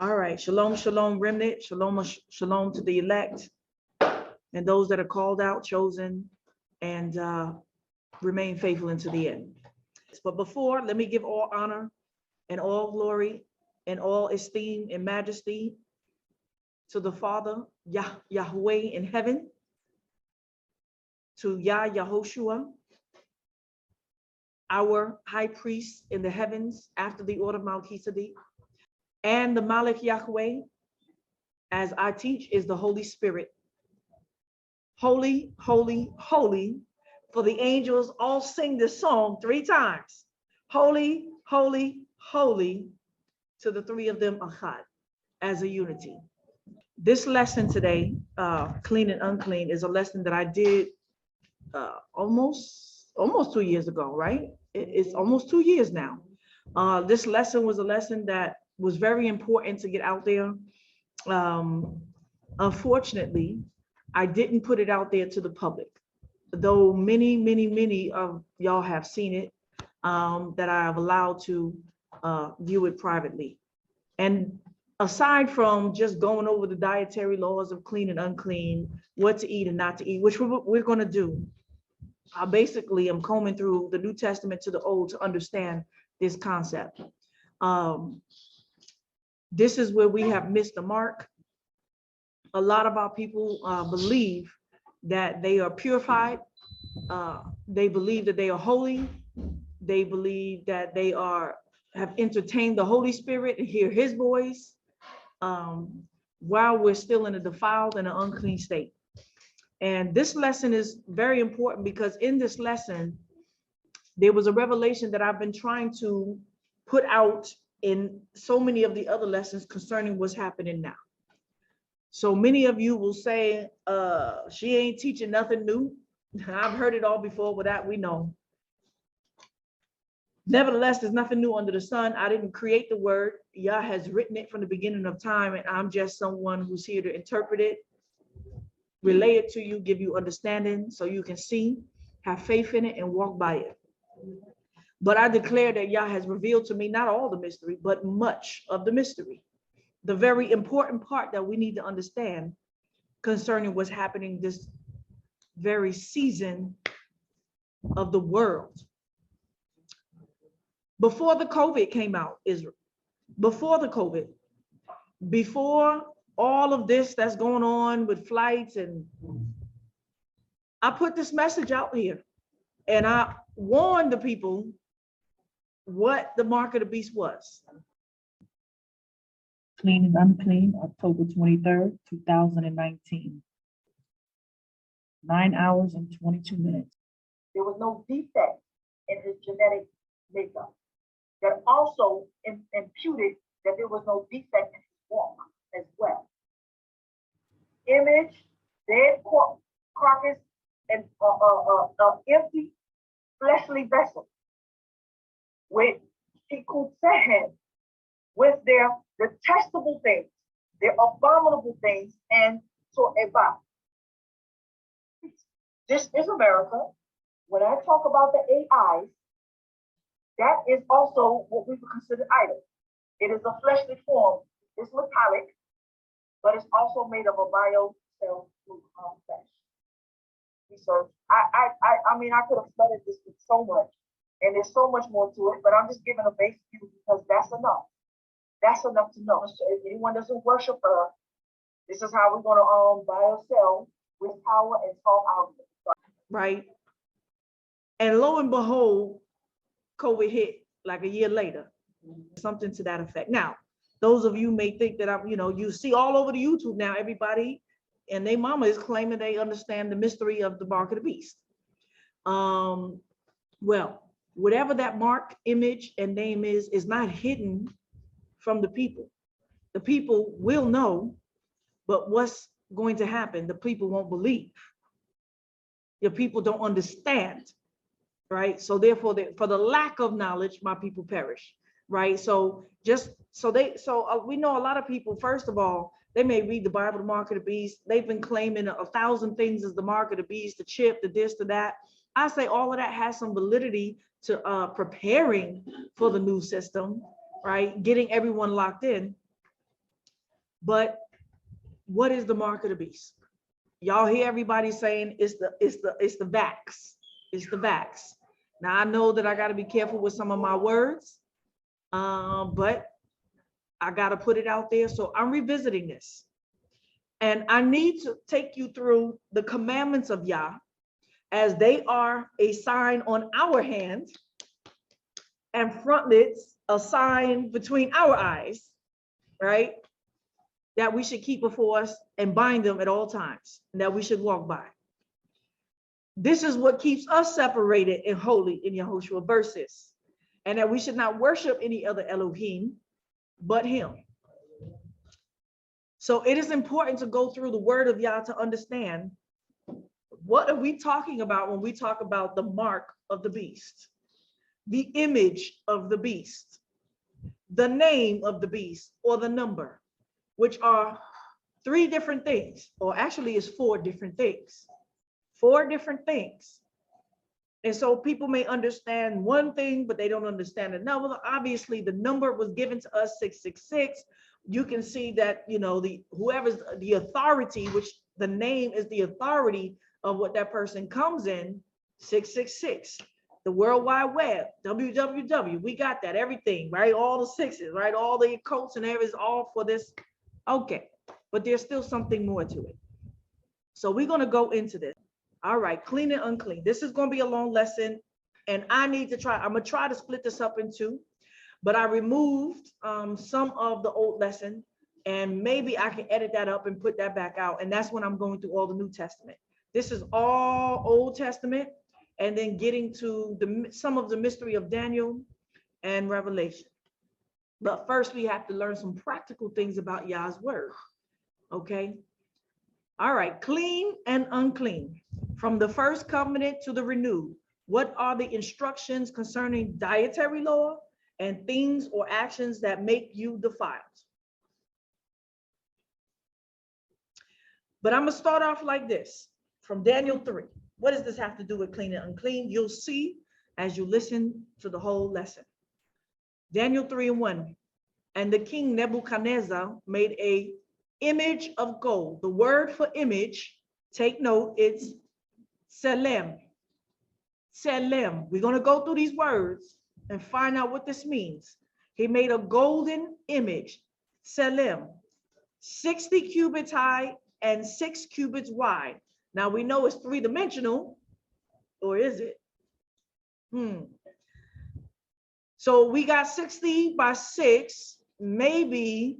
All right. Shalom, shalom, remnant. Shalom, shalom to the elect and those that are called out, chosen, and remain faithful into the end. But before, let me give all honor and all glory and all esteem and majesty to the Father, Yahweh in heaven, to Yahushua, our high priest in the heavens after the order of Melchizedek, and the Malach Yahweh, as I teach, is the Holy Spirit. Holy, holy, holy, for the angels all sing this song 3 times. Holy, holy, holy, to the 3 of them Achad, as a unity. This lesson today, clean and unclean, is a lesson that I did almost 2 years ago, right? It's almost 2 years now. This lesson was a lesson that was very important to get out there. Unfortunately, I didn't put it out there to the public, though many of y'all have seen it, that I have allowed to view it privately. And aside from just going over the dietary laws of clean and unclean, what to eat and not to eat, which we're going to do, I basically am combing through the New Testament to the Old to understand this concept. This is where we have missed the mark. A lot of our people believe that they are purified. They believe that they are holy. They believe that they have entertained the Holy Spirit and hear his voice, while we're still in a defiled and an unclean state. And this lesson is very important because in this lesson, there was a revelation that I've been trying to put out in so many of the other lessons concerning what's happening now. So many of you will say, she ain't teaching nothing new. I've heard it all before, but that we know. Nevertheless, there's nothing new under the sun. I didn't create the word. Yah has written it from the beginning of time, and I'm just someone who's here to interpret it, relay it to you, give you understanding so you can see, have faith in it, and walk by it. But I declare that Yah has revealed to me not all the mystery, but much of the mystery. The very important part that we need to understand concerning what's happening this very season of the world. Before the COVID came out, Israel, before the COVID, before all of this that's going on with flights, and I put this message out here and I warned the people what the mark of the beast was. Clean and unclean, October 23rd, 2019. 9 hours and 22 minutes. There was no defect in his genetic makeup. That also imputed that there was no defect in his walk as well. Image, dead carcass, and empty fleshly vessel with Shikutsehen, with their detestable things, their abominable things, and To'eba. This is America. When I talk about the AIs, that is also what we would consider idol. It is a fleshly form. It's metallic, but it's also made of a bio cell flesh. Research. I mean, I could have studied this with so much, and there's so much more to it, but I'm just giving a basic view because that's enough. That's enough to know. So if anyone doesn't worship her, this is how we're going to bio cell with power and solve algorithm. Right. And lo and behold, COVID hit like a year later, something to that effect. Now, those of you may think that you see all over the YouTube now, everybody and their mama is claiming they understand the mystery of the mark of the beast. Well, whatever that mark, image, and name is not hidden from the people. The people will know, but what's going to happen? The people won't believe. Your people don't understand. Right? So therefore, for the lack of knowledge, my people perish. Right? So we know a lot of people, first of all, they may read the Bible, the mark of the beast. They've been claiming 1,000 things as the mark of the beast, the chip, the this, the that. I say all of that has some validity to preparing for the new system, right? Getting everyone locked in. But what is the mark of the beast? Y'all hear everybody saying it's the vax. It's the vax. Now I know that I got to be careful with some of my words, but I got to put it out there. So I'm revisiting this. And I need to take you through the commandments of Yah as they are a sign on our hand and frontlets a sign between our eyes, right? That we should keep before us and bind them at all times, and that we should walk by. This is what keeps us separated and holy in Yahushua verses, and that we should not worship any other Elohim but him. So it is important to go through the word of Yah to understand what are we talking about when we talk about the mark of the beast, the image of the beast, the name of the beast, or the number, which are three different things, or actually is four different things. Four different things. And so people may understand one thing, but they don't understand another. Obviously, the number was given to us, 666. You can see that, you know, whoever's the authority, which the name is the authority of what that person comes in, 666. The World Wide Web, www, we got that, everything, right? All the sixes, right? All the codes and everything, all for this. Okay, but there's still something more to it. So we're going to go into this. All right, clean and unclean. This is going to be a long lesson, and I'm going to try to split this up in two, but I removed some of the old lesson, and maybe I can edit that up and put that back out, and that's when I'm going through all the New Testament. This is all Old Testament, and then getting to some of the mystery of Daniel and Revelation. But first, we have to learn some practical things about Yah's word, okay? All right, clean and unclean. From the first covenant to the renewed, what are the instructions concerning dietary law and things or actions that make you defiled? But I'm going to start off like this, from Daniel 3. What does this have to do with clean and unclean? You'll see as you listen to the whole lesson. Daniel 3:1. And the king Nebuchadnezzar made a image of gold. The word for image, take note, it's Selem. Selem. We're going to go through these words and find out what this means. He made a golden image, Selem, 60 cubits high and 6 cubits wide. Now we know it's three-dimensional, or is it? So we got 60 by 6, maybe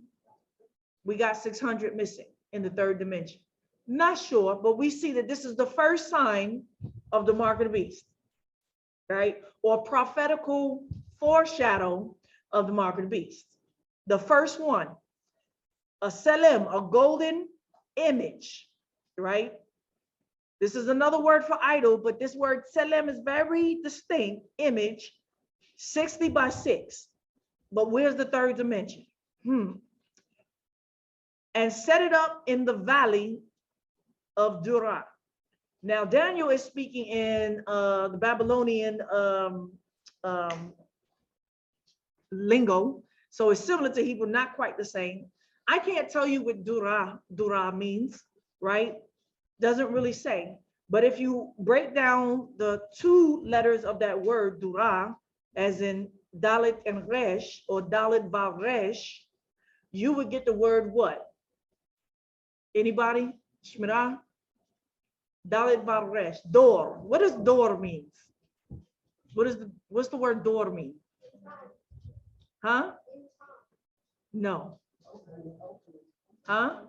we got 600 missing in the third dimension. Not sure, but we see that this is the first sign of the mark of the beast, right? Or prophetical foreshadow of the mark of the beast. The first one, a selem, a golden image, right? This is another word for idol, but this word selem is very distinct, image, 60 by 6. But where's the third dimension? And set it up in the valley of Dura. Now, Daniel is speaking in the Babylonian lingo. So it's similar to Hebrew, not quite the same. I can't tell you what Dura means, right? Doesn't really say. But if you break down the two letters of that word, Dura, as in Dalit and Resh, or Dalit Vav Resh, you would get the word what? Anybody? Shmirah? Dalit Vav Resh. Door. What does door mean? What's the word door mean? Huh? No. Huh?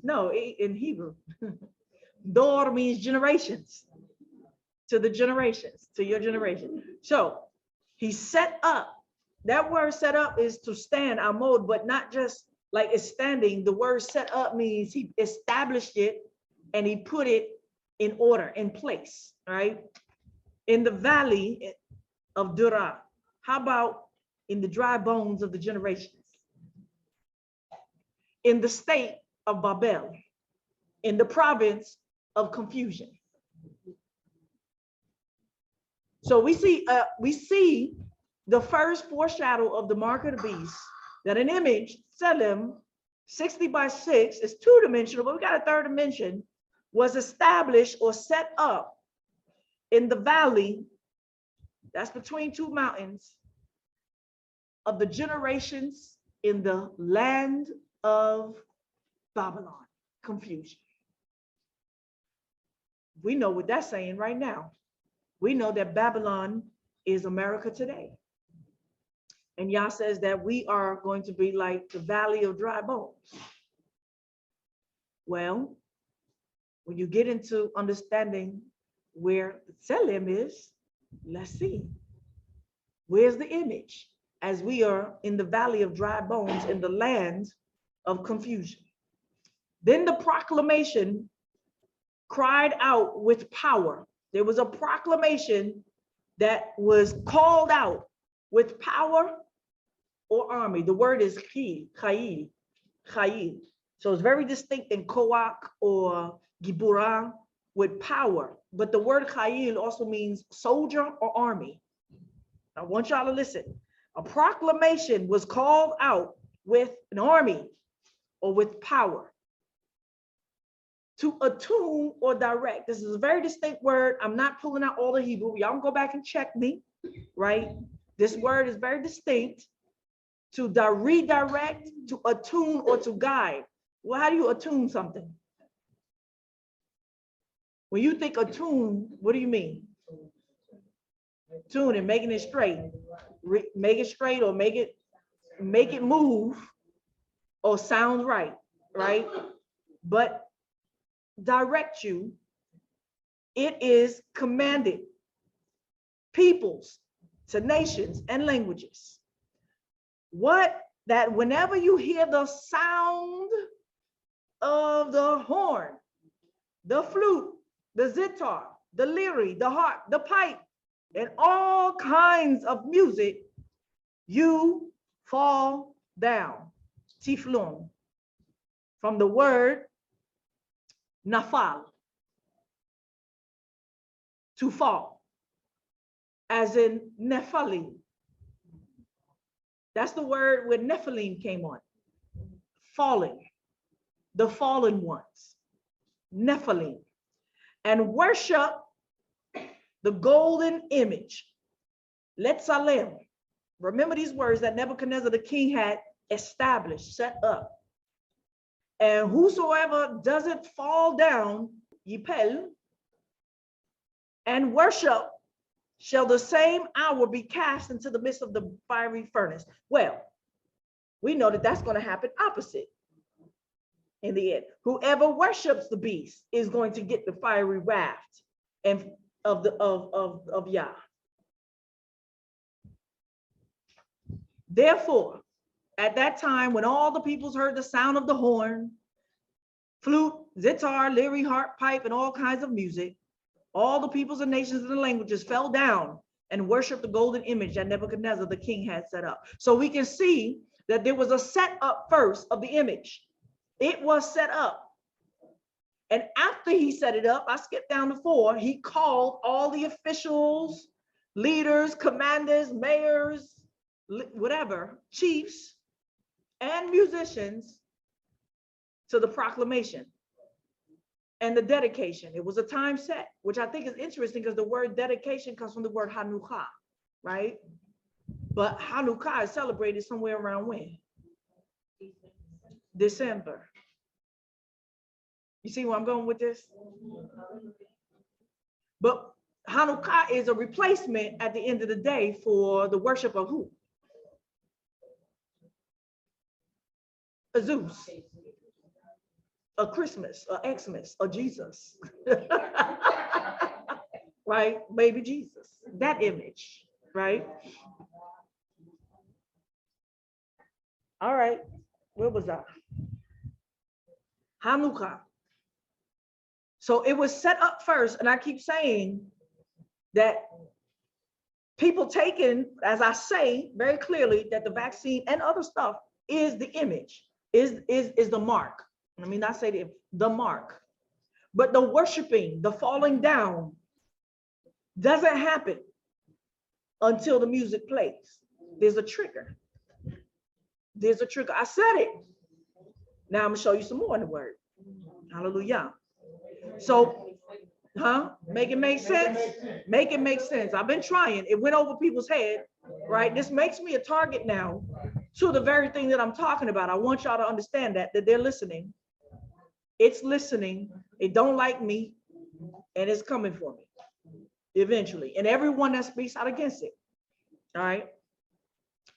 No, in Hebrew. Door means generations. To the generations, to your generation. So he set up. That word set up is to stand, amod, but not just like it's standing. The word set up means he established it and he put it in order, in place, right? In the valley of Dura. How about in the dry bones of the generations? In the state of Babel, in the province of confusion. So we see the first foreshadow of the mark of the beast, that an image, Selem, 60 by 6 is two-dimensional, but we got a third dimension, was established or set up in the valley, that's between two mountains, of the generations in the land of Babylon, confusion. We know what that's saying right now. We know that Babylon is America today. And Yah says that we are going to be like the valley of dry bones. Well, when you get into understanding where Tselem is, let's see. Where's the image? As we are in the valley of dry bones, in the land of confusion. Then the proclamation cried out with power. There was a proclamation that was called out with power or army. The word is chayil. So it's very distinct in koach or gibura, with power. But the word chayil also means soldier or army. I want y'all to listen. A proclamation was called out with an army or with power to attune or direct. This is a very distinct word. I'm not pulling out all the Hebrew. Y'all can go back and check me, right? This word is very distinct. To redirect, to attune, or to guide. Well, how do you attune something? When you think attune, what do you mean? Tune and making it straight. Make it straight or make it move or sound right, right? But direct you, it is commanded peoples to nations and languages. What? That whenever you hear the sound of the horn, the flute, the zither, the lyre, the harp, the pipe, and all kinds of music, you fall down. Tiflun, from the word nafal, to fall, as in nephalim. That's the word where Nephilim came on. Falling, the fallen ones, Nephilim, and worship the golden image. Letsalem. Remember these words that Nebuchadnezzar the king had established, set up. And whosoever doesn't fall down, yipel, and worship, shall the same hour be cast into the midst of the fiery furnace. Well, we know that that's going to happen opposite in the end. Whoever worships the beast is going to get the fiery wrath and of Yah. Therefore, at that time, when all the peoples heard the sound of the horn, flute, zither, lyre, harp, pipe, and all kinds of music, all the peoples and nations and the languages fell down and worshiped the golden image that Nebuchadnezzar the king had set up. So we can see that there was a set up first of the image. It was set up. And after he set it up, I skipped down to 4, he called all the officials, leaders, commanders, mayors, whatever, chiefs, and musicians to the proclamation and the dedication. It was a time set, which I think is interesting because the word dedication comes from the word Hanukkah, right? But Hanukkah is celebrated somewhere around when? December. You see where I'm going with this? But Hanukkah is a replacement at the end of the day for the worship of who? A Zeus, a Christmas, a Xmas, a Jesus. Right? Baby Jesus, that image, right? All right, where was I? Hanukkah. So it was set up first, and I keep saying that people taking, as I say very clearly, that the vaccine and other stuff is the image, is the mark. I mean, I say the mark. But the worshiping, the falling down doesn't happen until the music plays. There's a trigger. There's a trigger. I said it. Now I'm gonna show you some more in the word. Hallelujah. So, make it make sense. Make it make sense. I've been trying. It went over people's head, right? This makes me a target now to the very thing that I'm talking about. I want y'all to understand that they're listening. It's listening. It don't like me, and it's coming for me eventually. And everyone that speaks out against it. All right.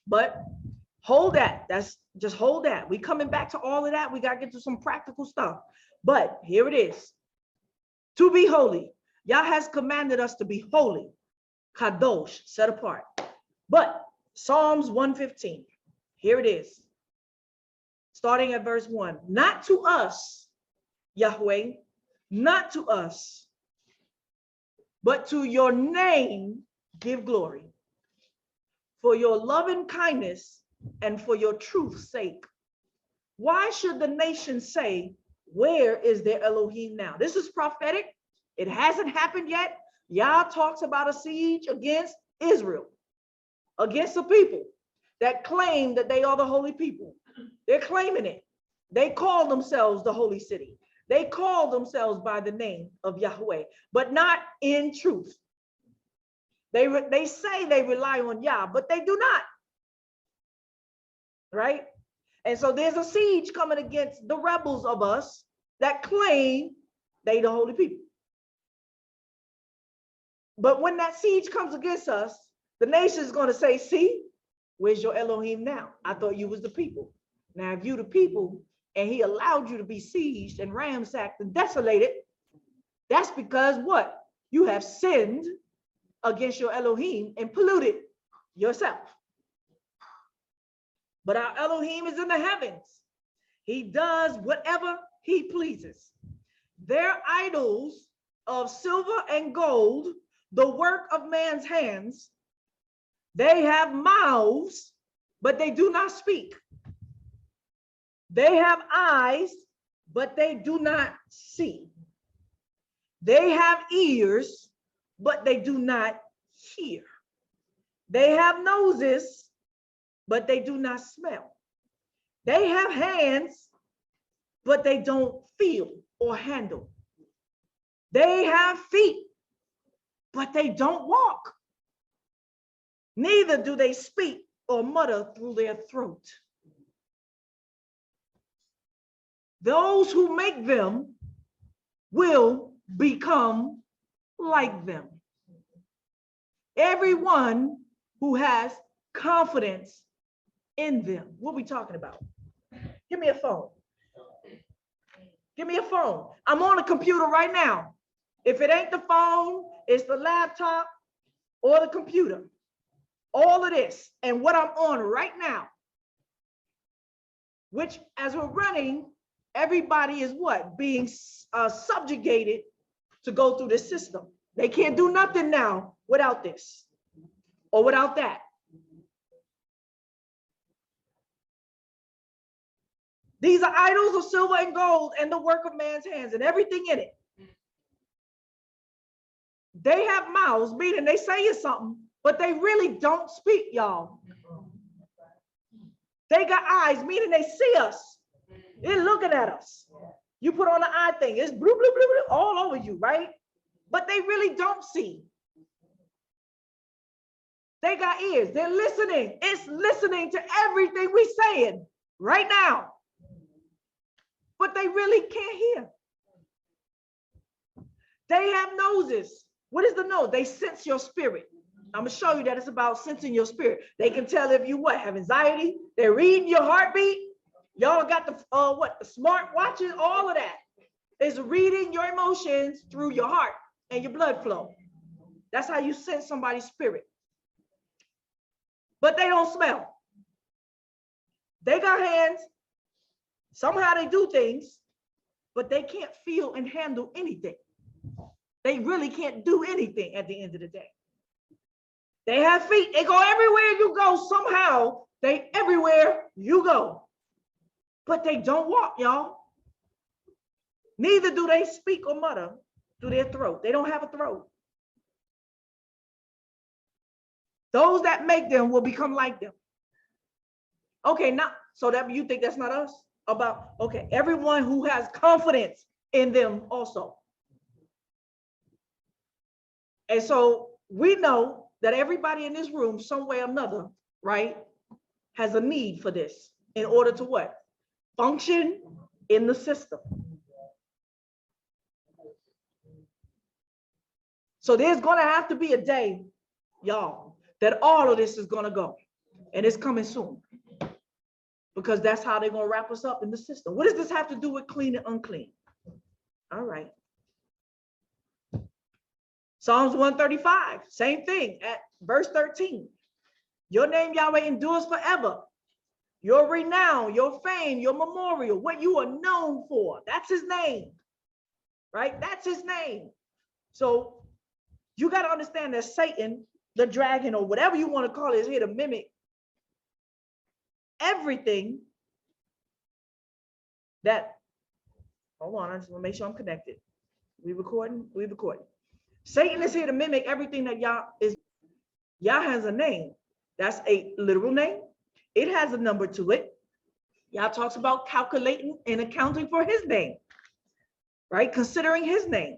But hold that. That's just hold that. We coming back to all of that. We got to get to some practical stuff. But here it is. To be holy. Yah has commanded us to be holy. Kadosh, set apart. But Psalms 115. Here it is. Starting at verse 1. Not to us, Yahweh, not to us, but to your name give glory. For your loving kindness and for your truth's sake. Why should the nation say, where is their Elohim now? This is prophetic. It hasn't happened yet. Yah talks about a siege against Israel, against the people that claim that they are the holy people. They're claiming it. They call themselves the holy city. They call themselves by the name of Yahweh, but not in truth. They say they rely on Yah, but they do not. Right? And so there's a siege coming against the rebels of us that claim they the holy people. But when that siege comes against us, the nation is going to say, see, where's your Elohim now? I thought you was the people. Now, if you the people and he allowed you to be sieged and ransacked and desolated, that's because what? You have sinned against your Elohim and polluted yourself. But our Elohim is in the heavens. He does whatever he pleases. Their idols of silver and gold, the work of man's hands, they have mouths, but they do not speak. They have eyes, but they do not see. They have ears, but they do not hear. They have noses, but they do not smell. They have hands, but they don't feel or handle. They have feet, but they don't walk. Neither do they speak or mutter through their throat. Those who make them will become like them. Everyone who has confidence in them. What are we talking about? Give me a phone. Give me a phone. I'm on a computer right now. If it ain't the phone, it's the laptop or the computer. All of this and what I'm on right now, which as we're running, everybody is what? Being subjugated to go through this system. They can't do nothing now without this or without that. These are idols of silver and gold and the work of man's hands and everything in it. They have mouths, meaning they say you something, but they really don't speak, y'all. They got eyes, meaning they see us. They're looking at us. You put on the eye thing, it's blue, blue, blue, blue, all over you, right? But they really don't see. They got ears, they're listening. It's listening to everything we're saying right now. But they really can't hear. They have noses. What is the nose? They sense your spirit. I'm gonna show you that it's about sensing your spirit. They can tell if you what, have anxiety. They're reading your heartbeat. Y'all got the the smart watches, all of that is reading your emotions through your heart and your blood flow. That's how you sense somebody's spirit. But they don't smell. They got hands. Somehow they do things, but they can't feel and handle anything. They really can't do anything at the end of the day. They have feet. They go everywhere you go. Somehow they everywhere you go. But they don't walk, y'all. Neither do they speak or mutter through their throat. They don't have a throat. Those that make them will become like them. Okay, now, so that you think that's not us? about, okay, everyone who has confidence in them also. And so we know that everybody in this room, some way or another, right, has a need for this in order to what? Function in the system. So there's going to have to be a day, y'all, that all of this is going to go. And it's coming soon. Because that's how they're going to wrap us up in the system. What does this have to do with clean and unclean? All right. Psalms 135, same thing at verse 13. Your name, Yahweh, endures forever. Your renown, your fame, your memorial, what you are known for. That's his name, right? That's his name. So you got to understand that Satan, the dragon, or whatever you want to call it, is here to mimic everything that, hold on, I just want to make sure I'm connected. We recording? We recording. Satan is here to mimic everything that Yah is. Yah has a name. That's a literal name. It has a number to it. Yah talks about calculating and accounting for his name, right? Considering his name.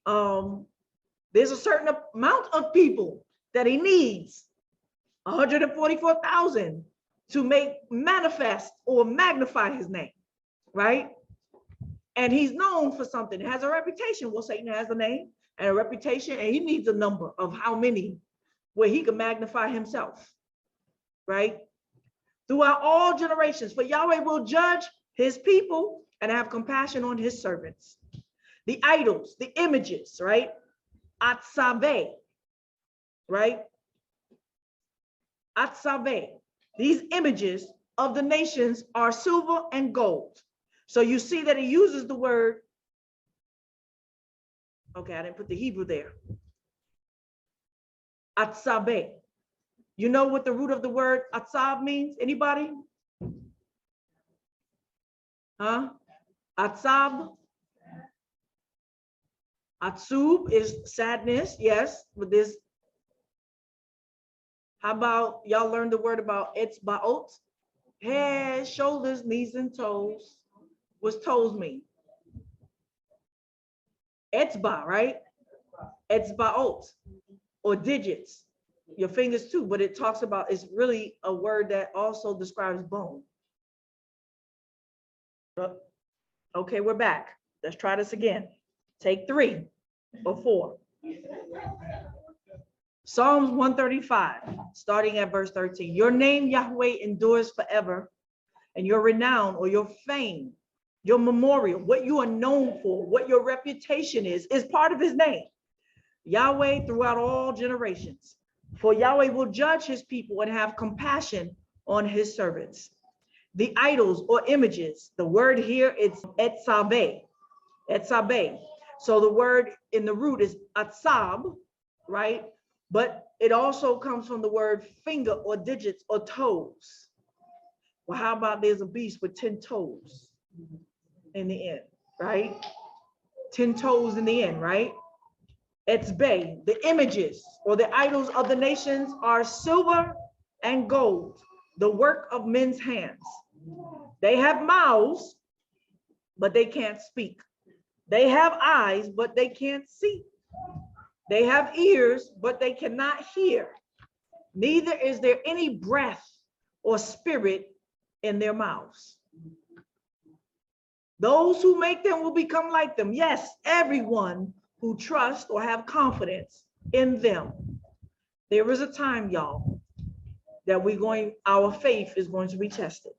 There's a certain amount of people that he needs, 144,000, to make manifest or magnify his name, right? And he's known for something. It has a reputation. Well, Satan has a name and a reputation, and he needs a number of how many where he can magnify himself, right? Throughout all generations, for Yahweh will judge his people and have compassion on his servants. The idols, the images, right? Atsabe, right? Atsabe. These images of the nations are silver and gold. So you see that he uses the word, okay, I didn't put the Hebrew there. Atsabe. You know what the root of the word atzab means? Anybody? Huh? Atzab. Atzub is sadness, yes, but this. How about y'all learn the word about etzbaot? Head, shoulders, knees, and toes. What's toes mean? Etzba, right? Etzbaot, or digits. Your fingers too, but it talks about, it's really a word that also describes bone. Okay, we're back. Let's try this again. Take 3 or 4. Psalms 135, starting at verse 13. Your name, Yahweh, endures forever, and your renown or your fame, your memorial, what you are known for, what your reputation is part of his name. Yahweh throughout all generations. For Yahweh will judge his people and have compassion on his servants. The idols or images, the word here, it's etzabe, etzabe. So the word in the root is atzab, right? But it also comes from the word finger or digits or toes. Well, how about there's a beast with 10 toes in the end, right? 10 toes in the end, right? Etzbe, the images or the idols of the nations are silver and gold, the work of men's hands. They have mouths, but they can't speak. They have eyes, but they can't see. They have ears, but they cannot hear. Neither is there any breath or spirit in their mouths. Those who make them will become like them. Yes, everyone who trust or have confidence in them. There is a time, y'all, that our faith is going to be tested.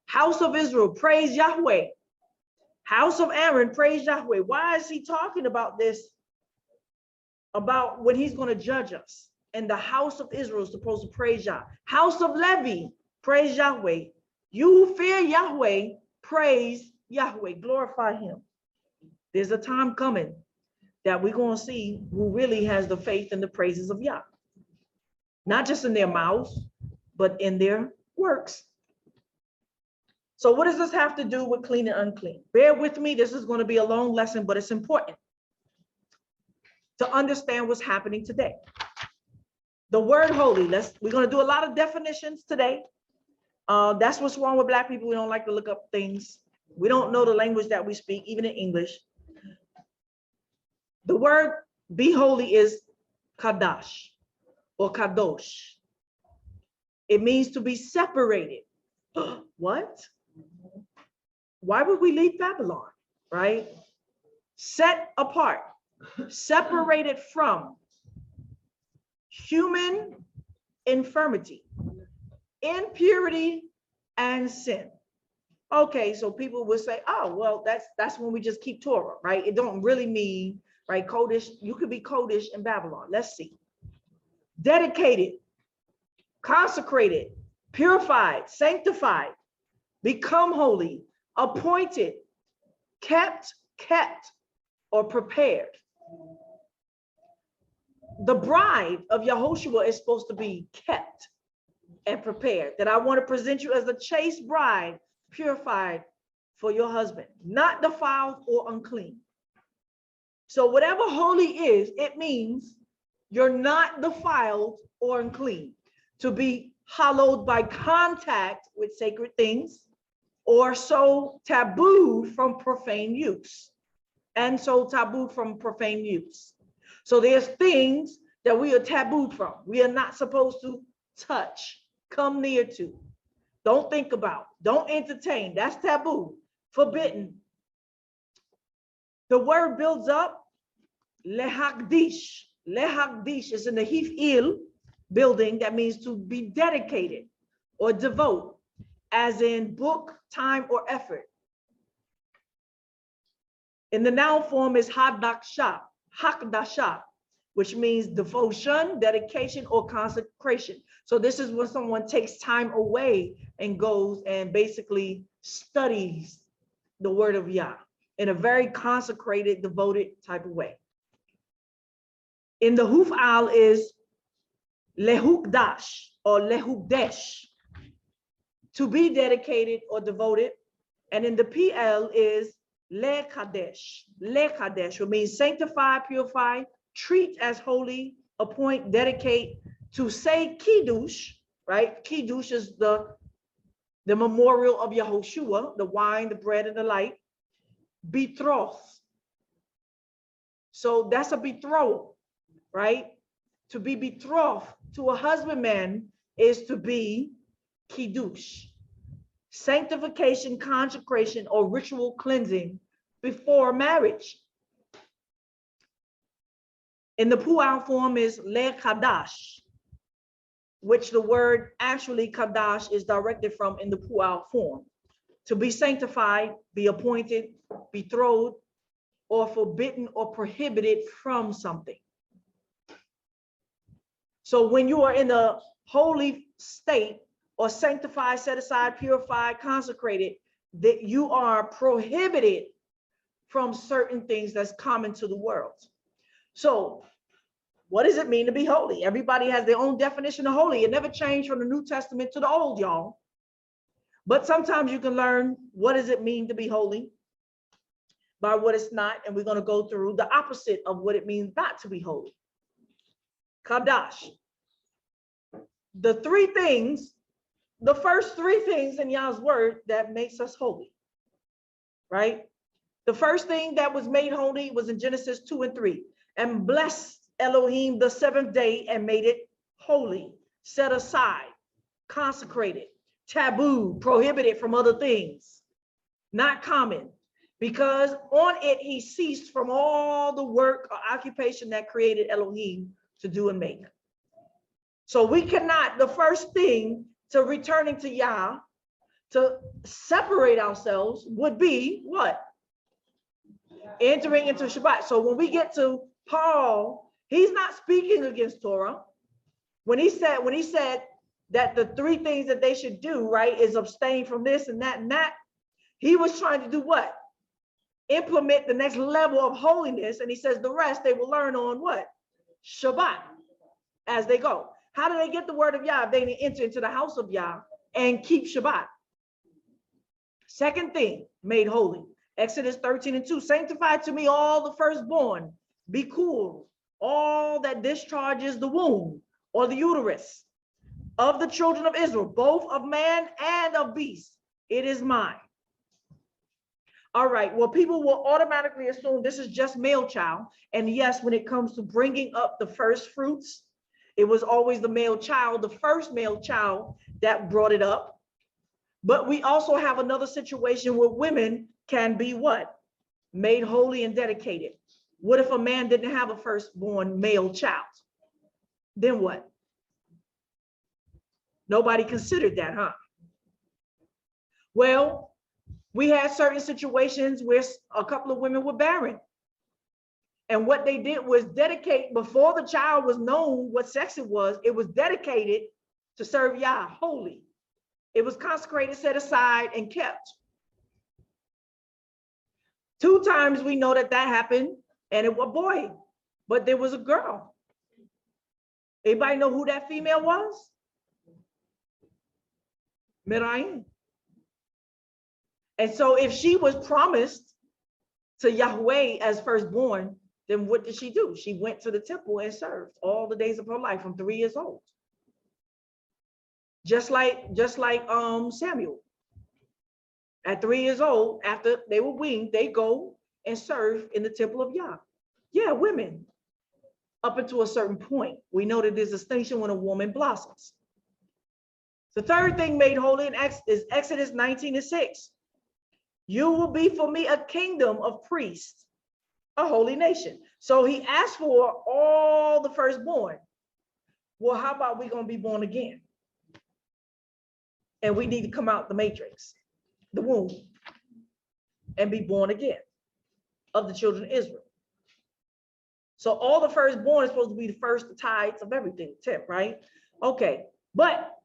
House of Israel, praise Yahweh. House of Aaron, praise Yahweh. Why is he talking about this? About when he's going to judge us. And the house of Israel is supposed to praise Yah. House of Levi, praise Yahweh. You who fear Yahweh, praise Yahweh, glorify him. There's a time coming that we're going to see who really has the faith and the praises of Yah. Not just in their mouths, but in their works. So what does this have to do with clean and unclean? Bear with me. This is going to be a long lesson, but it's important to understand what's happening today. The word holy, we're going to do a lot of definitions today. That's what's wrong with Black people. We don't like to look up things. We don't know the language that we speak, even in English. The word be holy is kadash or kadosh. It means to be separated. What? Why would we leave Babylon, right? Set apart, separated from human infirmity, impurity, and sin. Okay, so people would say, oh, well, that's when we just keep Torah, right? It don't really mean, right? Kodesh, you could be Kodesh in Babylon. Let's see. Dedicated, consecrated, purified, sanctified, become holy, appointed, kept, or prepared. The bride of Yahushua is supposed to be kept and prepared. That I want to present you as a chaste bride, purified for your husband, not defiled or unclean. So whatever holy is, it means you're not defiled or unclean. To be hallowed by contact with sacred things, or so taboo from profane use, and so taboo from profane use. So there's things that we are tabooed from. We are not supposed to touch, come near to, don't think about, don't entertain. That's taboo, forbidden. The word builds up, lehakdish. Lehakdish is in the Hif-il building. That means to be dedicated or devote, as in book, time, or effort. In the noun form is hadaksha, hakdasha, which means devotion, dedication, or consecration. So this is when someone takes time away and goes and basically studies the word of Yah in a very consecrated, devoted type of way. In the Huf-al is lehukdash or lehukdesh, to be dedicated or devoted. And in the PL is lekadesh, lekadesh, which means sanctify, purify, treat as holy, appoint, dedicate. To say kiddush, right? Kiddush is the memorial of Yahushua, the wine, the bread, and the light. Betroth. So that's a betrothal, right? To be betrothed to a husbandman is to be kiddush. Sanctification, consecration, or ritual cleansing before marriage. In the Pu'al form is le kadash, which the word actually kadash is directed from in the Pu'al form. To be sanctified, be appointed, betrothed, or forbidden or prohibited from something. So when you are in the holy state, or sanctified, set aside, purified, consecrated, that you are prohibited from certain things that's common to the world. So what does it mean to be holy? Everybody has their own definition of holy. It never changed from the New Testament to the Old, y'all. But sometimes you can learn what does it mean to be holy by what it's not. And we're going to go through the opposite of what it means not to be holy. Kadash. The three things, the first three things in Yah's word that makes us holy, right? The first thing that was made holy was in Genesis 2 and 3. And blessed Elohim the seventh day and made it holy, set aside, consecrated, taboo, prohibited from other things, not common, because on it he ceased from all the work or occupation that created Elohim to do and make. So we cannot, the first thing to returning to Yah, to separate ourselves would be what? Entering into Shabbat. So when we get to Paul, he's not speaking against Torah. When he said that the three things that they should do, right, is abstain from this and that, he was trying to do what? Implement the next level of holiness. And he says the rest they will learn on what? Shabbat as they go. How do they get the word of Yah if they didn't enter into the house of Yah and keep Shabbat? Second thing made holy. Exodus 13 and 2. Sanctify to me all the firstborn. Be cool. All that discharges the womb or the uterus of the children of Israel, both of man and of beast. It is mine. All right, well, people will automatically assume this is just male child. And yes, when it comes to bringing up the first fruits, it was always the male child, the first male child that brought it up. But we also have another situation where women can be what? Made holy and dedicated. What if a man didn't have a firstborn male child? Then what? Nobody considered that, huh? Well, we had certain situations where a couple of women were barren. And what they did was dedicate, before the child was known what sex it was dedicated to serve Yah, holy. It was consecrated, set aside, and kept. 2 times we know that happened, and it was a boy, but there was a girl. Anybody know who that female was? Miriam. And so if she was promised to Yahweh as firstborn, then what did she do? She went to the temple and served all the days of her life from 3 years old. Just like Samuel. At 3 years old, after they were weaned, they go and serve in the temple of Yah. Yeah, women. Up until a certain point, we know that there's a distinction when a woman blossoms. The third thing made holy is Exodus 19:6. You will be for me a kingdom of priests, a holy nation. So he asked for all the firstborn. Well, how about we gonna be born again? And we need to come out the matrix, the womb, and be born again of the children of Israel. So all the firstborn is supposed to be the first tithes of everything, 10th, right? Okay, but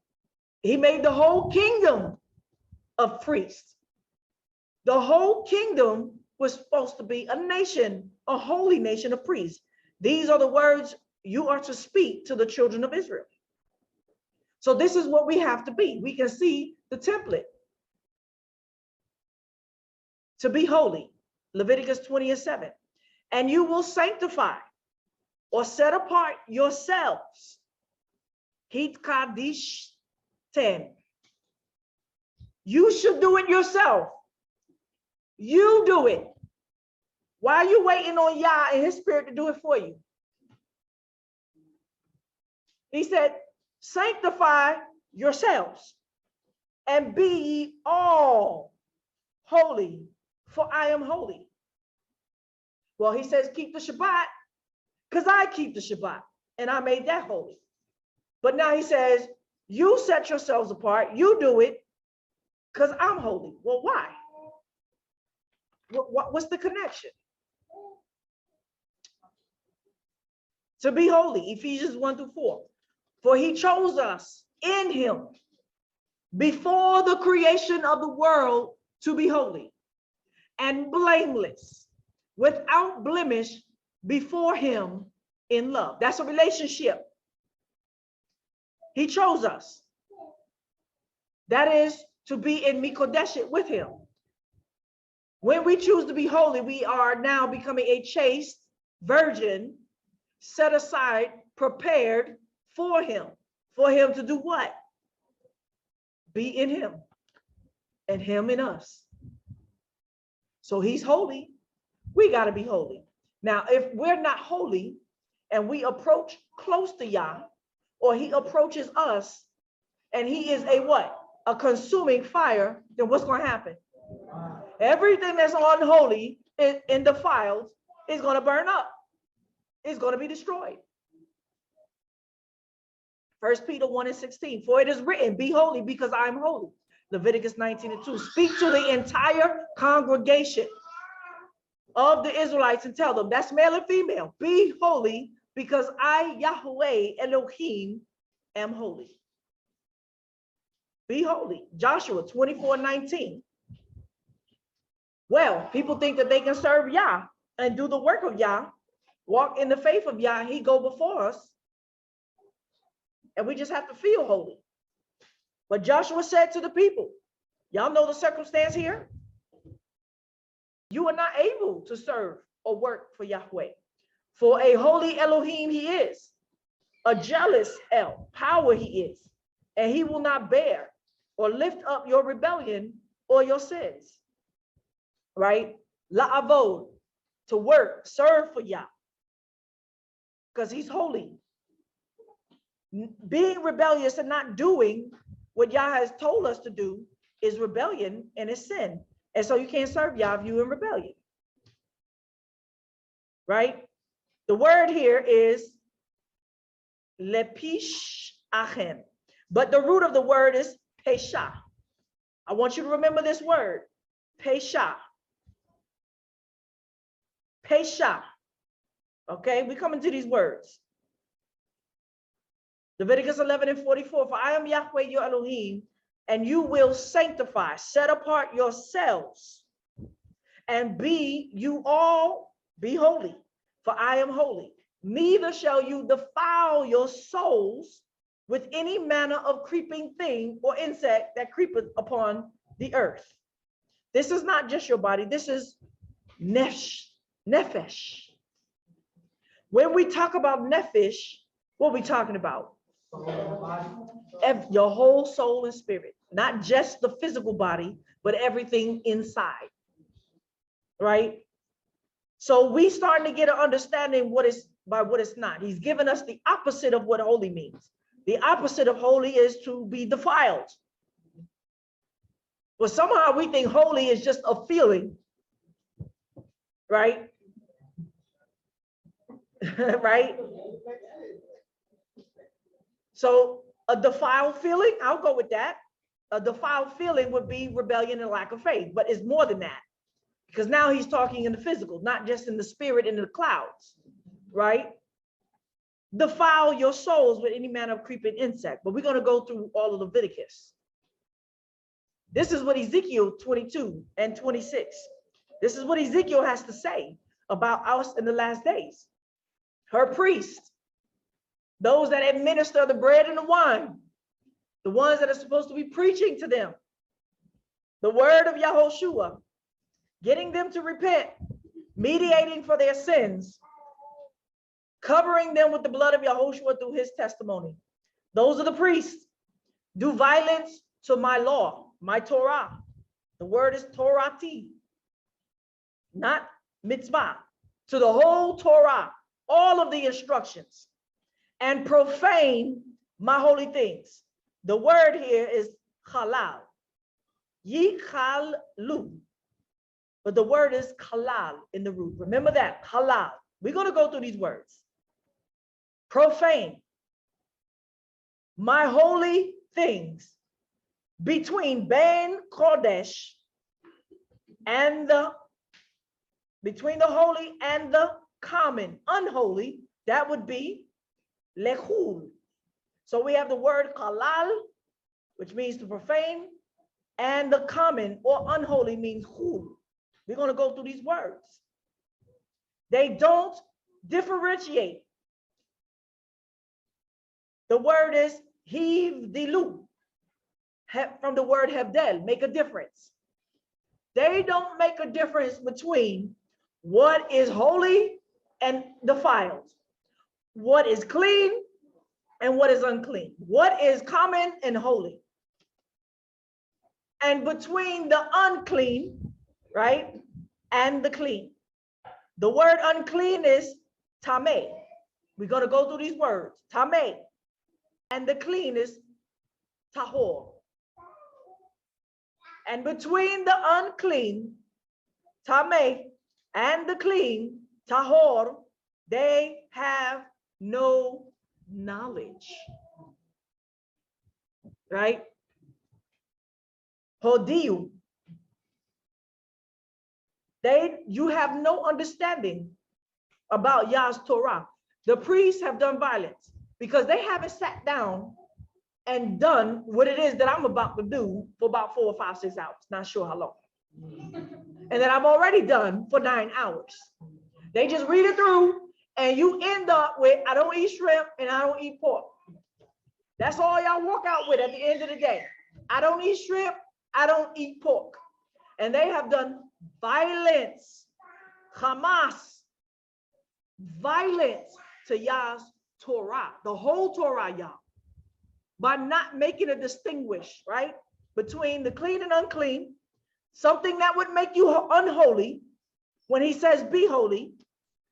he made the whole kingdom of priests. The whole kingdom was supposed to be a nation, a holy nation of priests. These are the words you are to speak to the children of Israel. So this is what we have to be. We can see the template. To be holy, Leviticus 20:7. And you will sanctify or set apart yourselves. Hit Kaddish 10. You should do it yourself. You do it. Why are you waiting on Yah and his spirit to do it for you? He said, sanctify yourselves and be ye all holy, for I am holy. Well, he says, keep the Shabbat, because I keep the Shabbat, and I made that holy. But now he says, you set yourselves apart, you do it, because I'm holy. Well, why? What's the connection? To be holy, Ephesians 1-4. For he chose us in him before the creation of the world to be holy and blameless, without blemish before him in love. That's a relationship. He chose us. That is to be in Mikodeshet with him. When we choose to be holy, we are now becoming a chaste virgin, set aside, prepared for him to do what? Be in him and him in us. So he's holy. We got to be holy. Now, if we're not holy and we approach close to Yah, or he approaches us and he is a what? A consuming fire, then what's going to happen? Everything that's unholy and defiled is going to burn up. It's going to be destroyed. 1 Peter 1:16, for it is written, be holy because I am holy. Leviticus 19:2, speak to the entire congregation of the Israelites and tell them, that's male and female, be holy because I, Yahweh, Elohim, am holy. Be holy. Joshua 24:19. Well, people think that they can serve Yah and do the work of Yah, walk in the faith of Yah, and he go before us. And we just have to feel holy. But Joshua said to the people, y'all know the circumstance here? You are not able to serve or work for Yahweh. For a holy Elohim he is, a jealous El, power he is. and he will not bear or lift up your rebellion or your sins. Right? La'avod, to work, serve for Yah, because he's holy. Being rebellious and not doing what Yah has told us to do is rebellion and is sin. And so you can't serve Yah if you're in rebellion. Right? The word here is lepish achem, but the root of the word is pesha. I want you to remember this word, pesha. Pesha. Okay, we come into these words. Leviticus 11:44, for I am Yahweh your Elohim, and you will sanctify, set apart yourselves, and be you all be holy, for I am holy. Neither shall you defile your souls with any manner of creeping thing or insect that creepeth upon the earth. This is not just your body, this is nefesh. When we talk about nefesh, what are we talking about? Your whole soul and spirit, not just the physical body, but everything inside. Right? So we starting to get an understanding what is by what it's not. He's given us the opposite of what holy means. The opposite of holy is to be defiled. But somehow we think holy is just a feeling, right? Right? So a defiled feeling, I'll go with that. A defiled feeling would be rebellion and lack of faith, but it's more than that. Because now he's talking in the physical, not just in the spirit and the clouds, right? Defile your souls with any manner of creeping insect. But we're going to go through all of Leviticus. This is what Ezekiel 22 and 26. This is what Ezekiel has to say about us in the last days. Her priests, those that administer the bread and the wine, the ones that are supposed to be preaching to them, the word of Yahushua, getting them to repent, mediating for their sins, covering them with the blood of Yahushua through his testimony. Those are the priests. Do violence to my law, my Torah. The word is Torati, not mitzvah. To the whole Torah, all of the instructions, and profane my holy things. The word here is halal, yichalu, but the word is halal in the root. Remember that, halal. We're going to go through these words. Profane my holy things between Ben Kodesh and between the holy and the common, unholy, that would be lechul. So we have the word halal, which means to profane, and the common or unholy means chul. We're going to go through these words. They don't differentiate. The word is hivdilu, from the word hevdel, make a difference. They don't make a difference between what is holy and defiled, what is clean and what is unclean, what is common and holy. And between the unclean, right, and the clean. The word unclean is tameh. We're going to go through these words, tameh. And the clean is tahor. And between the unclean, tameh, and the clean, tahor, they have no knowledge. Right? Hodiu. You have no understanding about Yah's Torah. The priests have done violence because they haven't sat down and done what it is that I'm about to do for about 4 or 5, 6 hours. Not sure how long. And that I've already done for 9 hours. They just read it through and you end up with, I don't eat shrimp and I don't eat pork. That's all y'all walk out with at the end of the day. I don't eat shrimp, I don't eat pork. And they have done violence, Hamas, violence to Yah's Torah, the whole Torah, Yah. by not making a distinguish, right, between the clean and unclean, something that would make you unholy. When he says be holy,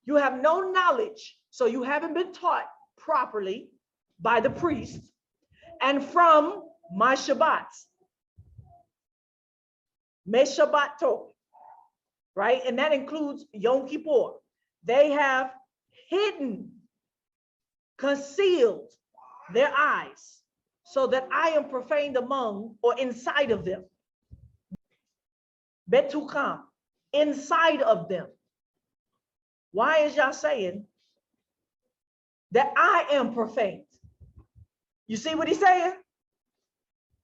you have no knowledge, so you haven't been taught properly by the priest, and from my Shabbats, me Shabbatot, right? And that includes Yom Kippur. They have hidden, concealed their eyes so that I am profaned among or inside of them. Betukam, inside of them. Why is y'all saying that I am profaned? You see what he's saying?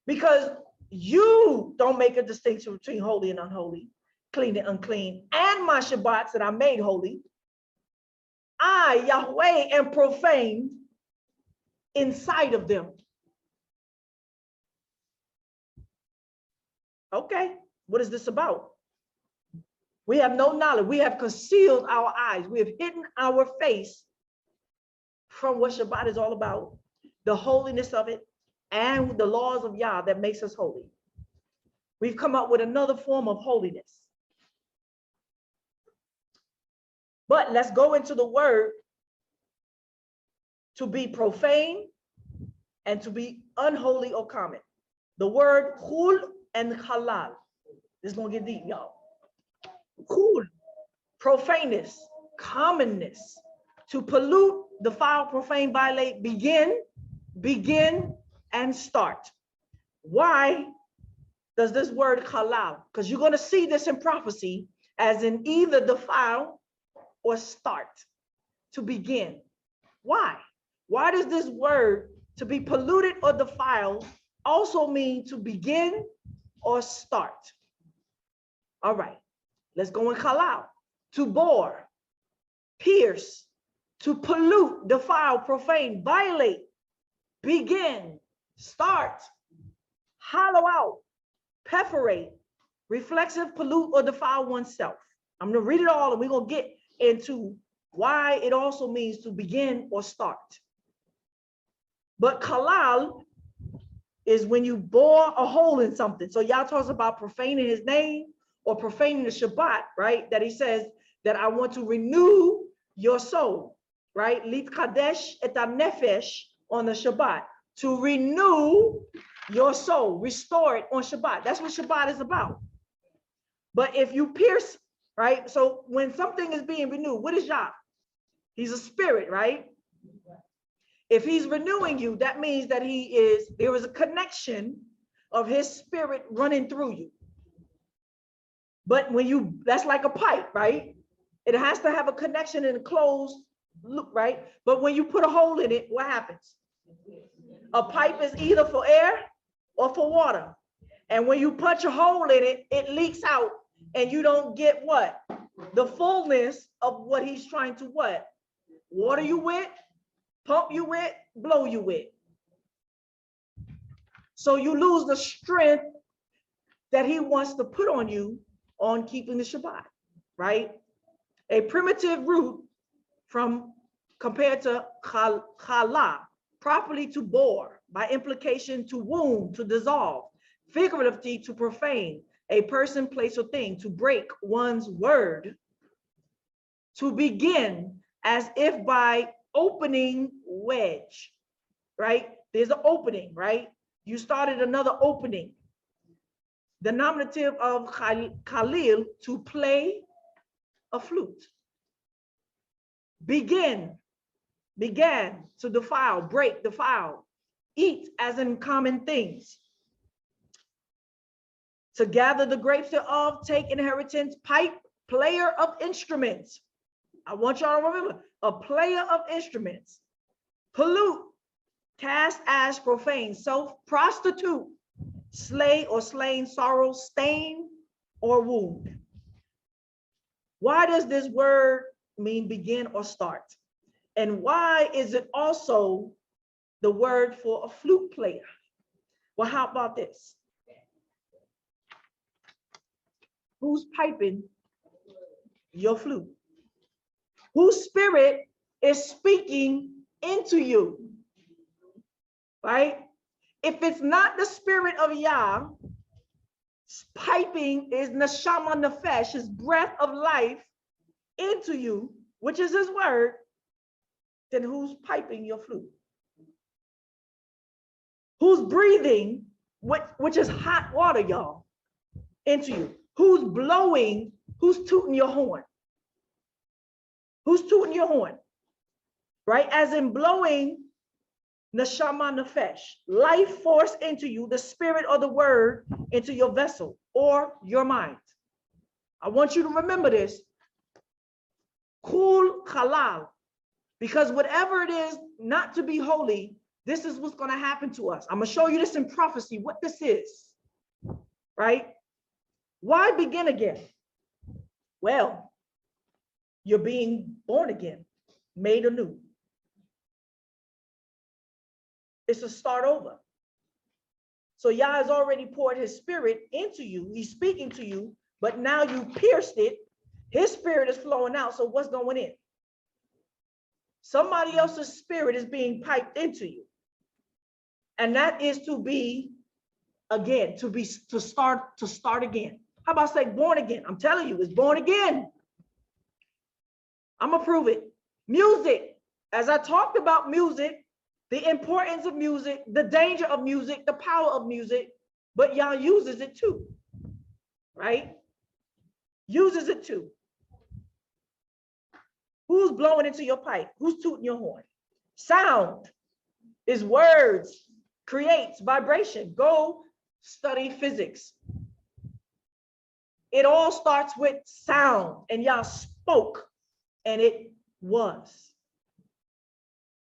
Because you don't make a distinction between holy and unholy, clean and unclean, and my Shabbats that I made holy. I, Yahweh, am profaned inside of them. Okay, what is this about? We have no knowledge. We have concealed our eyes. We have hidden our face from what Shabbat is all about, the holiness of it, and the laws of Yah that makes us holy. We've come up with another form of holiness. But let's go into the word to be profane and to be unholy or common. The word chul and halal. This is gonna get deep, y'all. Chul, profaneness, commonness, to pollute, defile, profane, violate, begin, and start. Why does this word halal? Because you're going to see this in prophecy as in either defile or start, to begin. Why? Why does this word to be polluted or defiled also mean to begin or start? All right, let's go in halal. To bore, pierce, to pollute, defile, profane, violate, begin, start, hollow out, perforate, reflexive, pollute, or defile oneself. I'm going to read it all and we're going to get into why it also means to begin or start. But halal is when you bore a hole in something. So y'all talks about profaning his name or profaning the Shabbat, right? That he says that I want to renew your soul, right? Lit kadesh et nefesh on the Shabbat, to renew your soul, restore it on Shabbat. That's what Shabbat is about. But if you pierce, right? So when something is being renewed, what is Yah? He's a spirit, right? If he's renewing you, that means that there is a connection of his spirit running through you. But when that's like a pipe, right? It has to have a connection in a closed loop, right? But when you put a hole in it, what happens? A pipe is either for air or for water. And when you punch a hole in it, it leaks out and you don't get what? The fullness of what he's trying to what? Water you with, pump you with, blow you with. So you lose the strength that he wants to put on you on keeping the Shabbat, right? A primitive root compared to chala, properly to bore, by implication to wound, to dissolve, figuratively to profane, a person, place, or thing, to break one's word, to begin as if by opening wedge, right? There's an opening, right? You started another opening. The nominative of khalil, to play a flute. Began, to defile, break, defile. Eat, as in common things. To gather the grapes thereof, take inheritance, pipe, player of instruments. I want y'all to remember, a player of instruments. Pollute, cast as profane, self, prostitute, slay or slain, sorrow, stain, or wound. Why does this word mean begin or start? And why is it also the word for a flute player? Well, how about this? Who's piping your flute? Whose spirit is speaking into you, right? If it's not the spirit of Yah, piping is neshama nefesh, his breath of life into you, which is his word, then who's piping your flute? Who's breathing, which is hot water, y'all, into you? Who's blowing, who's tooting your horn? Who's tooting your horn? Right? As in blowing neshama nefesh, life force into you, the spirit or the word into your vessel or your mind. I want you to remember this. Kul halal. Because whatever it is not to be holy, this is what's going to happen to us. I'm going to show you this in prophecy, what this is. Right? Why begin again? Well, you're being born again, made anew. It's a start over. So Yah has already poured his spirit into you. He's speaking to you, but now you pierced it. His spirit is flowing out. So what's going in? Somebody else's spirit is being piped into you. And that is to be again, to start again. How about say born again? I'm telling you, it's born again. I'm gonna prove it. Music. As I talked about music, the importance of music, the danger of music, the power of music, but Yah uses it too, right? Uses it too. Who's blowing into your pipe? Who's tooting your horn? Sound is words, creates vibration. Go study physics. It all starts with sound, and Yah spoke, and it was.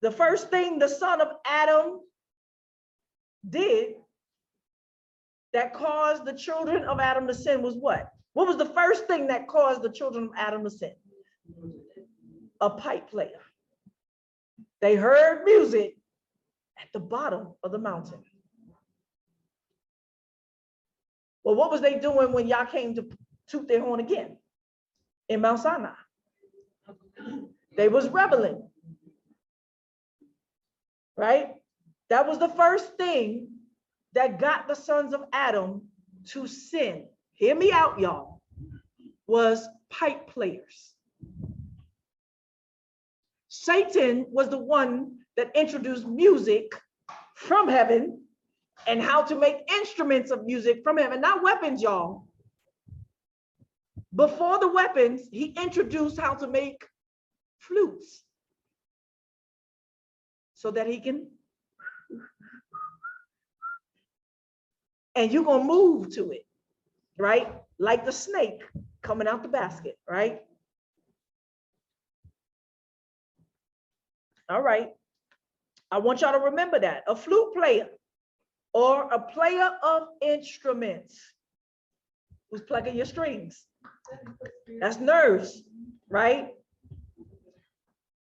The first thing the son of Adam did that caused the children of Adam to sin was what? What was the first thing that caused the children of Adam to sin? A pipe player. They heard music at the bottom of the mountain. Well, what was they doing when Yah came to toot their horn again? In Mount Sinai. They was rebelling. Right? That was the first thing that got the sons of Adam to sin. Hear me out, y'all. Was pipe players. Satan was the one that introduced music from heaven and how to make instruments of music from heaven, not weapons, y'all. Before the weapons, he introduced how to make flutes so that he can, and you're gonna move to it, right? Like the snake coming out the basket, right? All right. I want y'all to remember that. A flute player or a player of instruments who's plucking your strings. That's nerves, right?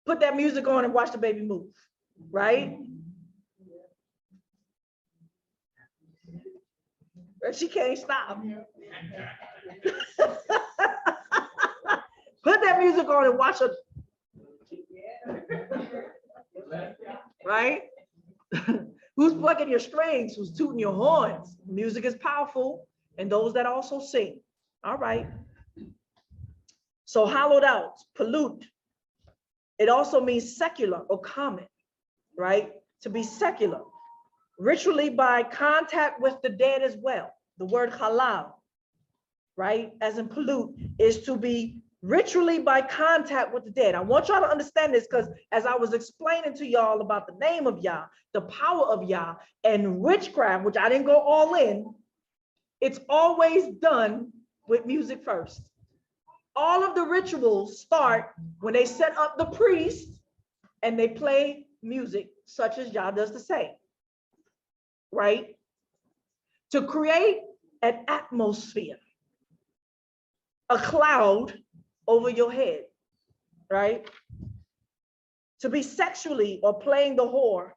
Put that music on and watch the baby move, right? She can't stop. Put that music on and watch her. Right? Who's plucking your strings? Who's tooting your horns? Music is powerful, and those that also sing. All right. So hollowed out, pollute. It also means secular or common, right? To be secular. Ritually by contact with the dead as well. The word halal, right? As in pollute, is to be ritually by contact with the dead. I want y'all to understand this because as I was explaining to y'all about the name of Yah, the power of Yah, and witchcraft, which I didn't go all in, it's always done with music first. All of the rituals start when they set up the priest and they play music, such as Yah does the same, right? To create an atmosphere, a cloud over your head, right? To be sexually or playing the whore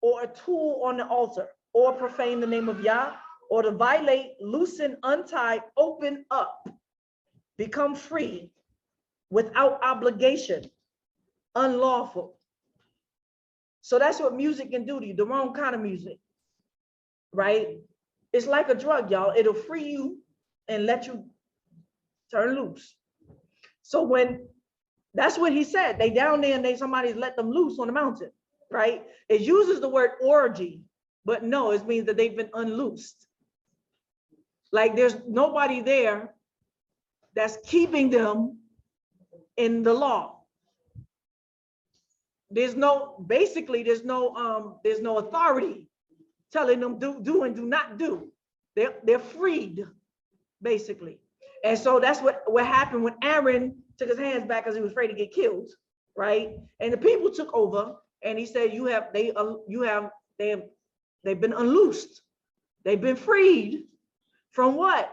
or a tool on the altar or profane the name of Yah or to violate, loosen, untie, open up, become free without obligation, unlawful. So that's what music can do to you, the wrong kind of music, right? It's like a drug, y'all. It'll free you and let you turn loose. So when, that's what he said, they down there and somebody's let them loose on the mountain, right? It uses the word orgy, but no, it means that they've been unloosed. Like there's nobody there that's keeping them in the law. There's no, basically, there's no authority telling them do and do not do. They're freed, basically. And so that's what happened when Aaron took his hands back because he was afraid to get killed, right? And the people took over, and he said, they've been unloosed. They've been freed from what?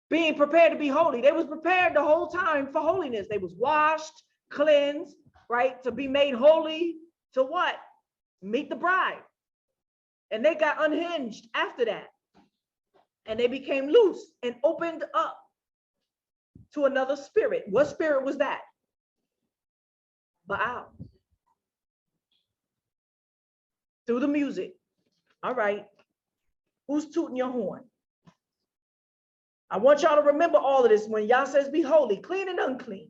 Being prepared to be holy. They was prepared the whole time for holiness. They was washed, cleansed, right? To be made holy, to what? Meet the bride. And they got unhinged after that. And they became loose and opened up to another spirit. What spirit was that? Baal. Through the music. All right. Who's tooting your horn? I want y'all to remember all of this when Yah says be holy, clean and unclean,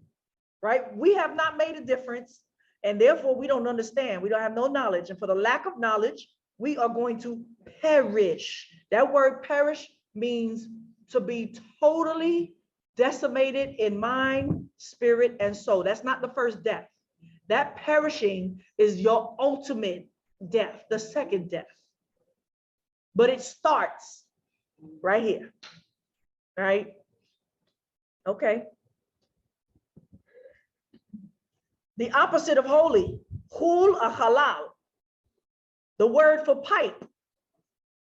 right? We have not made a difference, and therefore we don't understand. We don't have no knowledge. And for the lack of knowledge, we are going to perish. That word perish means to be totally decimated in mind, spirit, and soul. That's not the first death. That perishing is your ultimate death, the second death. But it starts right here, right? Okay. The opposite of holy, hul a halal. The word for pipe,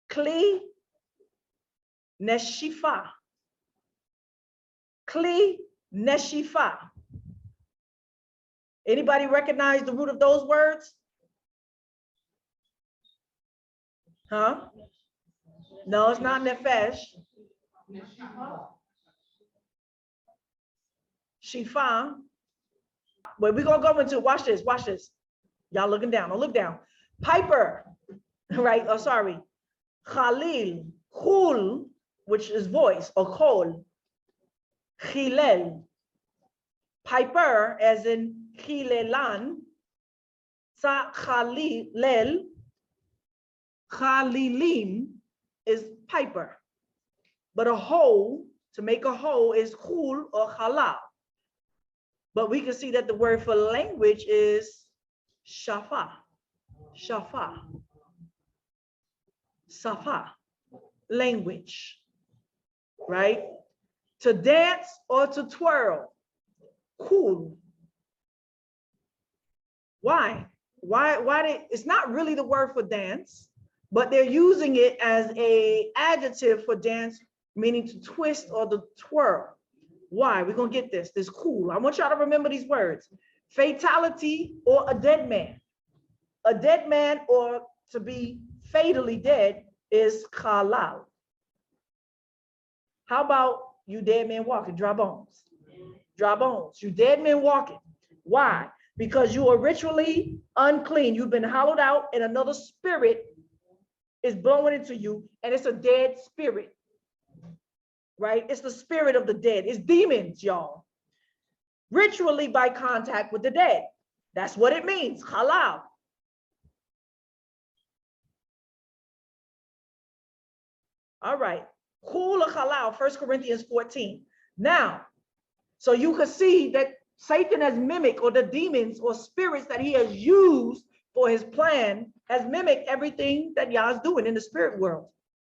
kli neshifa. Kli neshifa. Anybody recognize the root of those words? Huh? No, it's not nefesh. Shifa. But we're gonna go into, watch this, watch this. Y'all looking down, don't look down. Piper, right? Oh, sorry. Khalil, Khul, which is voice, or Khol. Chilel. Piper, as in Chilelan. Sa Khalilel. Khalilim is piper. But a hole, to make a hole, is Khul or Halal. But we can see that the word for language is shafa. Shafa. Safa. Language. Right? To dance or to twirl. Cool. Why? Why it's not really the word for dance, but they're using it as an adjective for dance, meaning to twist or to twirl. Why? We're going to get this. This cool. I want y'all to remember these words. Fatality or a dead man. A dead man or to be fatally dead is halal. How about you dead men walking? Dry bones. Dry bones. You dead men walking. Why? Because you are ritually unclean. You've been hollowed out and another spirit is blowing into you, and it's a dead spirit. Right? It's the spirit of the dead. It's demons, y'all. Ritually by contact with the dead. That's what it means. Halal. All right. Kul halal, 1 Corinthians 14. Now, so you can see that Satan has mimicked, or the demons or spirits that he has used for his plan has mimicked everything that Yah's doing in the spirit world.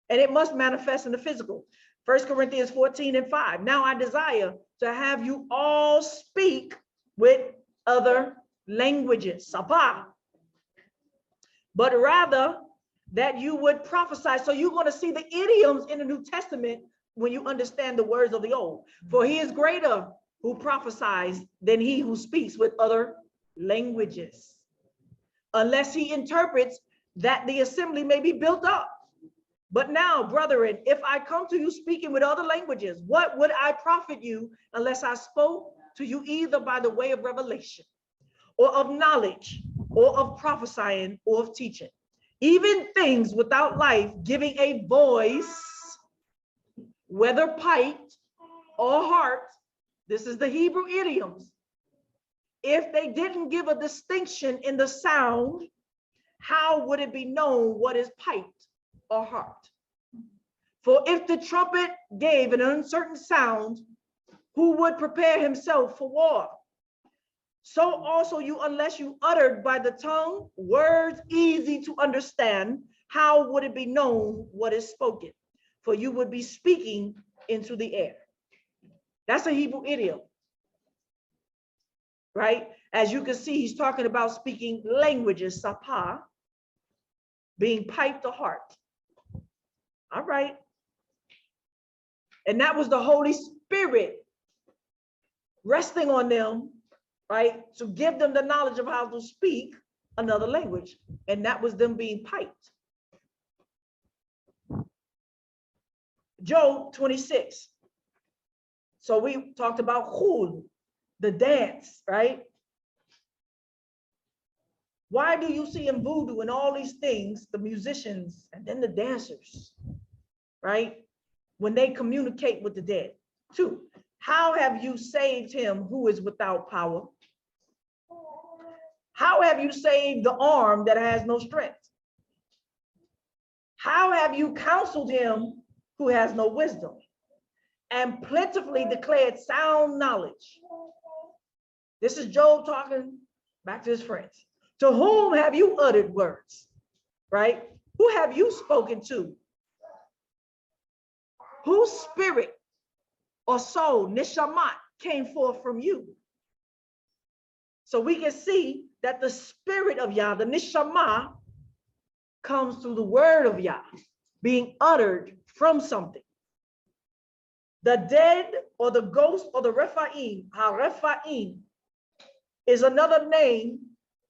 And it must manifest in the physical. 1 Corinthians 14:5. Now I desire to have you all speak with other languages, sapah, but rather that you would prophesy. So you're going to see the idioms in the New Testament when you understand the words of the old. For he is greater who prophesies than he who speaks with other languages, unless he interprets that the assembly may be built up. But now, brethren, if I come to you speaking with other languages, what would I profit you unless I spoke to you either by the way of revelation or of knowledge or of prophesying, or of teaching. Even things without life, giving a voice, whether piped or harped. This is the Hebrew idioms. If they didn't give a distinction in the sound, how would it be known what is piped or harped? For if the trumpet gave an uncertain sound, who would prepare himself for war? So also you, unless you uttered by the tongue words easy to understand, how would it be known what is spoken? For you would be speaking into the air. That's a Hebrew idiom, right? As you can see, he's talking about speaking languages, sapah, being piped or harped. All right. And that was the Holy Spirit resting on them, right? To give them the knowledge of how to speak another language. And that was them being piped. Job 26. So we talked about khul, the dance, right? Why do you see in voodoo and all these things, the musicians and then the dancers, right? When they communicate with the dead. 2, how have you saved him who is without power? How have you saved the arm that has no strength? How have you counseled him who has no wisdom, and plentifully declared sound knowledge? This is Job talking back to his friends. To whom have you uttered words, right? Who have you spoken to? Whose spirit or soul, nishamat, came forth from you? So we can see that the spirit of Yah, the nishama, comes through the word of Yah, being uttered from something. The dead or the ghost or the Rephaim, ha-Rephaim, is another name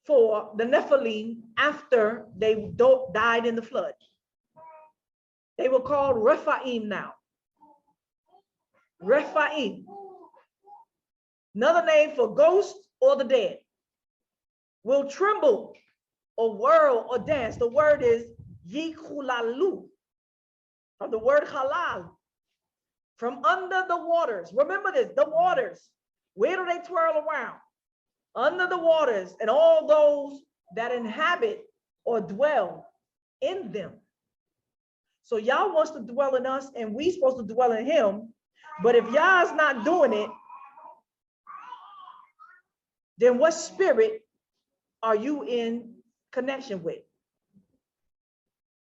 for the Nephilim after they died in the flood. They were called Rephaim now. Rephaim. Another name for ghost or the dead. Will tremble or whirl or dance. The word is yikhulalu, from the word halal, from under the waters. Remember this, the waters. Where do they twirl around? Under the waters, and all those that inhabit or dwell in them. So Yah wants to dwell in us, and we supposed to dwell in him. But if Yah's not doing it, then what spirit are you in connection with?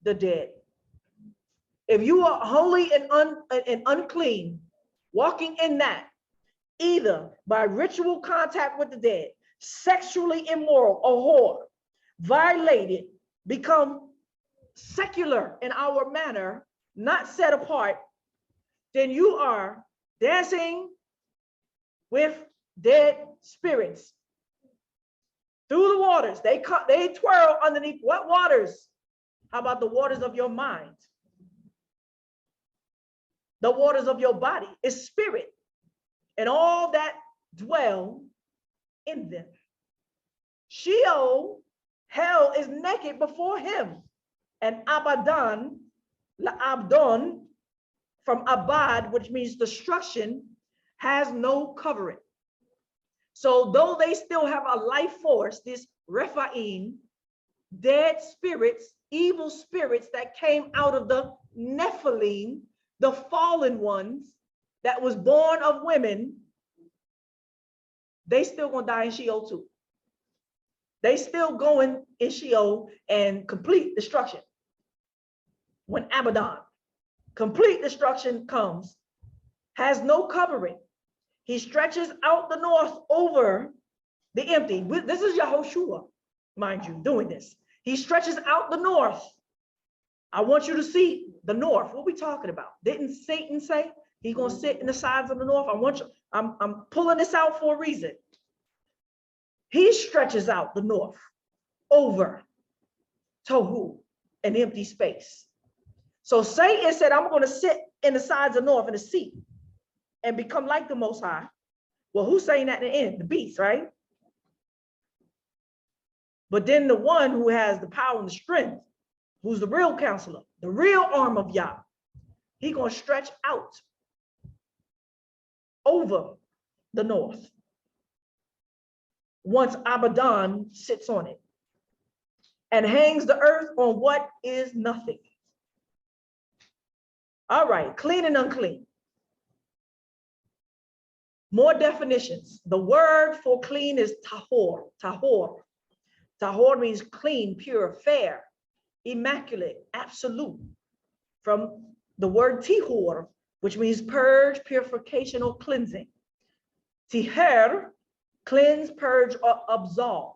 The dead. If you are holy and unclean, walking in that, either by ritual contact with the dead, sexually immoral or whore, violated, become secular in our manner, not set apart, then you are dancing with dead spirits through the waters. They twirl underneath what waters? How about the waters of your mind? The waters of your body is spirit, and all that dwell in them. Sheol, hell, is naked before him, and Abaddon, La'abdon, from Abad, which means destruction, has no covering. So though they still have a life force, this Rephaim, dead spirits, evil spirits that came out of the Nephilim, the fallen ones that was born of women, they still gonna die in Sheol too. They still going in Sheol and complete destruction. When Abaddon, complete destruction comes, has no covering. He stretches out the north over the empty. This is Yahushua, mind you, doing this. He stretches out the north. I want you to see the north. What are we talking about? Didn't Satan say he's gonna sit in the sides of the north? I want you, I'm pulling this out for a reason. He stretches out the north over Tohu, an empty space. So Satan said, I'm gonna sit in the sides of the north in a seat and become like the Most High. Well, who's saying that in the end? The beast, right? But then the one who has the power and the strength, who's the real counselor, the real arm of Yah, he gonna stretch out over the north once Abaddon sits on it and hangs the earth on what is nothing. All right, clean and unclean. More definitions. The word for clean is tahor, tahor. Tahor means clean, pure, fair, immaculate, absolute. From the word tihor, which means purge, purification, or cleansing. Tiher, cleanse, purge, or absolve.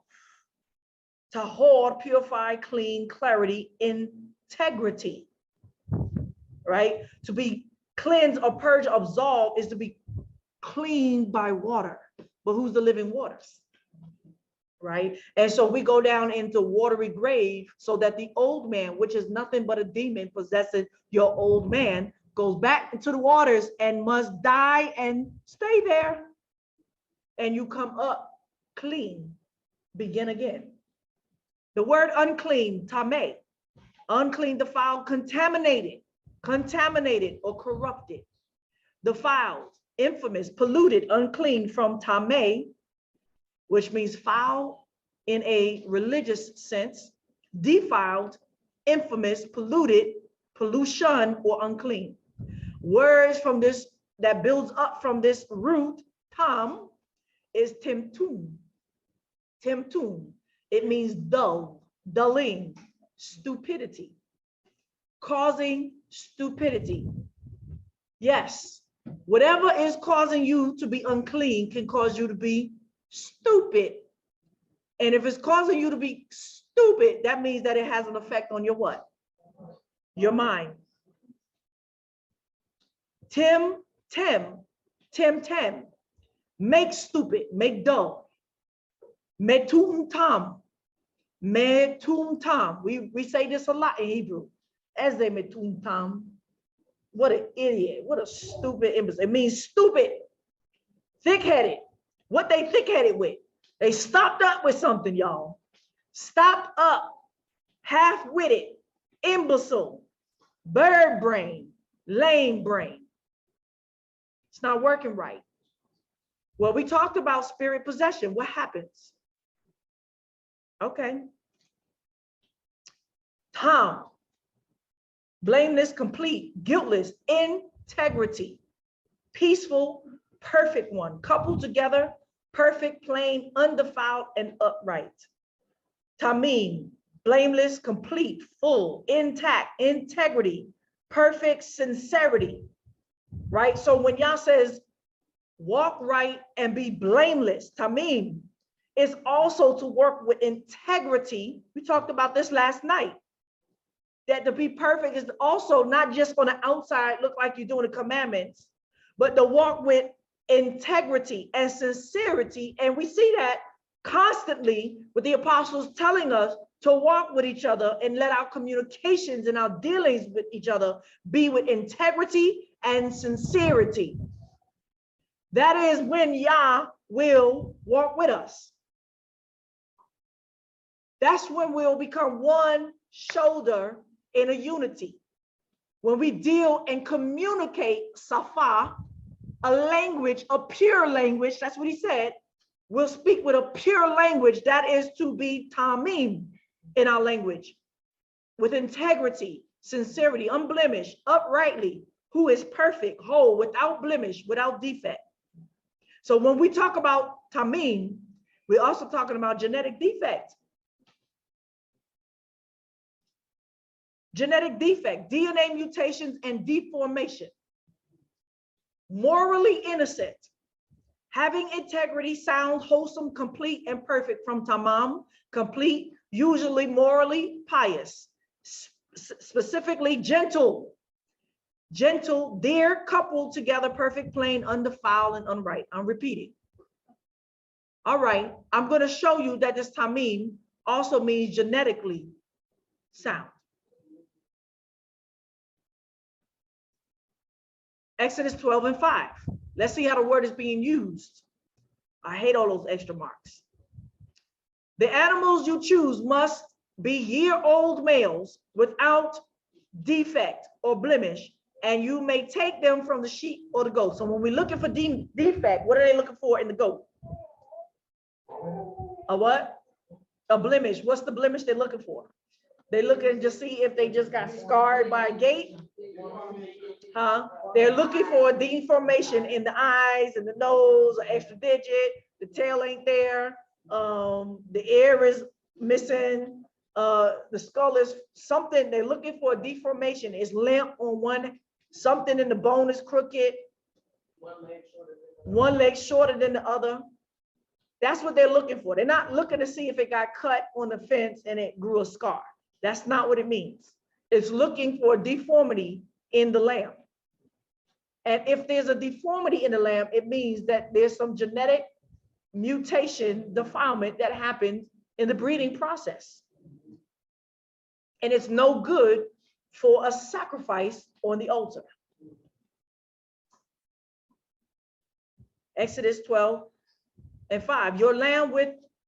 Tahor, purify, clean, clarity, integrity. Right? To be cleansed or purge, absolve is to be cleaned by water. But who's the living waters? Right? And so we go down into watery grave so that the old man, which is nothing but a demon possessing your old man, goes back into the waters and must die and stay there. And you come up clean, begin again. The word unclean, tameh, unclean, defiled, contaminated or corrupted, defiled, infamous, polluted, unclean from tameh, which means foul in a religious sense, defiled, infamous, polluted, pollution, or unclean. Words from this that builds up from this root, tam, is timtum. Timtum. It means dull, dulling, stupidity, causing stupidity. Yes, whatever is causing you to be unclean can cause you to be stupid. And if it's causing you to be stupid, that means that it has an effect on your what? Your mind. Tim, make stupid, make dull. Metum tam. We say this a lot in Hebrew. As they metum tam. What an idiot. What a stupid imbecile. It means stupid, thick-headed. What they thick-headed with? They stopped up with something, y'all. Stopped up, half-witted, imbecile, bird brain, lame brain. It's not working right. Well, we talked about spirit possession. What happens? Okay. Tom, blameless, complete, guiltless, integrity, peaceful, perfect one, coupled together, perfect, plain, undefiled, and upright. Tamim, blameless, complete, full, intact, integrity, perfect, sincerity, right? So when Yah says, walk right and be blameless, tamim, is also to work with integrity. We talked about this last night. That to be perfect is also not just on the outside look like you're doing the commandments, but to walk with integrity and sincerity. And we see that constantly with the apostles telling us to walk with each other and let our communications and our dealings with each other be with integrity and sincerity. That is when Yah will walk with us. That's when we'll become one shoulder in a unity. When we deal and communicate safa, a language, a pure language, that's what he said, we'll speak with a pure language that is to be tamim in our language, with integrity, sincerity, unblemished, uprightly, who is perfect, whole, without blemish, without defect. So when we talk about tamim, we're also talking about genetic defect. Genetic defect, DNA mutations and deformation. Morally innocent, having integrity, sound, wholesome, complete, and perfect from tamam, complete, usually morally pious, specifically gentle, dear, coupled together, perfect, plain, undefiled, and unright. I'm repeating. All right, I'm going to show you that this tamim also means genetically sound. Exodus 12:5. Let's see how the word is being used. I hate all those extra marks. The animals you choose must be year-old males without defect or blemish, and you may take them from the sheep or the goat. So when we're looking for defect, what are they looking for in the goat? A what? A blemish. What's the blemish they're looking for? They're looking to see if they just got scarred by a gate. They're looking for a deformation in the eyes and the nose, an extra digit, the tail ain't there, the ear is missing, the skull is something. They're looking for a deformation. It's limp on one, something in the bone is crooked, one leg shorter than the other. That's what they're looking for. They're not looking to see if it got cut on the fence and it grew a scar. That's not what it means. It's looking for a deformity in the lamb. And if there's a deformity in the lamb, it means that there's some genetic mutation, defilement that happens in the breeding process. And it's no good for a sacrifice on the altar. Exodus 12:5. Your lamb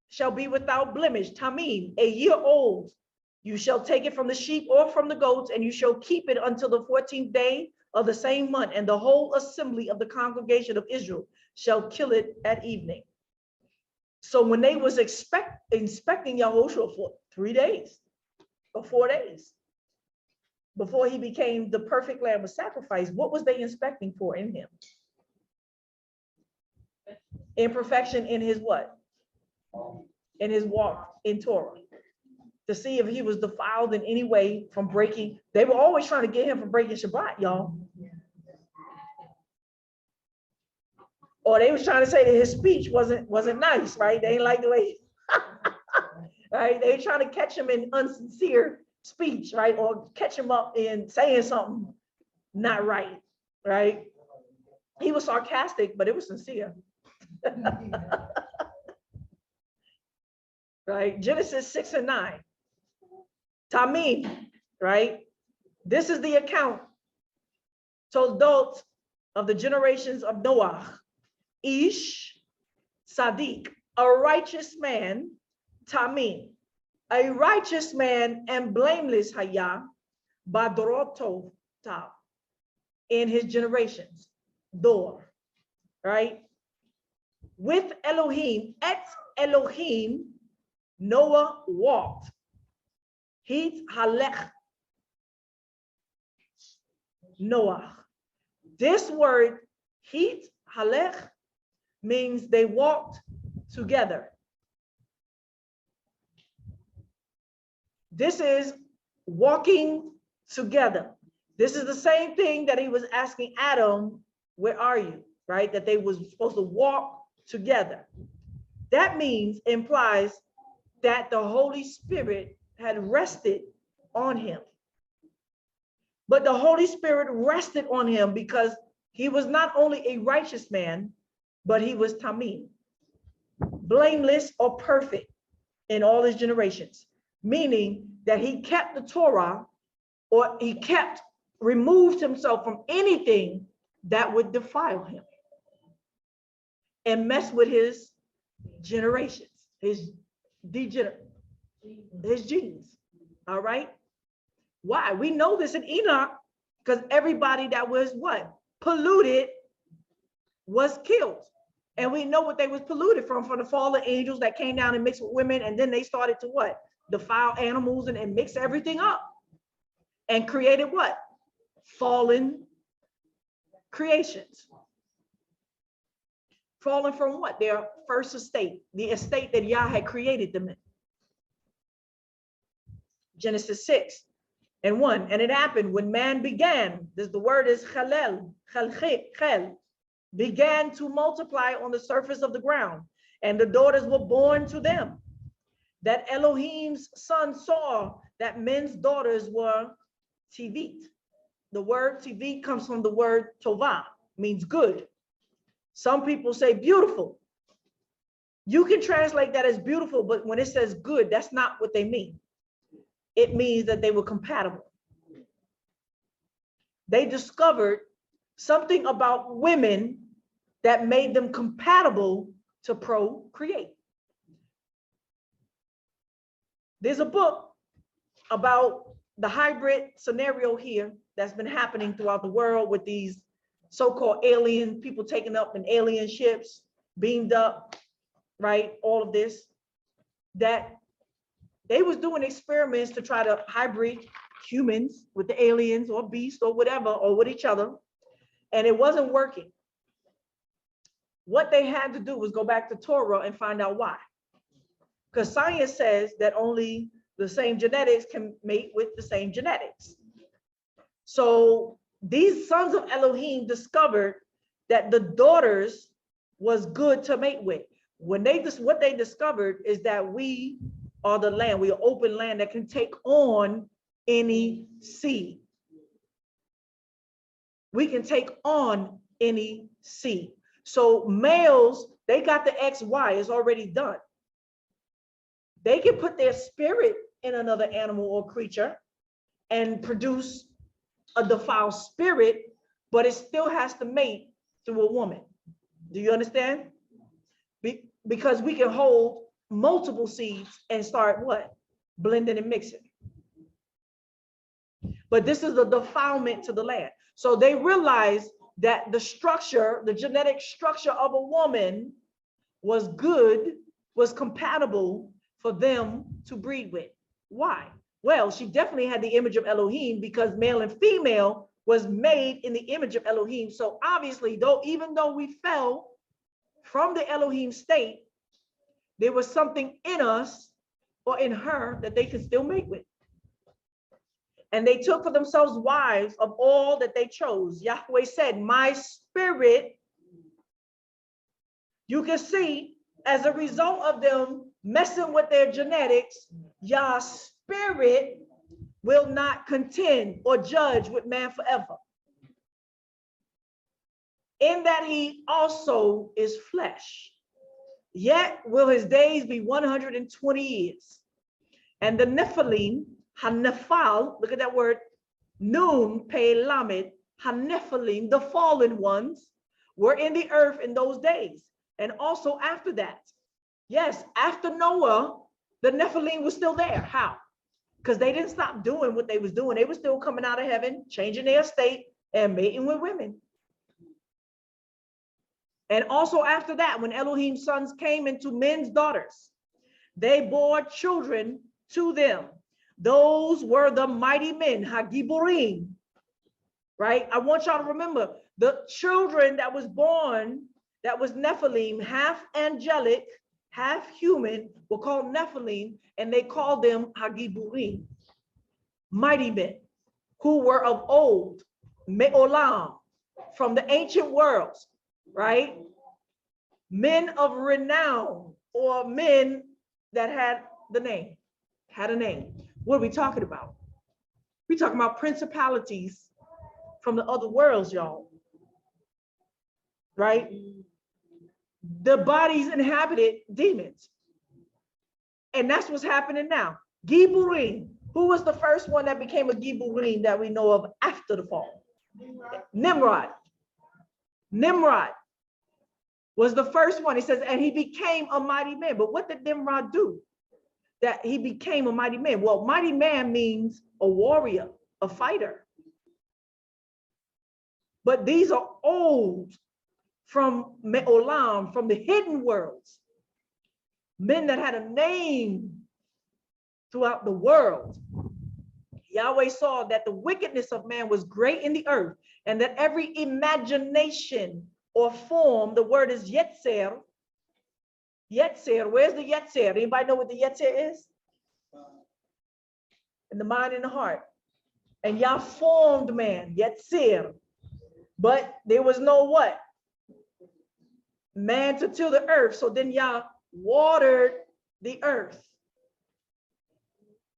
shall be without blemish, tamim, a year old. You shall take it from the sheep or from the goats, and you shall keep it until the 14th day of the same month, and the whole assembly of the congregation of Israel shall kill it at evening. So when they was inspecting Yahushua for 3 days or 4 days before he became the perfect lamb of sacrifice, what was they inspecting for in him? Imperfection in his what? In his walk in Torah. To see if he was defiled in any way from breaking. They were always trying to get him from breaking Shabbat, y'all. Or they was trying to say that his speech wasn't nice, right? They ain't like the way, right? They were trying to catch him in unsincere speech, right? Or catch him up in saying something not right, right? He was sarcastic, but it was sincere. Right? Genesis 6:9. Tamim, right? This is the account. Toldot of the generations of Noah. Ish, Sadiq, a righteous man, Tamim, a righteous man and blameless Haya, Badroto, in his generations, Dor, right? With Elohim, et Elohim, Noah walked. Hit halech, Noah. This word, hit halech, means they walked together. This is walking together. This is the same thing that he was asking Adam, where are you? Right? That they was supposed to walk together. That means, implies that the Holy Spirit had rested on him. But the Holy Spirit rested on him because he was not only a righteous man, but he was tamim, blameless or perfect in all his generations, meaning that he kept the Torah, or he removed himself from anything that would defile him and mess with his generations, his genes. All right. Why? We know this in Enoch, because everybody that was what? Polluted was killed. And we know what they was polluted from the fallen angels that came down and mixed with women. And then they started to what? Defile animals and mix everything up and created what? Fallen creations. Fallen from what? Their first estate, the estate that Yah had created them in. Genesis 6:1. And it happened when man began, the word is chalel, began to multiply on the surface of the ground, and the daughters were born to them, that Elohim's son saw that men's daughters were tivit. The word tivit comes from the word tova, means good. Some people say beautiful. You can translate that as beautiful, but when it says good, that's not what they mean. It means that they were compatible. They discovered something about women that made them compatible to procreate. There's a book about the hybrid scenario here that's been happening throughout the world with these so-called alien people taken up in alien ships, beamed up, right? All of this, that they was doing experiments to try to hybrid humans with the aliens or beasts or whatever, or with each other, and it wasn't working. What they had to do was go back to Torah and find out why. Because science says that only the same genetics can mate with the same genetics. So these sons of Elohim discovered that the daughters was good to mate with. When what they discovered is that we are the land, we are open land that can take on any seed. We can take on any seed. So males, they got the XY, it's already done. They can put their spirit in another animal or creature and produce a defiled spirit, but it still has to mate through a woman. Do you understand? Because we can hold multiple seeds and start what? Blending and mixing. But this is a defilement to the land. So they realized that the structure, the genetic structure of a woman was good, was compatible for them to breed with. Why? Well, she definitely had the image of Elohim because male and female was made in the image of Elohim. So obviously, even though we fell from the Elohim state, there was something in us or in her that they could still mate with. And they took for themselves wives of all that they chose. Yahweh said, my spirit, you can see, as a result of them messing with their genetics, Yah's spirit will not contend or judge with man forever. In that he also is flesh. Yet will his days be 120 years. And the Nephilim, Hanephal, look at that word, Nun, Pe, Lamed, Hanephilim, the fallen ones, were in the earth in those days. And also after that. Yes, after Noah, the Nephilim was still there. How? Because they didn't stop doing what they was doing. They were still coming out of heaven, changing their state and mating with women. And also after that, when Elohim's sons came into men's daughters, they bore children to them. Those were the mighty men, Hagiburim, right? I want y'all to remember the children that was born, that was Nephilim, half angelic, half human, were called Nephilim, and they called them Hagiburim, mighty men, who were of old, Me'olam, from the ancient worlds, right? Men of renown, or men that had the name, had a name. What are we talking about? We're talking about principalities from the other worlds, y'all. Right? The bodies inhabited demons. And that's what's happening now. Giburim. Who was the first one that became a Giburim that we know of after the fall? Nimrod. Nimrod was the first one. He says, and he became a mighty man. But what did Nimrod do that he became a mighty man? Well, mighty man means a warrior, a fighter. But these are old from Me'olam, from the hidden worlds. Men that had a name throughout the world. Yahweh saw that the wickedness of man was great in the earth, and that every imagination or form, the word is Yetzer. Yetzer, where's the Yetzer? Anybody know what the Yetzer is? In the mind and the heart. And Yah formed man, Yetzer. But there was no what? Man to till the earth. So then Yah watered the earth.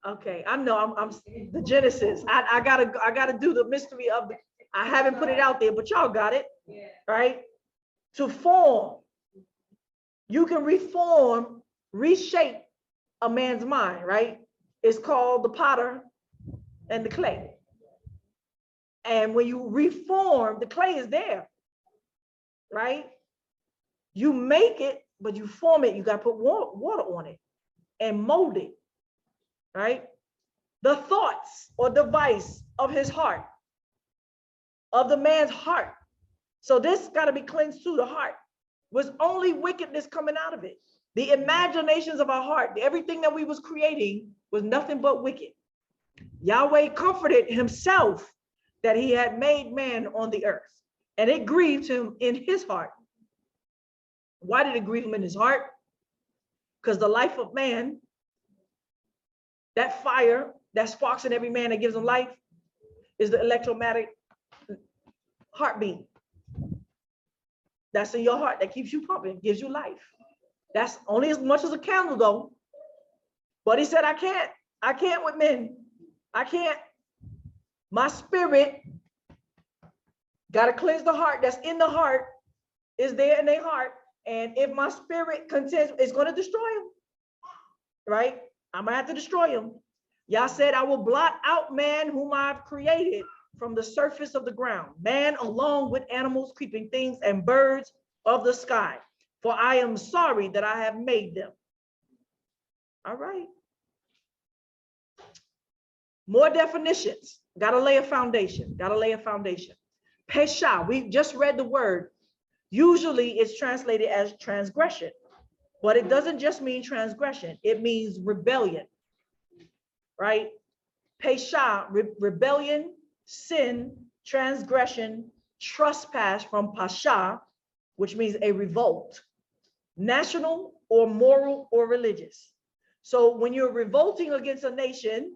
Okay, I know I'm the Genesis. I gotta do the mystery of the, I haven't put it out there, but y'all got it, right? To form, you can reform, reshape a man's mind, right? It's called the potter and the clay. And when you reform, the clay is there, right? You make it, but you form it. You got to put water on it and mold it. right? The thoughts or device of his heart, of the man's heart. So this got to be cleansed to the heart. Was only wickedness coming out of it. The imaginations of our heart, everything that we was creating was nothing but wicked. Yahweh comforted himself that he had made man on the earth, and it grieved him in his heart. Why did it grieve him in his heart? Because the life of man, that fire that sparks in every man that gives him life, is the electromagnetic heartbeat. That's in your heart that keeps you pumping, gives you life. That's only as much as a candle though. But he said, I can't with men. I can't. My spirit got to cleanse the heart. That's in the heart, is there in their heart. And if my spirit contends, it's going to destroy him. Right? I'm going to have to destroy him. Yah said, I will blot out man whom I've created from the surface of the ground, man along with animals, creeping things, and birds of the sky. For I am sorry that I have made them. All right. More definitions. Got to lay a foundation. Got to lay a foundation. Pesha, we just read the word. Usually it's translated as transgression, but it doesn't just mean transgression. It means rebellion, right? Pesha, rebellion, sin, transgression, trespass from pasha, which means a revolt, national or moral or religious. So when you're revolting against a nation,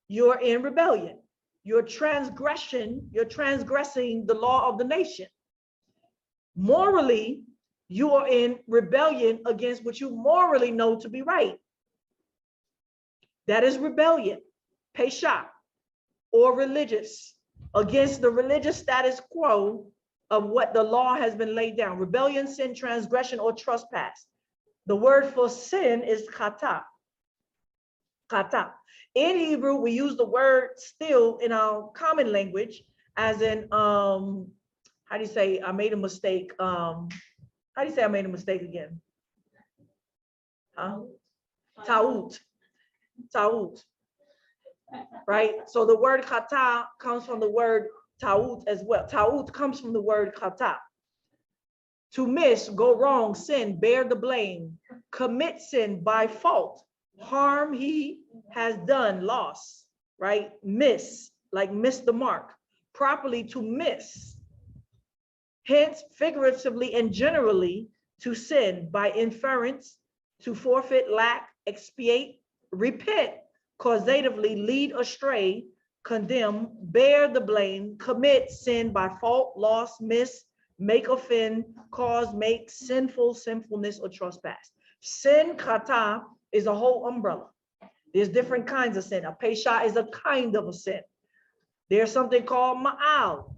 you're in rebellion. You're transgressing the law of the nation. Morally, you are in rebellion against what you morally know to be right. That is rebellion, pesha, or religious, against the religious status quo of what the law has been laid down. Rebellion, sin, transgression, or trespass. The word for sin is kata. Kata. In Hebrew, we use the word still in our common language as in, how do you say, I made a mistake? How do you say I made a mistake again? Huh? Ta'ut. Ta'ut. Right? So the word kata comes from the word ta'ut as well. Ta'ut comes from the word kata. To miss, go wrong, sin, bear the blame, commit sin by fault, harm he has done, loss, right? Miss, like miss the mark, properly to miss. Hence, figuratively and generally, to sin by inference, to forfeit, lack, expiate, repent, causatively lead astray, condemn, bear the blame, commit sin by fault, loss, miss, make offend, cause, make, sinful, sinfulness, or trespass. Sin, kata, is a whole umbrella. There's different kinds of sin. A pesha is a kind of a sin. There's something called ma'al,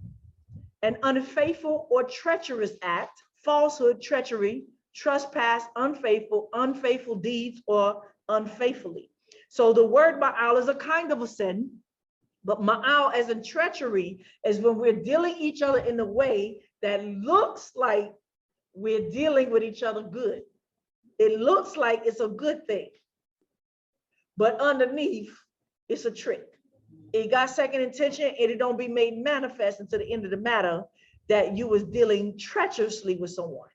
an unfaithful or treacherous act, falsehood, treachery, trespass, unfaithful deeds, or unfaithfully. So the word ma'al is a kind of a sin, but ma'al as in treachery is when we're dealing each other in a way that looks like we're dealing with each other good. It looks like it's a good thing, but underneath it's a trick. It got second intention and it don't be made manifest until the end of the matter that you was dealing treacherously with someone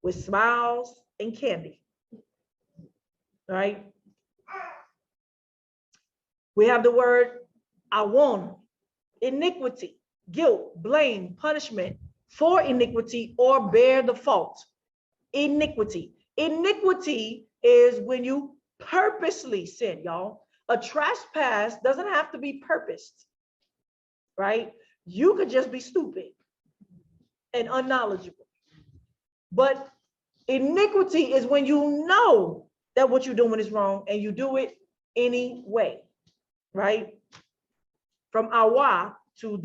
with smiles and candy. All right. We have the word awon, iniquity, guilt, blame, punishment for iniquity or bear the fault. Iniquity. Iniquity is when you purposely sin, y'all. A trespass doesn't have to be purposed, right? You could just be stupid and unknowledgeable. But iniquity is when you know that what you're doing is wrong and you do it anyway, right? From awa, to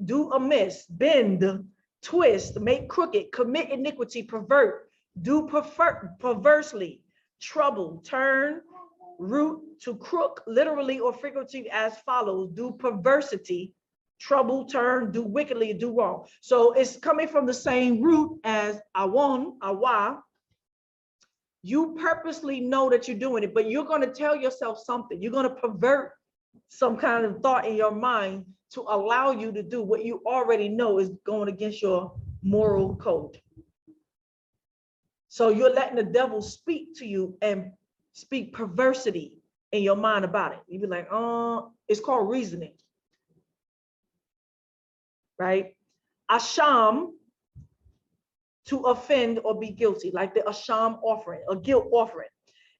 do amiss, bend, twist, make crooked, commit iniquity, pervert, do perversely, trouble, turn, root, to crook, literally or figuratively as follows: do perversity, trouble, turn, do wickedly, do wrong. So it's coming from the same root as awon, awa, You purposely know that you're doing it, but you're going to tell yourself something. You're going to pervert some kind of thought in your mind to allow you to do what you already know is going against your moral code. So you're letting the devil speak to you and speak perversity in your mind about it. You be like, oh, it's called reasoning, right? Asham, to offend or be guilty, like the asham offering, a guilt offering.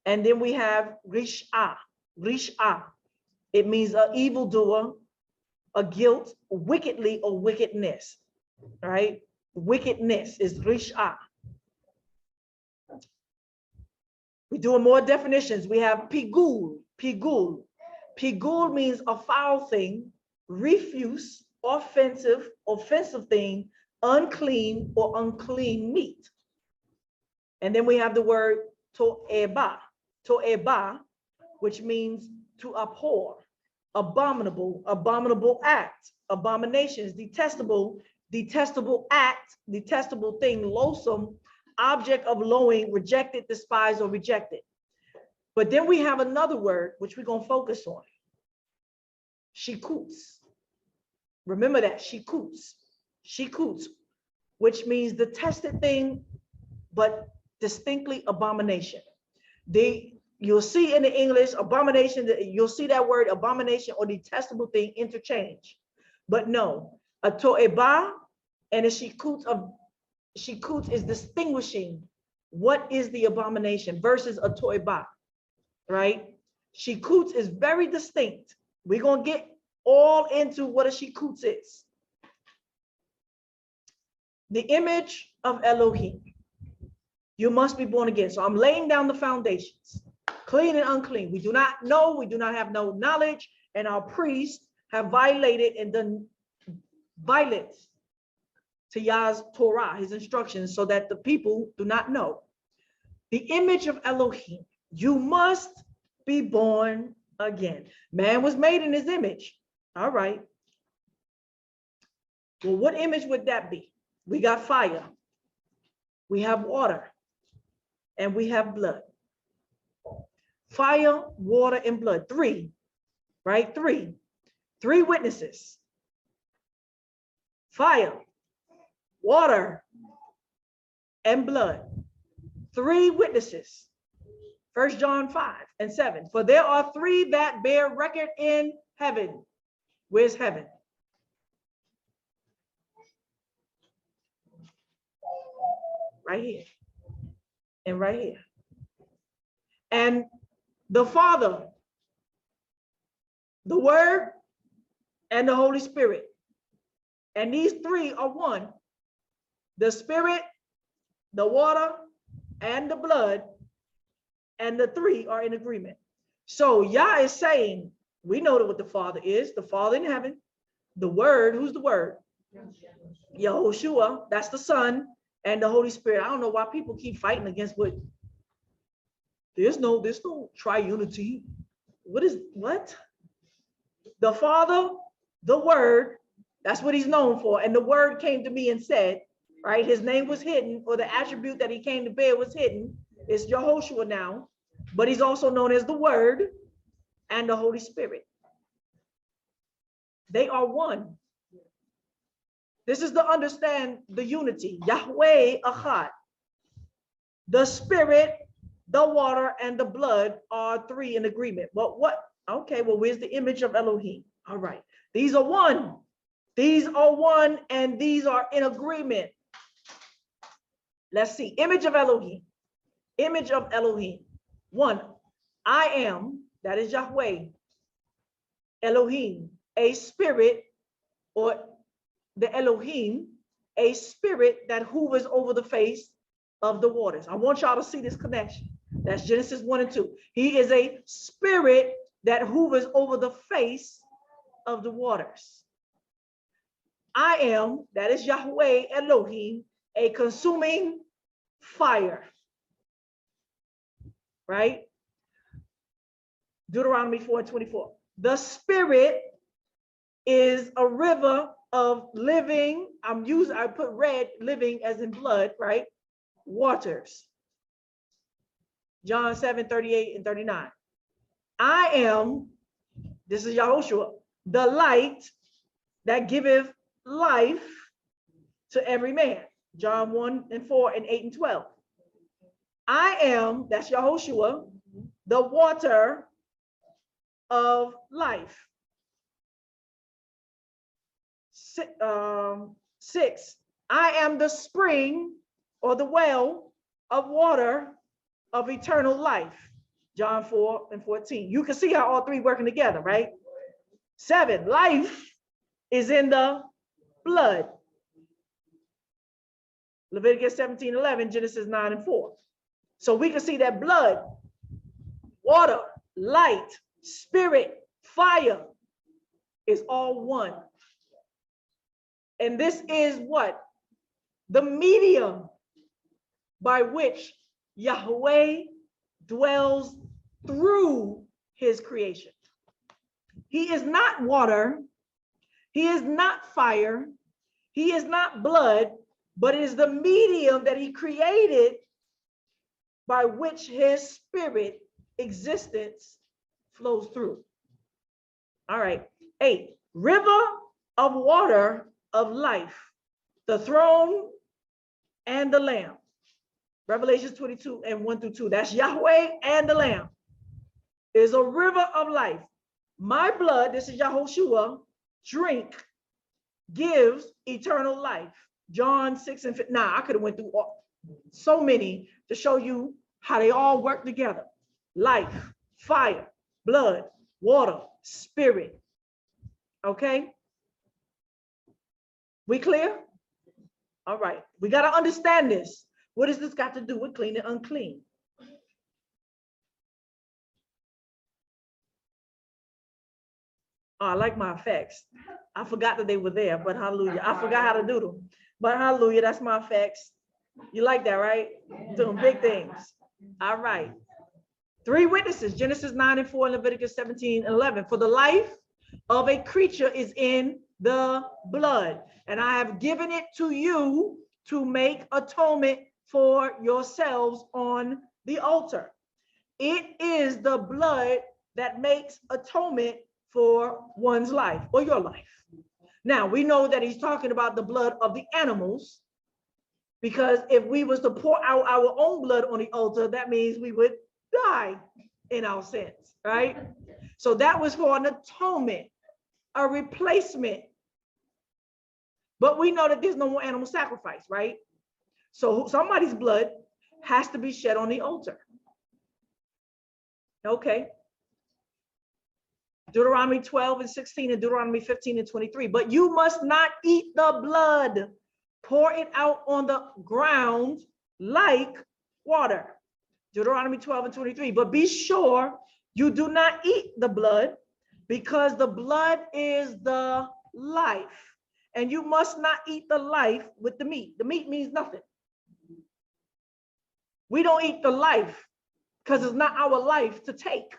And then we have rish'ah, rish'ah. It means an evildoer, a guilt, wickedly or wickedness, right? Wickedness is rish'ah. We're doing more definitions. We have pigul, pigul. Pigul means a foul thing, refuse, offensive thing, unclean or unclean meat. And then we have the word to'eba, to'eba, which means to abhor, abominable, abominable act, abominations, detestable, detestable act, detestable thing, loathsome, object of loathing, rejected, despised, or rejected. But then we have another word, which we're going to focus on. Shikuts. Remember that, shikuts. Shikuts, which means detested thing, but distinctly abomination. You'll see in the English, abomination, you'll see that word abomination or detestable thing interchange. But no, a to'eba and a shikuts is distinguishing what is the abomination versus a to'eba, right? Shikuts is very distinct. We're going to get all into what a shikuts is. The image of Elohim. You must be born again. So I'm laying down the foundations, clean and unclean. We do not know, we do not have no knowledge, and our priests have violated and done violence to Yah's Torah, his instructions, so that the people do not know. The image of Elohim, you must be born again. Man was made in his image. All right. Well, what image would that be? We got fire, we have water, and we have blood. Fire, water, and blood. Three, right? Three witnesses. Fire, water, and blood. Three witnesses. 1 John 5:7. For there are three that bear record in heaven. Where's heaven? Right here. And right here. And the Father, the Word, and the Holy Spirit. And these three are one. The Spirit, the water, and the blood, and the three are in agreement. So Yah is saying, we know what the Father is, the Father in heaven, the Word, who's the Word? Yahushua, that's the Son, and the Holy Spirit. I don't know why people keep fighting against what? There's no triunity. What? The Father, the Word, that's what he's known for. And the Word came to me and said, right, his name was hidden, or the attribute that he came to bear was hidden. It's Yahushua now, but he's also known as the Word and the Holy Spirit. They are one. This is to understand the unity. Yahweh Echad. The Spirit, the water, and the blood are three in agreement. But what? Okay, well, where's the image of Elohim? All right. These are one. These are one, and these are in agreement. Let's see. Image of Elohim. Image of Elohim. One, I am, that is Yahweh, Elohim, a spirit, or the Elohim, a spirit that hovers over the face of the waters. I want y'all to see this connection. That's Genesis 1 and 2. He is a spirit that hovers over the face of the waters. I am, that is Yahweh Elohim, a consuming fire. Right? Deuteronomy 4:24. The Spirit is a river of living. I put red, living as in blood, right? Waters. John 7, 38 and 39. I am, this is Yahushua, the light that giveth life to every man. John 1 and 4 and 8 and 12. I am, that's Yahushua, the water of life. 6, I am the spring or the well of water of eternal life. John 4 and 14. You can see how all three working together, right? 7, life is in the blood. Leviticus 17, 11, Genesis 9 and 4. So we can see that blood, water, light, spirit, fire is all one. And this is what? The medium by which Yahweh dwells through his creation. He is not water. He is not fire. He is not blood, but it is the medium that he created by which his spirit existence flows through. All right. 8, river of water of life, the throne and the Lamb. Revelations 22 and 1 through 2. That's Yahweh and the Lamb. Is a river of life. My blood, this is Yahushua, drink, gives eternal life. John 6 and 5. Now, I could have went through so many to show you how they all work together. Life, fire, blood, water, spirit. Okay? We clear? All right. We got to understand this. What does this got to do with clean and unclean? Oh, I like my effects. I forgot that they were there, but hallelujah. I forgot how to do them. But hallelujah, that's my effects. You like that, right? Doing big things. All right. 3 witnesses, Genesis 9 and 4, Leviticus 17 and 11. For the life of a creature is in the blood, and I have given it to you to make atonement for yourselves on the altar. It is the blood that makes atonement for one's life or your life. Now, we know that he's talking about the blood of the animals, because if we was to pour out our own blood on the altar, that means we would die in our sins, right? So that was for an atonement, a replacement. But we know that there's no more animal sacrifice, right? So somebody's blood has to be shed on the altar. Okay. Deuteronomy 12 and 16 and Deuteronomy 15 and 23. But you must not eat the blood. Pour it out on the ground like water. Deuteronomy 12 and 23. But be sure you do not eat the blood, because the blood is the life. And you must not eat the life with the meat. The meat means nothing. We don't eat the life because it's not our life to take.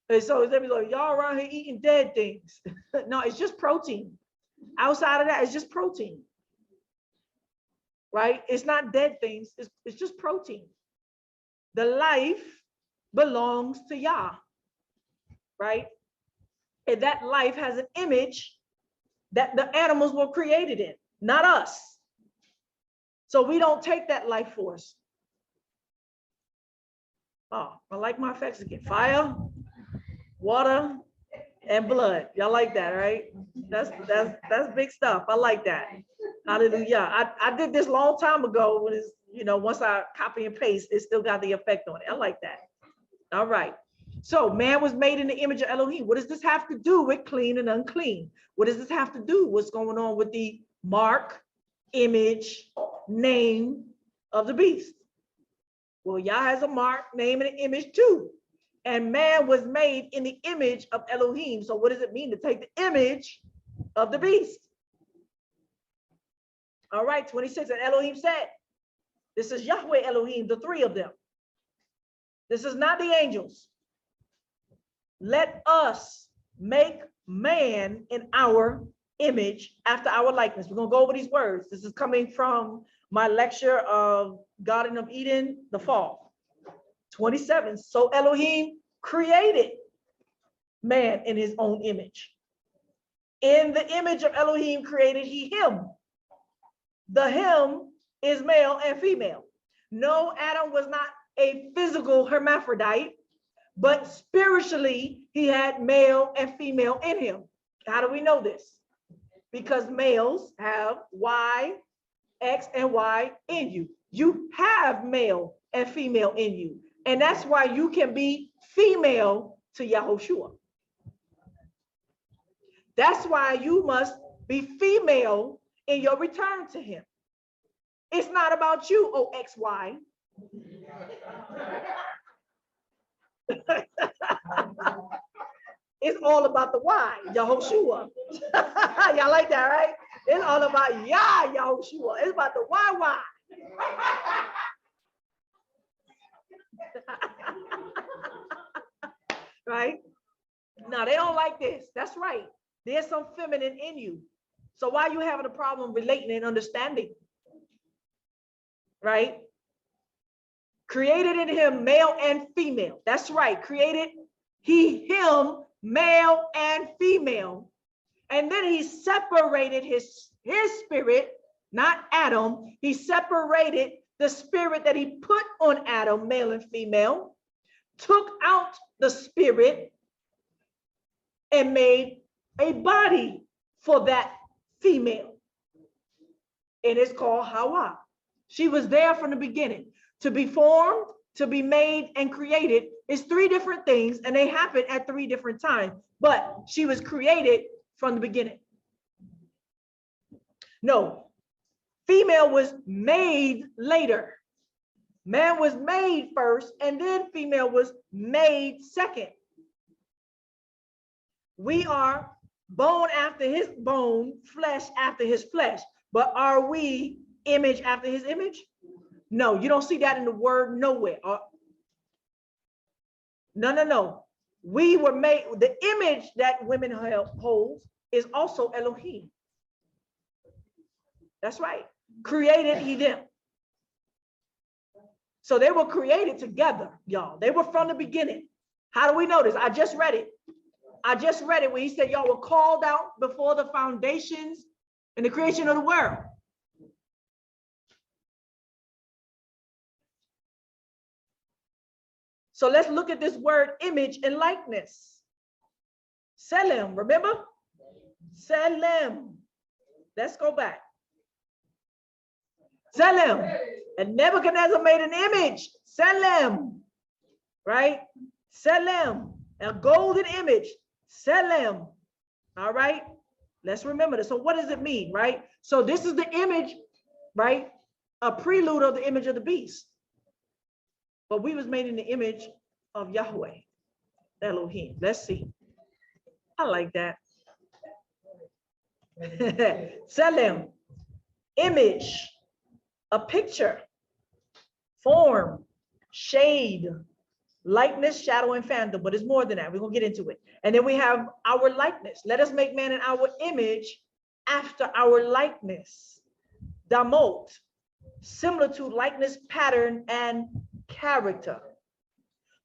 And so they be like, y'all around here eating dead things. No, it's just protein. Outside of that, it's just protein. Right? It's not dead things. It's just protein. The life belongs to Yah. Right? And that life has an image that the animals were created in, not us. So we don't take that life force. Oh, I like my effects again. Fire, water, and blood. Y'all like that, right? That's big stuff. I like that. Hallelujah. I did this long time ago when it's, once I copy and paste, it still got the effect on it. I like that. All right. So man was made in the image of Elohim. What does this have to do with clean and unclean? What does this have to do? What's going on with the mark, image, name of the beast? Well, Yah has a mark, name, and an image too. And man was made in the image of Elohim. So what does it mean to take the image of the beast? All right, 26. And Elohim said, this is Yahweh Elohim, the 3 of them. This is not the angels. Let us make man in our image after our likeness. We're going to go over these words. This is coming from My lecture of Garden of Eden, the fall. 27. So Elohim created man in his own image. In the image of Elohim created he him. The him is male and female. No, Adam was not a physical hermaphrodite, but spiritually he had male and female in him. How do we know this? Because males have Y, X, and Y in you. You have male and female in you. And that's why you can be female to Yahushua. That's why you must be female in your return to him. It's not about you, oh XY. It's all about the Y, Yahushua. Y'all like that, right? It's all about Yah, Yahushua. It's about the YY. Right? Now, they don't like this. That's right. There's some feminine in you. So why are you having a problem relating and understanding? Right? Created in him male and female. That's right. Created he, him, male and female. And then he separated his spirit, not Adam. He separated the spirit that he put on Adam, male and female, took out the spirit and made a body for that female. It is called Hawa. She was there from the beginning. To be formed, to be made, and created is three different things, and they happen at three different times. But she was created from the beginning. No, female was made later. Man was made first, and then female was made second. We are bone after his bone, flesh after his flesh. But are we image after his image? No, you don't see that in the word nowhere. No. We were made, the image that women hold is also Elohim. That's right. Created he them. So they were created together, y'all. They were from the beginning. How do we know this? I just read it. When he said y'all were called out before the foundations and the creation of the world. So let's look at this word image and likeness. Selem, remember? Selem. Let's go back. Selem. And Nebuchadnezzar made an image. Selem. Right? Selem. A golden image. Selem. All right? Let's remember this. So what does it mean, right? So this is the image, right? A prelude of the image of the beast. But we was made in the image of Yahweh, Elohim. Let's see. I like that. Selem, image, a picture, form, shade, likeness, shadow, and phantom. But it's more than that. We're going to get into it. And then we have our likeness. Let us make man in our image after our likeness. Damot, similitude, likeness, pattern, and character.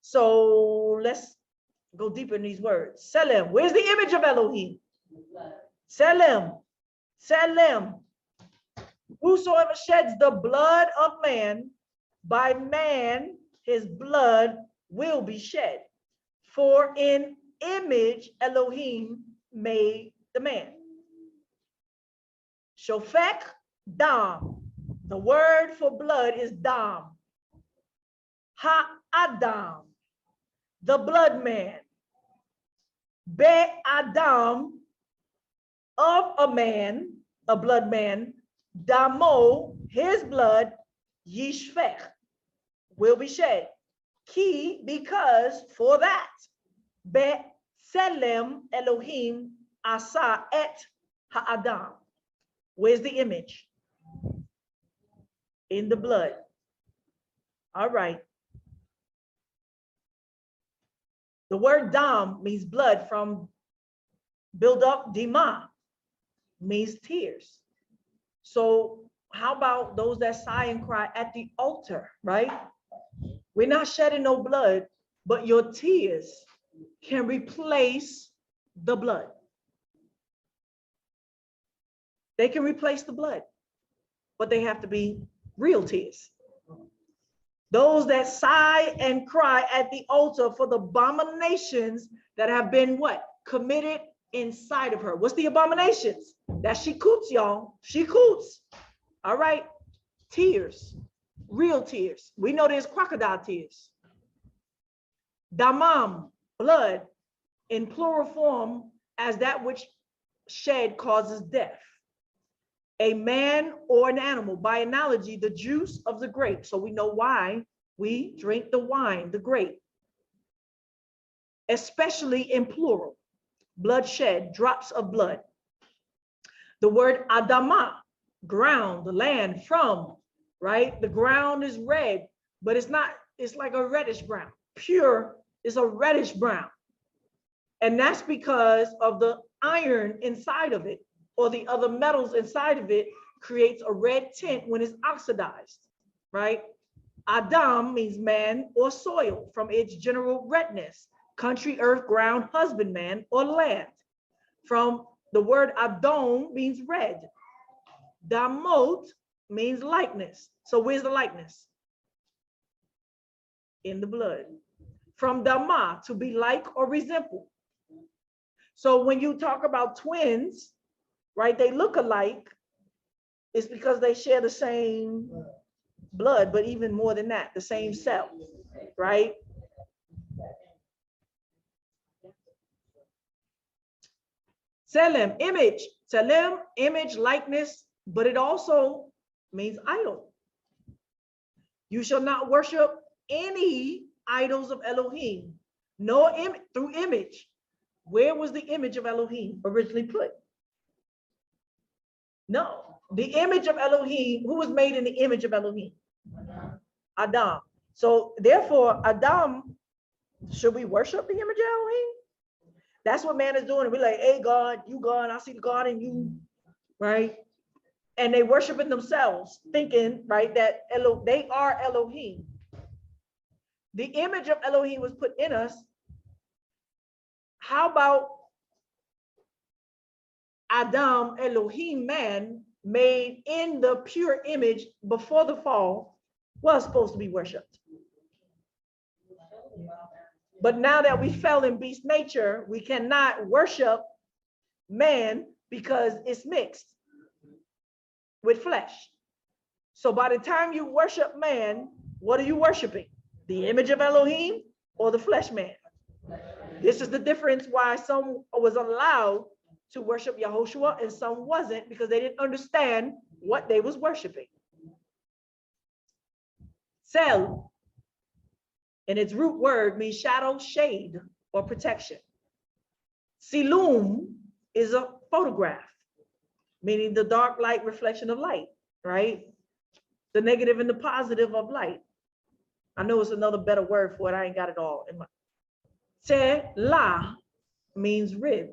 So let's go deeper in these words. Selem, where's the image of Elohim? Selem, Selem. Whosoever sheds the blood of man, by man his blood will be shed. For in image Elohim made the man. Shofek dam. The word for blood is dam. Ha-adam, the blood man. Be-adam, of a man, a blood man. Damo, his blood, yishfech, will be shed. Ki, because for that. Be-selem Elohim asa et ha-adam. Where's the image? In the blood. All right. The word dam means blood, from build up, dima means tears. So How about those that sigh and cry at the altar, right? We're not shedding no blood, but your tears can replace the blood. They can replace the blood, but they have to be real tears. Those that sigh and cry at the altar for the abominations that have been what? Committed inside of her. What's the abominations? That she coots, y'all. She coots. All right. Tears. Real tears. We know there's crocodile tears. Damam, blood, in plural form, as that which shed causes death. A man or an animal, by analogy, the juice of the grape. So we know why we drink the wine, the grape, especially in plural, bloodshed, drops of blood. The word Adama, ground, the land, from, right? The ground is red, but it's not, it's like a reddish brown. Pure is a reddish brown. And that's because of the iron inside of it, or the other metals inside of it creates a red tint when it's oxidized, right? Adam means man or soil from its general redness, country, earth, ground, husbandman, or land. From the word Adon means red. Damot means likeness. So where's the likeness? In the blood. From Dama, to be like or resemble. So when you talk about twins, right, they look alike, it's because they share the same blood, but even more than that, the same cell, right? Selem, image. Selem, image, likeness, but it also means idol. You shall not worship any idols of Elohim, nor through image. Where was the image of Elohim originally put? No, the image of Elohim, who was made in the image of Elohim? Adam. So therefore, Adam, should we worship the image of Elohim? That's what man is doing. We're like, hey, God, you God, I see the God in you, right? And they worshiping themselves, thinking, right, that they are Elohim. The image of Elohim was put in us. How about Adam, Elohim, man, made in the pure image before the fall, was supposed to be worshipped? But now that we fell in beast nature, we cannot worship man because it's mixed with flesh. So by the time you worship man, what are you worshiping? The image of Elohim or the flesh man? This is the difference why some was allowed to worship Yahushua and some wasn't, because they didn't understand what they was worshiping. Sel, in its root word, means shadow, shade, or protection. Silum is a photograph, meaning the dark light reflection of light, right? The negative and the positive of light. I know it's another better word for it. I ain't got it all in my. Tela means rib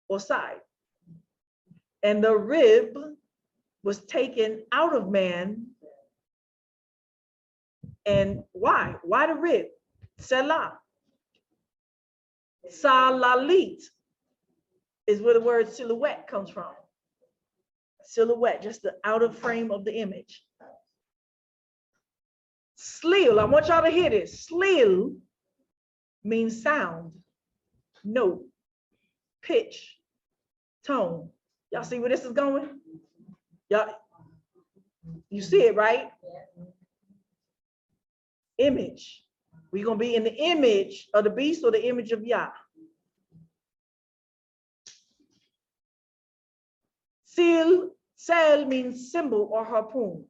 or side. And the rib was taken out of man. And why? Why the rib? Selah. Salalit is where the word silhouette comes from. Silhouette, just the outer frame of the image. Slil, I want y'all to hear this. Slil means sound, note, pitch, tone. Y'all see where this is going? Y'all, you see it, right? Image. We're going to be in the image of the beast or the image of Yah. Sel means symbol or harpoon.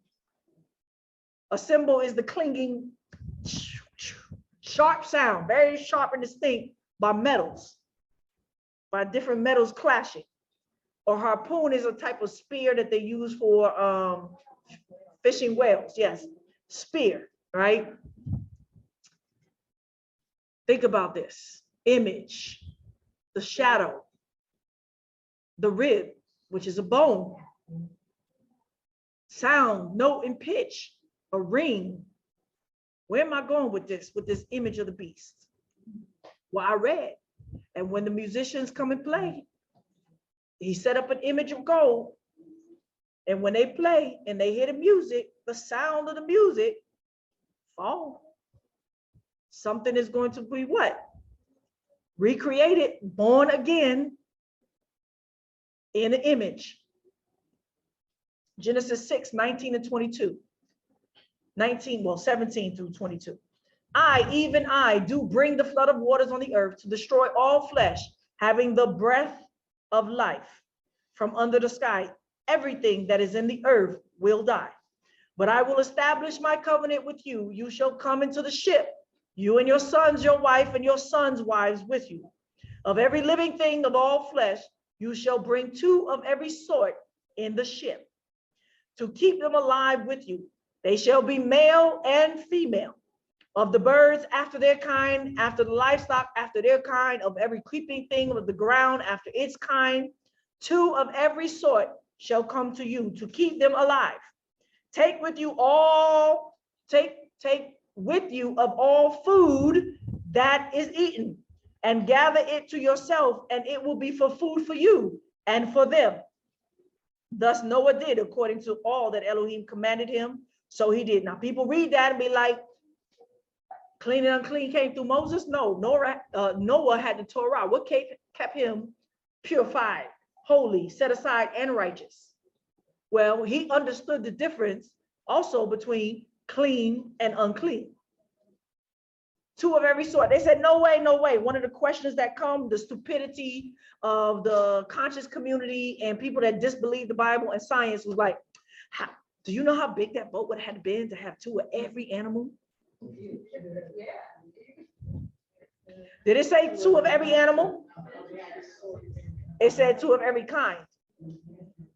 A symbol is the clinging, sharp sound, very sharp and distinct by metals, by different metals clashing. Or harpoon is a type of spear that they use for fishing whales. Yes, spear, right? Think about this. Image, the shadow, the rib, which is a bone. sound, note, and pitch, a ring. Where am I going with this image of the beast? Well, I read, and when the musicians come and play, he set up an image of gold, and when they play and they hear the music, the sound of the music fall. Something is going to be what? Recreated, born again in an image. Genesis 6, 19 and 22. 17 through 22. I, even I, do bring the flood of waters on the earth to destroy all flesh, having the breath of life from under the sky. Everything that is in the earth will die. But I will establish my covenant with you. You shall come into the ship, you and your sons, your wife, and your sons' wives with you. Of every living thing of all flesh, you shall bring 2 of every sort in the ship, to keep them alive with you. They shall be male and female. Of the birds after their kind, after the livestock after their kind, of every creeping thing of the ground after its kind, 2 of every sort shall come to you to keep them alive. Take with you of all food that is eaten, and gather it to yourself, and it will be for food for you and for them. Thus Noah did according to all that Elohim commanded him, so he did. Now people read that and be like, clean and unclean came through Moses? No, Noah had the Torah. What kept him purified, holy, set aside, and righteous? Well, he understood the difference also between clean and unclean. 2 of every sort. They said, no way, no way. One of the questions that come, the stupidity of the conscious community and people that disbelieve the Bible and science was like, do you know how big that boat would have had to been to have 2 of every animal? Did it say 2 of every animal? It said 2 of every kind.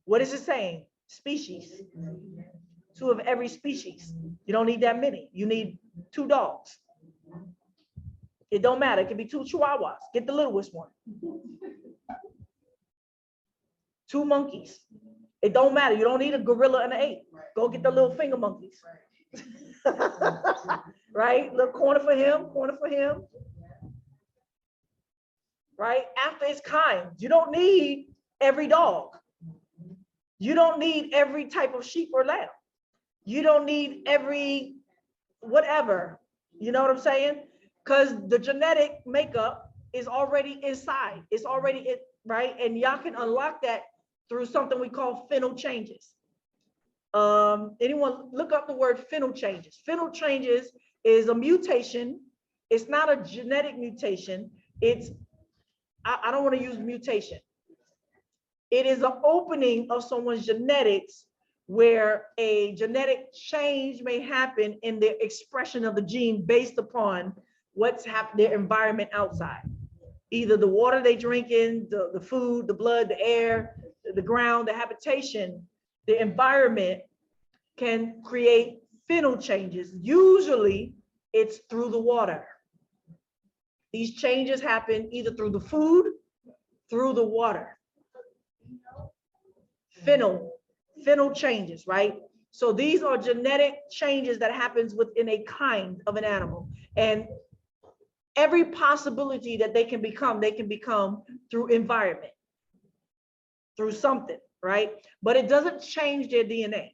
What is it saying? Species. 2 of every species. You don't need that many. You need 2 dogs. It don't matter. It could be 2 chihuahuas. Get the littlest one. 2 monkeys. It don't matter. You don't need a gorilla and an ape. Go get the little finger monkeys. Right? Little corner for him, corner for him. Right? After its kind. You don't need every dog. You don't need every type of sheep or lamb. You don't need every whatever. You know what I'm saying? Because the genetic makeup is already inside. It's already right? And y'all can unlock that through something we call phenol changes. Anyone look up the word phenol changes. Phenol changes is a mutation. It's not a genetic mutation. It's, I don't want to use mutation. It is an opening of someone's genetics where a genetic change may happen in the expression of the gene based upon what's happened, their environment outside. Either the water they drink in, the food, the blood, the air, the ground, the habitation, the environment can create phenol changes. Usually it's through the water. These changes happen either through the food, through the water. Phenol changes, right? So these are genetic changes that happens within a kind of an animal. And every possibility that they can become through environment, through something, right? But it doesn't change their DNA.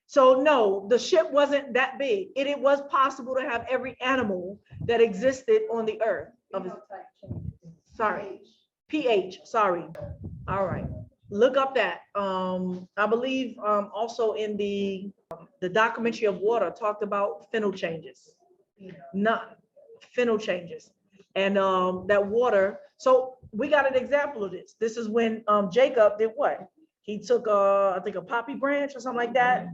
So no, the ship wasn't that big. It was possible to have every animal that existed on the earth. Sorry, pH, sorry. All right, look up that. I believe also in the documentary of water talked about phenol changes. Not phenol changes. And that water, so we got an example of this. This is when Jacob did what? He took I think a poppy branch or something like that,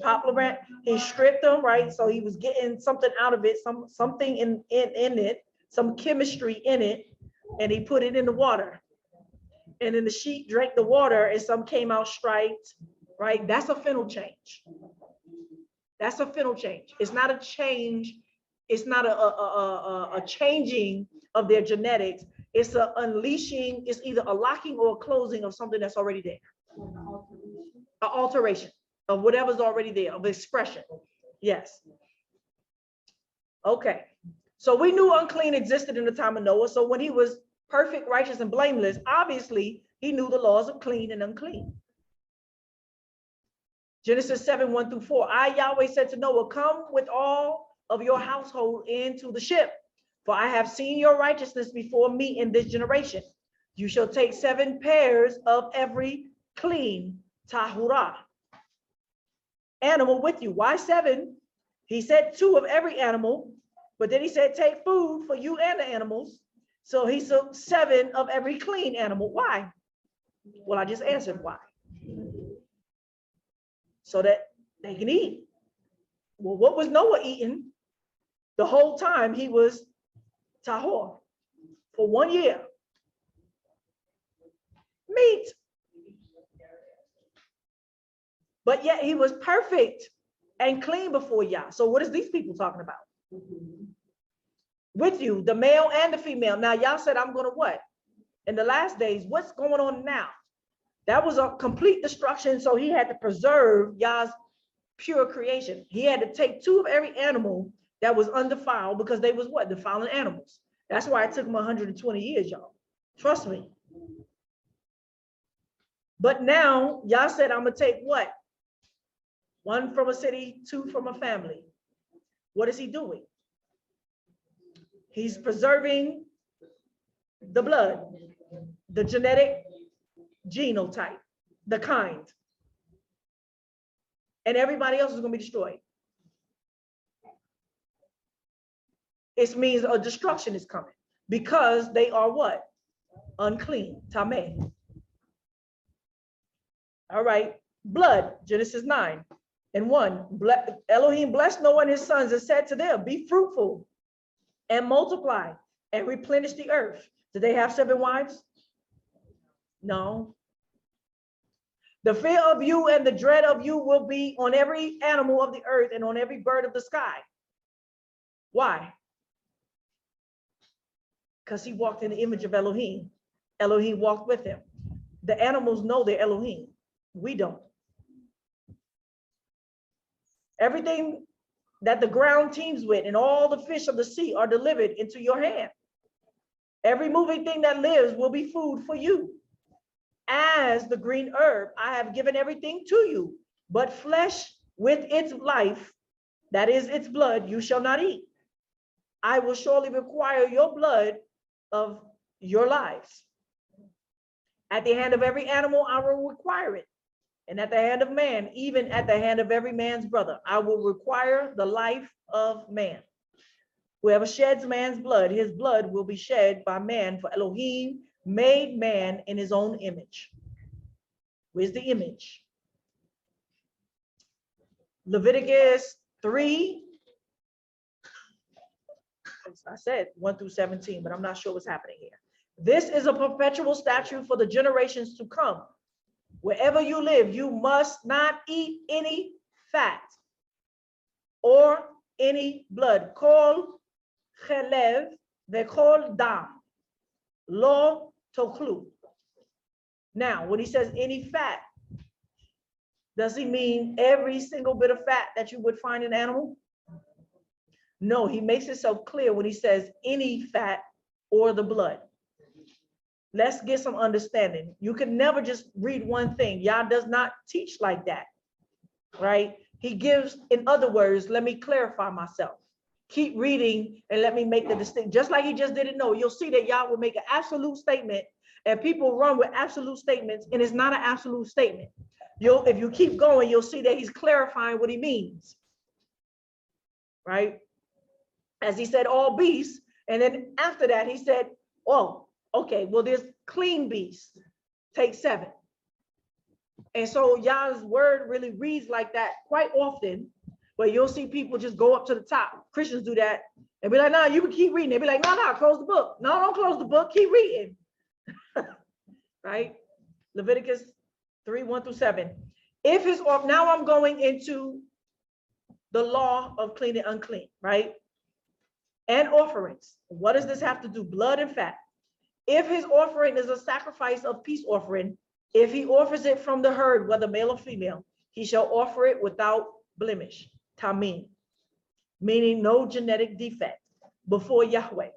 poplar branch. He stripped them, right? So he was getting something out of it, something in it, some chemistry in it, and he put it in the water. And then the sheep drank the water and some came out striped, right? That's a phenol change. That's a phenol change. It's not a change. It's not a changing of their genetics. It's a unleashing. It's either a locking or a closing of something that's already there. An alteration. of whatever's already there, of expression. Yes. Okay. So we knew unclean existed in the time of Noah. So when he was perfect, righteous, and blameless, obviously he knew the laws of clean and unclean. Genesis 7:1-4. I, Yahweh, said to Noah, come with all of your household into the ship, for I have seen your righteousness before me in this generation. You shall take 7 pairs of every clean tahurah animal with you. Why 7? He said 2 of every animal, but then he said take food for you and the animals. So he took 7 of every clean animal. Why? Well, I just answered why. So that they can eat. Well, what was Noah eating the whole time he was tahor for 1 year? Meat. But yet he was perfect and clean before Yah. So what is these people talking about? With you, the male and the female. Now Yah said, I'm going to what? In the last days, what's going on now? That was a complete destruction. So he had to preserve Yah's pure creation. He had to take 2 of every animal that was undefiled, because they was what? Defiling animals. That's why it took him 120 years, y'all. Trust me. But now Yah said, I'm going to take what? 1 from a city, 2 from a family. What is he doing? He's preserving the blood, the genetic genotype, the kind. And everybody else is going to be destroyed. It means a destruction is coming because they are what? Unclean, tameh. All right, blood, Genesis 9:1. Elohim blessed Noah and his sons and said to them, be fruitful and multiply and replenish the earth. Did they have 7 wives? No. The fear of you and the dread of you will be on every animal of the earth and on every bird of the sky. Why? Because he walked in the image of Elohim. Elohim walked with him. The animals know they're Elohim. We don't. Everything that the ground teems with and all the fish of the sea are delivered into your hand. Every moving thing that lives will be food for you. As the green herb, I have given everything to you, but flesh with its life, that is its blood, you shall not eat. I will surely require your blood of your lives. At the hand of every animal, I will require it. And at the hand of man, even at the hand of every man's brother, I will require the life of man. Whoever sheds man's blood, his blood will be shed by man, for Elohim made man in his own image. Where's the image? Leviticus 3. I said 1-17, but I'm not sure what's happening here. This is a perpetual statute for the generations to come. Wherever you live, you must not eat any fat or any blood. Kol chelev vechol dam lo tochlu. Now, when he says any fat, does he mean every single bit of fat that you would find in an animal? No, he makes it so clear when he says any fat or the blood. Let's get some understanding. You can never just read one thing. Yah does not teach like that, right? He gives, in other words, let me clarify myself. Keep reading and let me make the distinction. Just like he just didn't know, you'll see that Yah will make an absolute statement and people run with absolute statements, and it's not an absolute statement. If you keep going, you'll see that he's clarifying what he means, right? As he said, all beasts, and then after that, he said, oh, okay, well, there's clean beasts, take 7. And so Yah's word really reads like that quite often, where you'll see people just go up to the top. Christians do that and be like, no, you can keep reading. They be like, no, close the book. No, don't close the book, keep reading. Right? Leviticus 3:1-7. If his off, now I'm going into the law of clean and unclean, right? And offerings. What does this have to do? Blood and fat. If his offering is a sacrifice of peace offering, if he offers it from the herd, whether male or female, He shall offer it without blemish, tamim, meaning no genetic defect, before Yahweh.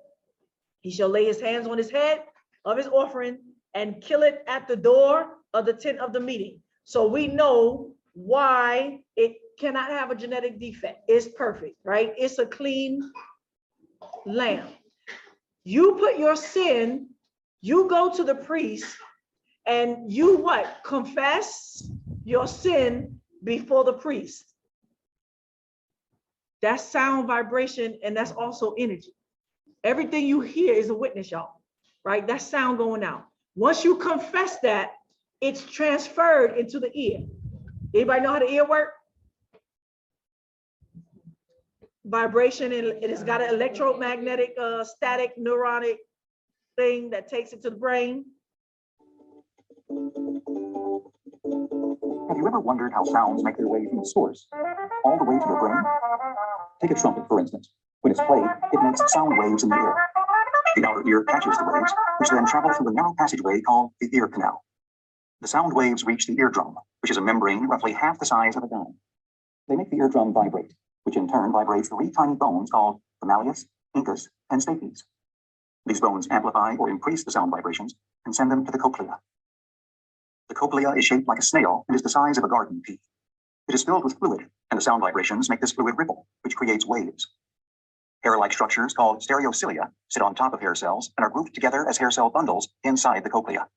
He shall lay his hands on his head of his offering and kill it at the door of the tent of the meeting. So we know why it cannot have a genetic defect. It's perfect, right? It's a clean lamb. You put your sin, you go to the priest and you what? Confess your sin before the priest. That's sound vibration, and that's also energy. Everything you hear is a witness, y'all, right? That's sound going out. Once you confess that, it's transferred into the ear. Anybody know how the ear work? Vibration, and it has got an electromagnetic, static, neuronic thing that takes it to the brain. Have you ever wondered how sounds make their way from the source all the way to your brain? Take a trumpet, for instance. When it's played, it makes sound waves in the air. The outer ear catches the waves, which then travel through a narrow passageway called the ear canal. The sound waves reach the eardrum, which is a membrane roughly half the size of a dime. They make the eardrum vibrate, which in turn vibrates 3 tiny bones called the malleus, incus, and stapes. These bones amplify or increase the sound vibrations and send them to the cochlea. The cochlea is shaped like a snail and is the size of a garden pea. It is filled with fluid, and the sound vibrations make this fluid ripple, which creates waves. Hair-like structures called stereocilia sit on top of hair cells and are grouped together as hair cell bundles inside the cochlea.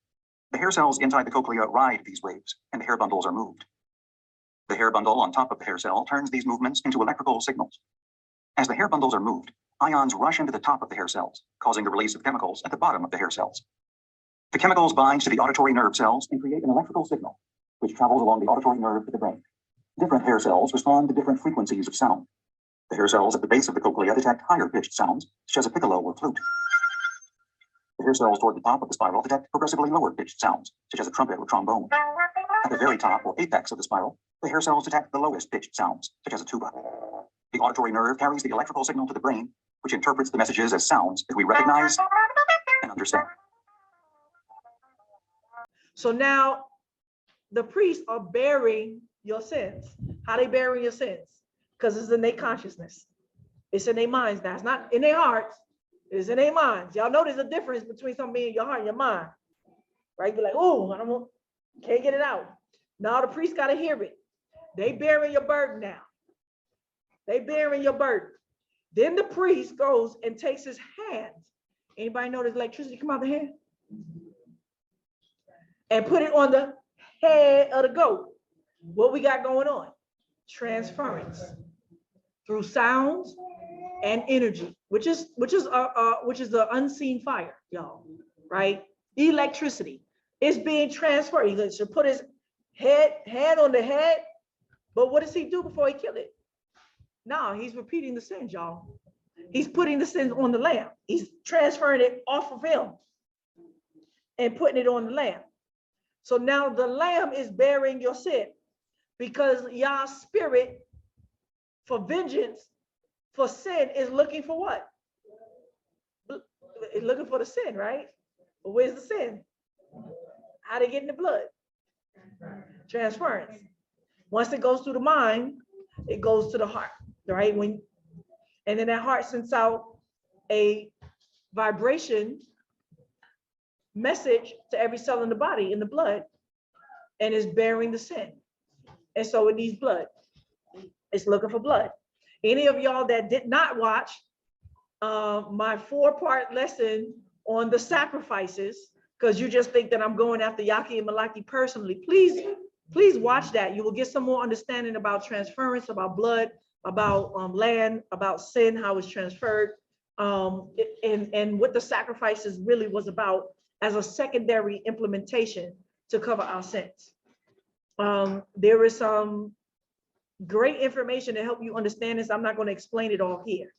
The hair cells inside the cochlea ride these waves, and the hair bundles are moved. The hair bundle on top of the hair cell turns these movements into electrical signals. As the hair bundles are moved, ions rush into the top of the hair cells, causing the release of chemicals at the bottom of the hair cells. The chemicals bind to the auditory nerve cells and create an electrical signal, which travels along the auditory nerve to the brain. Different hair cells respond to different frequencies of sound. The hair cells at the base of the cochlea detect higher pitched sounds, such as a piccolo or flute. The hair cells toward the top of the spiral detect progressively lower pitched sounds, such as a trumpet or trombone. At the very top or apex of the spiral, the hair cells detect the lowest pitched sounds, such as a tuba. The auditory nerve carries the electrical signal to the brain, which interprets the messages as sounds that we recognize and understand. So now the priests are bearing your sins. How they bearing your sins? Because it's in their consciousness. It's in their minds now. It's not in their hearts. It's in their minds. Y'all know there's a difference between something in your heart and your mind. Right? Be like, oh, I don't want, can't get it out. Now the priest got to hear it. They bearing your burden now. They bearing your burden. Then the priest goes and takes his hands. Anybody know there's electricity come out the hand? And put it on the head of the goat. What we got going on? Transference through sounds and energy, which is the unseen fire, y'all. Right? Electricity. It's being transferred. He should put his hand on the head, but what does he do before he kill it? No, he's repeating the sins, y'all. He's putting the sins on the lamb. He's transferring it off of him and putting it on the lamb. So now the lamb is bearing your sin because Yah's spirit for vengeance, for sin is looking for what? It's looking for the sin, right? But where's the sin? How they get in the blood? Transference. Once it goes through the mind, it goes to the heart, right? And then that heart sends out a vibration message to every cell in the body, in the blood, and is bearing the sin. And so it needs blood. It's looking for blood. Any of y'all that did not watch my 4-part lesson on the sacrifices, because you just think that I'm going after Yaki and Malaki personally, please watch that. You will get some more understanding about transference, about blood, about land, about sin, how it's transferred, and what the sacrifices really was about as a secondary implementation to cover our sins. There is some great information to help you understand this. I'm not going to explain it all here.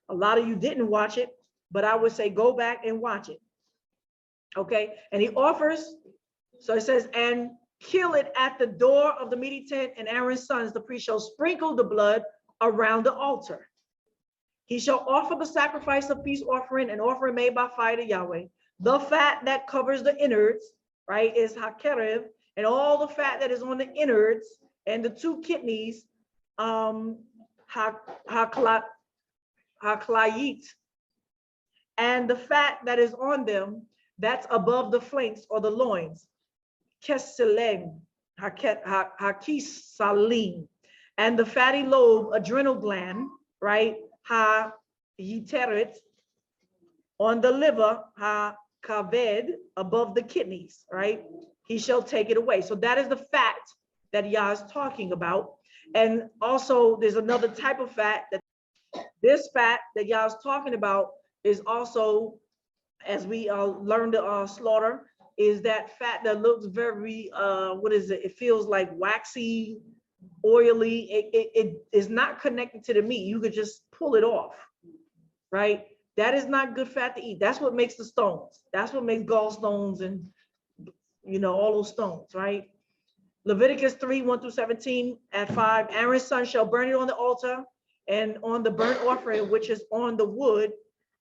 A lot of you didn't watch it, but I would say go back and watch it. Okay, and he offers, so it says, and kill it at the door of the meeting tent, and Aaron's sons, the priest, shall sprinkle the blood around the altar. He shall offer the sacrifice of peace offering, an offering made by fire to Yahweh. The fat that covers the innards, right, is hakerev, and all the fat that is on the innards and the 2 kidneys, haklayit, and the fat that is on them, that's above the flanks or the loins, keselem, hakisalim, and the fatty lobe, adrenal gland, right, ha-yiteret, on the liver, ha-kaved, above the kidneys, right, he shall take it away. So that is the fat that Yah is talking about. And also there's another type of fat, that this fat that Yah is talking about is also, as we learned to slaughter, is that fat that looks very, what is it? It feels like waxy, oily. It is not connected to the meat. You could just pull it off, right? That is not good fat to eat. That's what makes the stones. That's what makes gallstones and, you know, all those stones, right? Leviticus 3:1-17 at 5, Aaron's son shall burn it on the altar and on the burnt offering, which is on the wood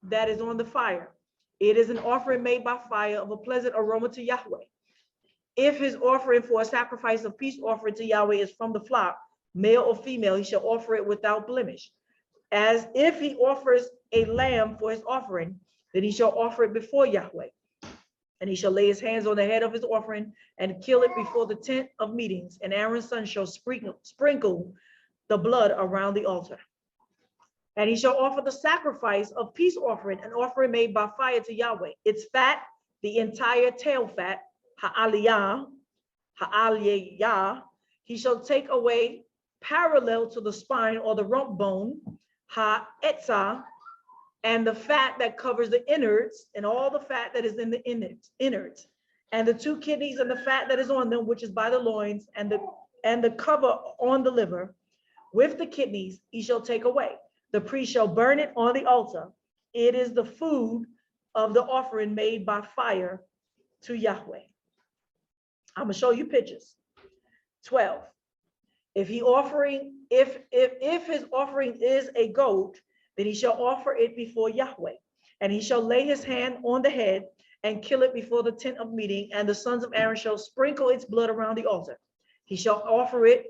that is on the fire. It is an offering made by fire of a pleasant aroma to Yahweh. If his offering for a sacrifice of peace offering to Yahweh is from the flock, male or female, he shall offer it without blemish. As if he offers a lamb for his offering, then he shall offer it before Yahweh. And he shall lay his hands on the head of his offering and kill it before the tent of meetings. And Aaron's son shall sprinkle the blood around the altar. And he shall offer the sacrifice of peace offering, an offering made by fire to Yahweh. Its fat, the entire tail fat, ha'aliyah, he shall take away parallel to the spine or the rump bone, ha'etzah, and the fat that covers the innards and all the fat that is in the innards, and the 2 kidneys and the fat that is on them, which is by the loins, and the cover on the liver, with the kidneys, he shall take away. The priest shall burn it on the altar. It is the food of the offering made by fire to Yahweh. I'm gonna show you pictures. 12. If his offering is a goat, then he shall offer it before Yahweh, and he shall lay his hand on the head and kill it before the tent of meeting, and the sons of Aaron shall sprinkle its blood around the altar. He shall offer it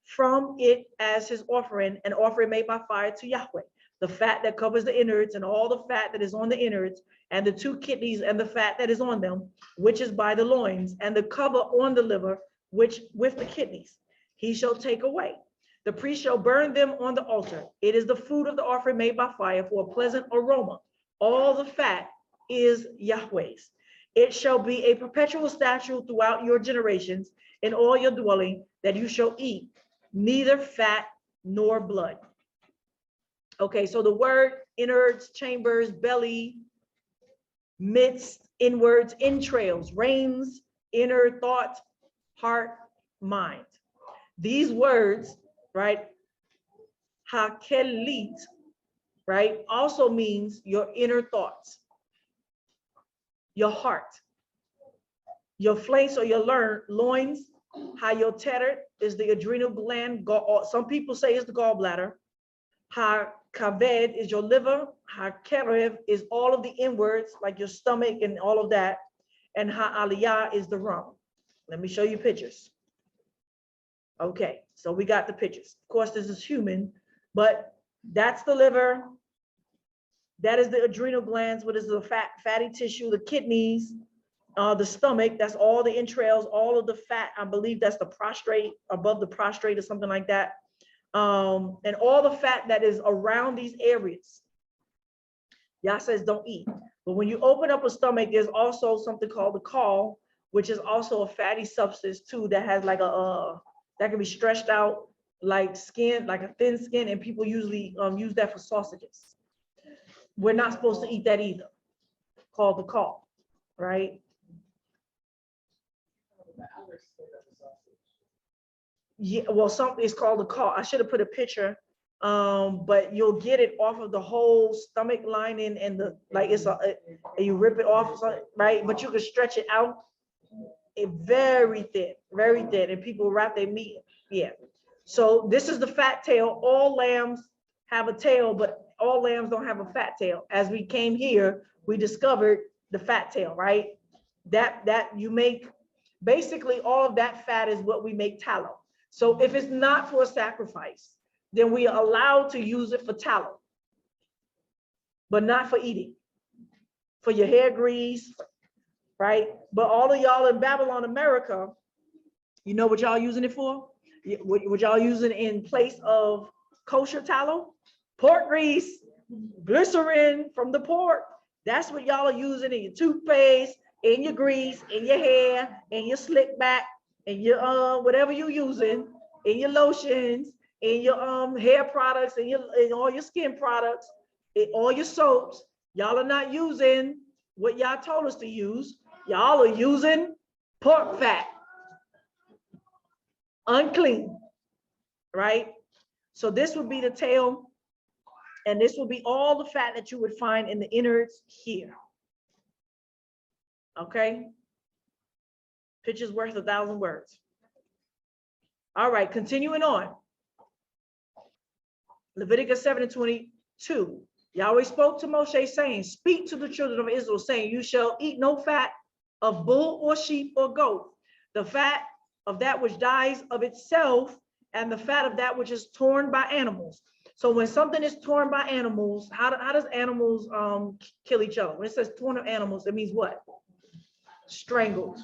from it as his offering, an offering made by fire to Yahweh. The fat that covers the innards and all the fat that is on the innards, and the 2 kidneys and the fat that is on them, which is by the loins, and the cover on the liver, which with the kidneys, he shall take away. The priest shall burn them on the altar. It is the food of the offering made by fire for a pleasant aroma. All the fat is Yahweh's. It shall be a perpetual statute throughout your generations in all your dwelling, that you shall eat neither fat nor blood. Okay, so the word innards, chambers, belly, midst, inwards, entrails, reins, inner thought, heart, mind. These words, right, hakelit, right, also means your inner thoughts, your heart, your flanks or your loins. Hayoteret is the adrenal gland. Some people say it's the gallbladder. Ha-kaved is your liver. Ha-kerev is all of the inwards, like your stomach and all of that. And ha-aliyah is the rump. Let me show you pictures. Okay, so we got the pictures. Of course, this is human, but that's the liver. That is the adrenal glands, what is the fatty tissue, the kidneys, the stomach, that's all the entrails, all of the fat. I believe that's the prostrate, above the prostrate or something like that. And all the fat that is around these areas. Yah says don't eat. But when you open up a stomach, there's also something called the caul, which is also a fatty substance too, that has like that can be stretched out like skin, like a thin skin, and people usually use that for sausages. We're not supposed to eat that either, called the caul, right? Yeah, well, something is called the caul. I should have put a picture, but you'll get it off of the whole stomach lining and the, like it's you rip it off, right? But you can stretch it out. It's very thin, and people wrap their meat. Yeah. So this is the fat tail. All lambs have a tail, but all lambs don't have a fat tail. As we came here, we discovered the fat tail, right? That you make, basically all of that fat is what we make tallow. So if it's not for a sacrifice, then we are allowed to use it for tallow, but not for eating, for your hair grease, right? But all of y'all in Babylon, America, you know what y'all using it for? What y'all using in place of kosher tallow? Pork grease, glycerin from the pork. That's what y'all are using in your toothpaste, in your grease, in your hair, in your slick back, in your whatever you're using, in your lotions, in your hair products, in all your skin products, in all your soaps. Y'all are not using what y'all told us to use. Y'all are using pork fat. Unclean, right? So this would be the tail, and this will be all the fat that you would find in the innards here. Okay? Picture's worth 1,000 words. All right, continuing on. Leviticus 7:22. Yahweh spoke to Moshe saying, speak to the children of Israel saying, you shall eat no fat of bull or sheep or goat, the fat of that which dies of itself, and the fat of that which is torn by animals. So when something is torn by animals, how does animals kill each other? When it says torn of animals, it means what? Strangled.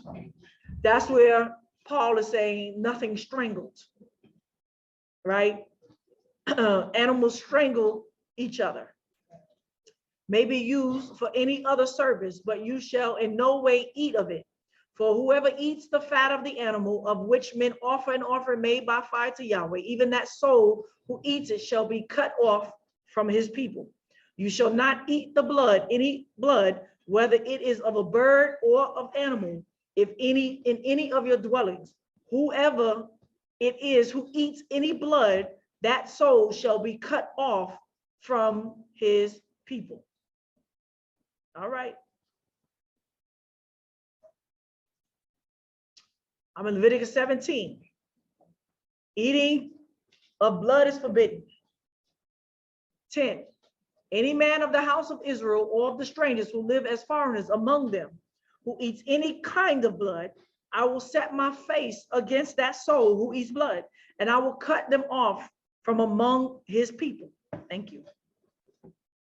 That's where Paul is saying nothing strangled, right? Animals strangle each other. May be used for any other service, but you shall in no way eat of it. For whoever eats the fat of the animal, of which men offer an offering made by fire to Yahweh, even that soul who eats it shall be cut off from his people. You shall not eat the blood, any blood, whether it is of a bird or of animal, if any in any of your dwellings. Whoever it is who eats any blood, that soul shall be cut off from his people. All right. I'm in Leviticus 17. Eating of blood is forbidden. 10. Any man of the house of Israel or of the strangers who live as foreigners among them, who eats any kind of blood, I will set my face against that soul who eats blood, and I will cut them off from among his people. Thank you.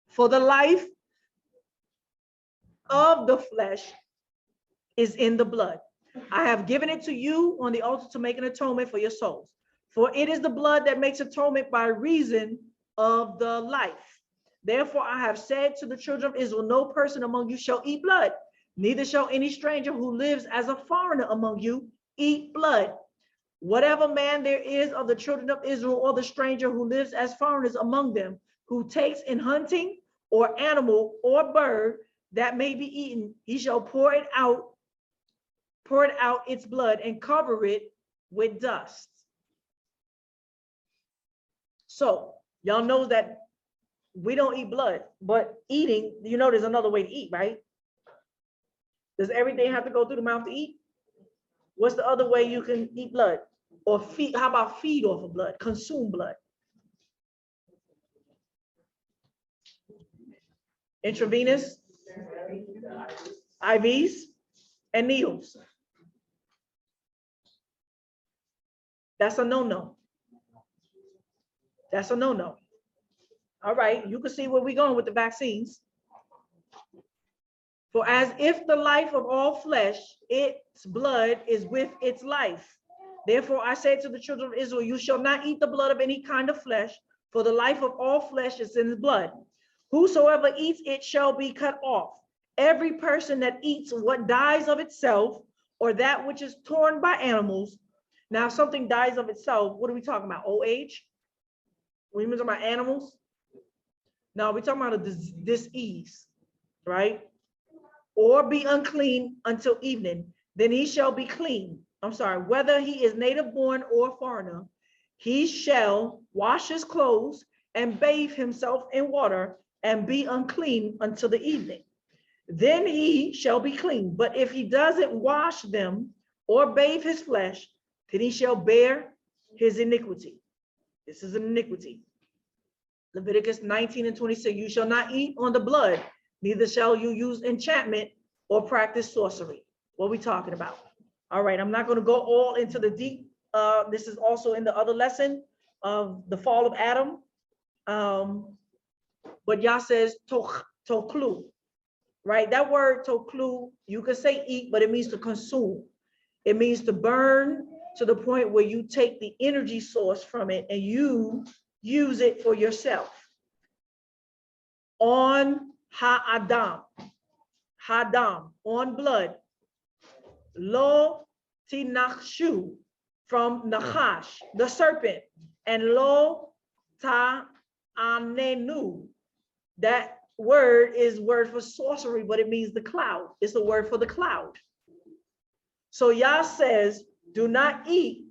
For the life of the flesh is in the blood. I have given it to you on the altar to make an atonement for your souls. For it is the blood that makes atonement by reason of the life. Therefore, I have said to the children of Israel, no person among you shall eat blood, neither shall any stranger who lives as a foreigner among you eat blood. Whatever man there is of the children of Israel or the stranger who lives as foreigners among them, who takes in hunting or animal or bird that may be eaten, he shall pour it out its blood and cover it with dust. So y'all know that we don't eat blood, but eating, you know, there's another way to eat, right? Does everything have to go through the mouth to eat? What's the other way you can eat blood? Or feed? How about feed off of blood, consume blood? Intravenous, IVs, and needles. That's a no-no. That's a no-no. All right, you can see where we're going with the vaccines. For as if the life of all flesh, its blood is with its life. Therefore I say to the children of Israel, you shall not eat the blood of any kind of flesh, for the life of all flesh is in the blood. Whosoever eats it shall be cut off. Every person that eats what dies of itself, or that which is torn by animals. Now, if something dies of itself, what are we talking about? Old age? We're talking about animals? No, we're talking about a disease, right? Or be unclean until evening, then he shall be clean. I'm sorry, whether he is native born or foreigner, he shall wash his clothes and bathe himself in water and be unclean until the evening. Then he shall be clean. But if he doesn't wash them or bathe his flesh, then he shall bear his iniquity. This is an iniquity. Leviticus 19:26, you shall not eat on the blood, neither shall you use enchantment or practice sorcery. What are we talking about? All right, I'm not going to go all into the deep This is also in the other lesson of the fall of Adam. But Yah says toklu, right? That word toklu, you could say eat, but it means to consume. It means to burn to the point where you take the energy source from it and you use it for yourself. On ha'adam, hadam, on blood. Lo tinakshu, from nachash, the serpent, and lo ta'anenu. That word is word for sorcery, but it means the cloud. It's the word for the cloud. So Yah says, do not eat,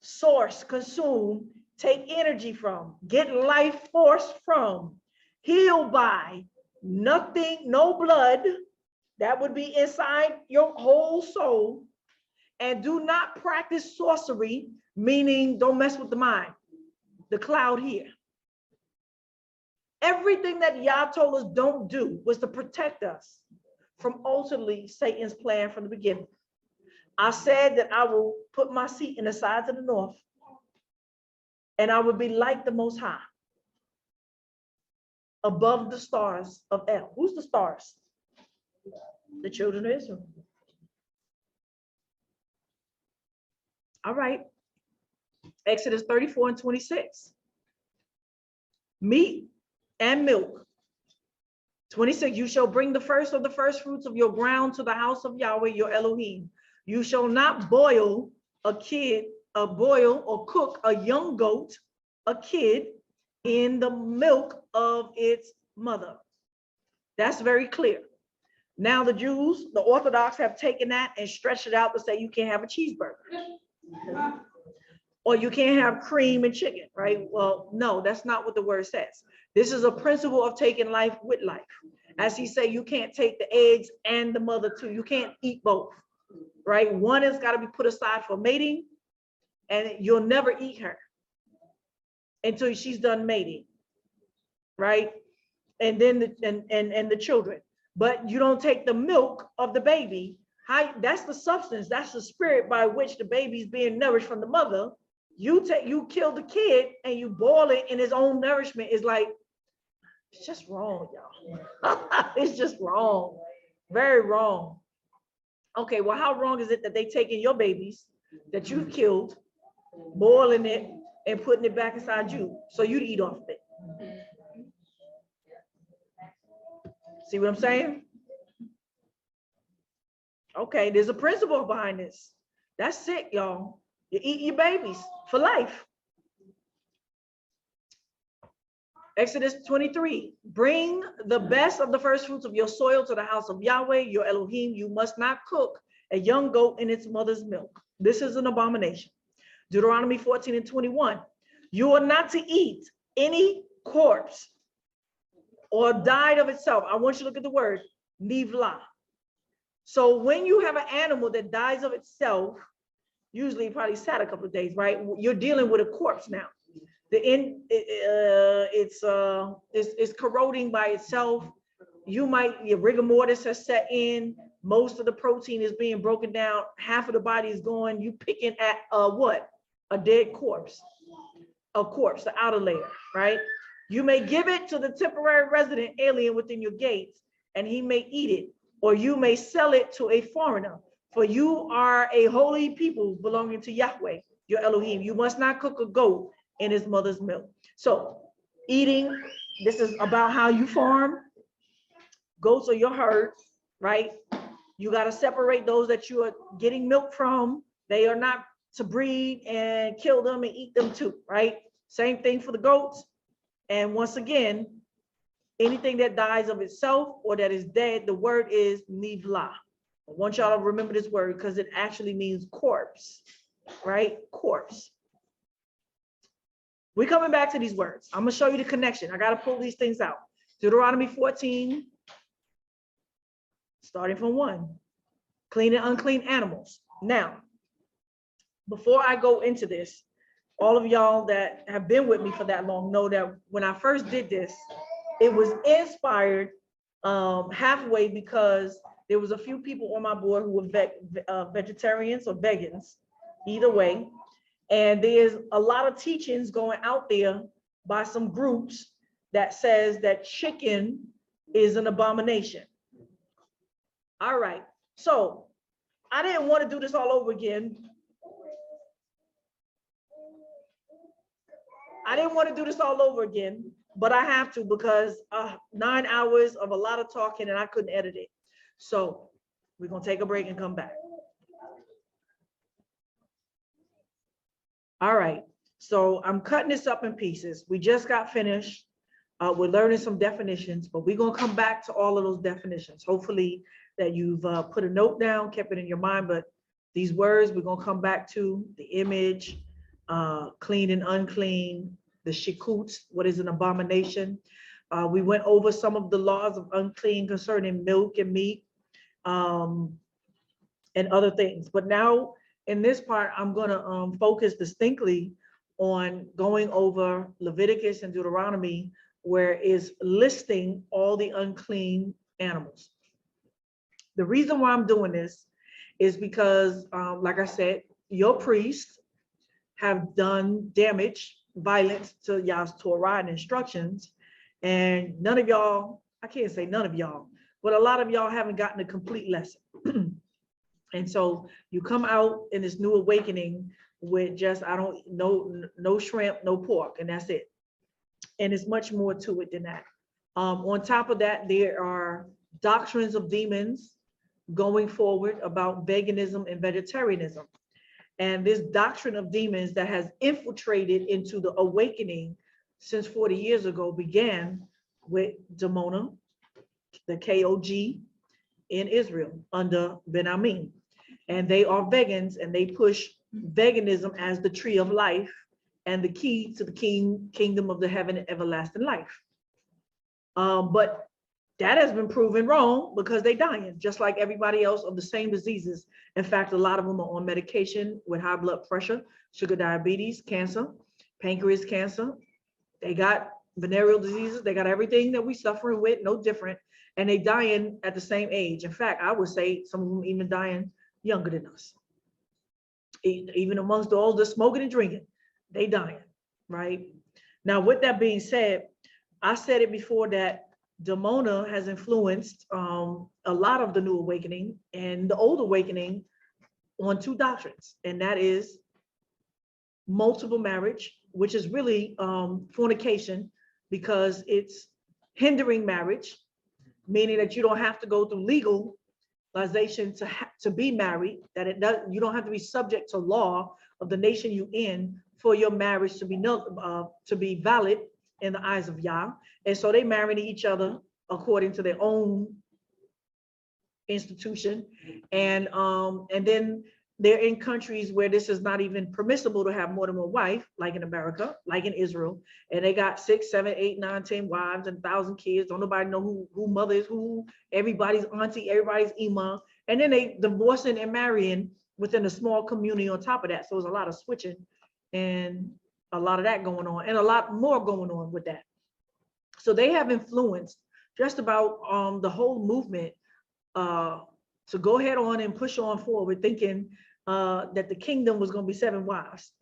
source, consume, take energy from, get life force from, heal by, nothing, no blood, that would be inside your whole soul, and do not practice sorcery, meaning don't mess with the mind, the cloud here. Everything that Yah told us don't do was to protect us from ultimately Satan's plan from the beginning. I said that I will put my seat in the sides of the north, and I would be like the Most High, above the stars of El. Who's the stars? The children of Israel. All right. Exodus 34 and 26. Meat and milk. 26, you shall bring the first of the first fruits of your ground to the house of Yahweh, your Elohim. You shall not boil or cook a young goat, a kid, in the milk of its mother. That's very clear. Now the Jews, the Orthodox, have taken that and stretched it out to say you can't have a cheeseburger. Or you can't have cream and chicken, right? Well, no, that's not what the word says. This is a principle of taking life with life. As he said, you can't take the eggs and the mother too. You can't eat both, right? One has got to be put aside for mating, and you'll never eat her until she's done mating, right? And then the children. But you don't take the milk of the baby. That's the substance, that's the spirit by which the baby's being nourished from the mother. You kill the kid and you boil it in his own nourishment. Is like, it's just wrong, y'all. It's just wrong, very wrong. Okay, well, how wrong is it that they taking your babies that you've killed, boiling it and putting it back inside you so you'd eat off of it? See what I'm saying? Okay, there's a principle behind this. That's sick, y'all. You eat your babies for life. Exodus 23, bring the best of the first fruits of your soil to the house of Yahweh, your Elohim. You must not cook a young goat in its mother's milk. This is an abomination. Deuteronomy 14 and 21, you are not to eat any corpse or died of itself. I want you to look at the word, nivla. So when you have an animal that dies of itself, usually probably sat a couple of days, right? You're dealing with a corpse now. It's corroding by itself. Your rigor mortis has set in. Most of the protein is being broken down. Half of the body is going. You picking at what? A dead corpse. A corpse, the outer layer, right? You may give it to the temporary resident alien within your gates, and he may eat it, or you may sell it to a foreigner. For you are a holy people belonging to Yahweh, your Elohim. You must not cook a goat in his mother's milk. So eating, this is about how you farm. Goats are your herd, right? You got to separate those that you are getting milk from. They are not to breed and kill them and eat them too, right? Same thing for the goats. And once again, anything that dies of itself or that is dead, the word is nivla. I want y'all to remember this word because it actually means corpse, right? Corpse. We're coming back to these words. I'm going to show you the connection. I got to pull these things out. Deuteronomy 14, starting from 1, clean and unclean animals. Now, before I go into this, all of y'all that have been with me for that long know that when I first did this, it was inspired halfway because there was a few people on my board who were vegetarians or vegans, either way. And there's a lot of teachings going out there by some groups that says that chicken is an abomination. All right, so I didn't want to do this all over again. But I have to because 9 hours of a lot of talking and I couldn't edit it. So we're gonna take a break and come back. All right, so I'm cutting this up in pieces. We just got finished. We're learning some definitions, but we're gonna come back to all of those definitions. Hopefully that you've put a note down, kept it in your mind, but these words we're gonna come back to: the image, clean and unclean, the shikuts, what is an abomination. We went over some of the laws of unclean concerning milk and meat and other things. But now in this part, I'm gonna focus distinctly on going over Leviticus and Deuteronomy, where it's listing all the unclean animals. The reason why I'm doing this is because, like I said, your priests have done damage, violence to y'all's Torah and instructions, and none of y'all, I can't say none of y'all, but a lot of y'all haven't gotten a complete lesson. And so you come out in this new awakening with just, no shrimp, no pork, and that's it. And it's much more to it than that. On top of that, there are doctrines of demons going forward about veganism and vegetarianism. And this doctrine of demons that has infiltrated into the awakening since 40 years ago began with Demona, the KOG in Israel under Ben Amin. And they are vegans and they push veganism as the tree of life and the key to the kingdom of the heaven and everlasting life. But that has been proven wrong because they dying just like everybody else of the same diseases. In fact, a lot of them are on medication with high blood pressure, sugar diabetes, cancer, pancreas cancer. They got venereal diseases. They got everything that we suffering with, no different. And they dying at the same age. In fact, I would say some of them even dying younger than us. Even amongst all the smoking and drinking, they dying, right? Now, with that being said, I said it before that Demona has influenced a lot of the new awakening and the old awakening on two doctrines, and that is multiple marriage, which is really fornication, because it's hindering marriage, meaning that you don't have to go through legalization to be married, that you don't have to be subject to law of the nation you in for your marriage to be valid in the eyes of Yah. And so they marry each other according to their own institution. And then they're in countries where this is not even permissible to have more than one wife, like in America, like in Israel. And they got 6, 7, 8, 9, 10 wives and 1,000 kids. Don't nobody know who mother is who, everybody's auntie, everybody's imam. And then they divorcing and marrying within a small community on top of that. So there's a lot of switching and a lot of that going on, and a lot more going on with that. So they have influenced just about the whole movement to go ahead on and push on forward, thinking that the kingdom was going to be 7 wives,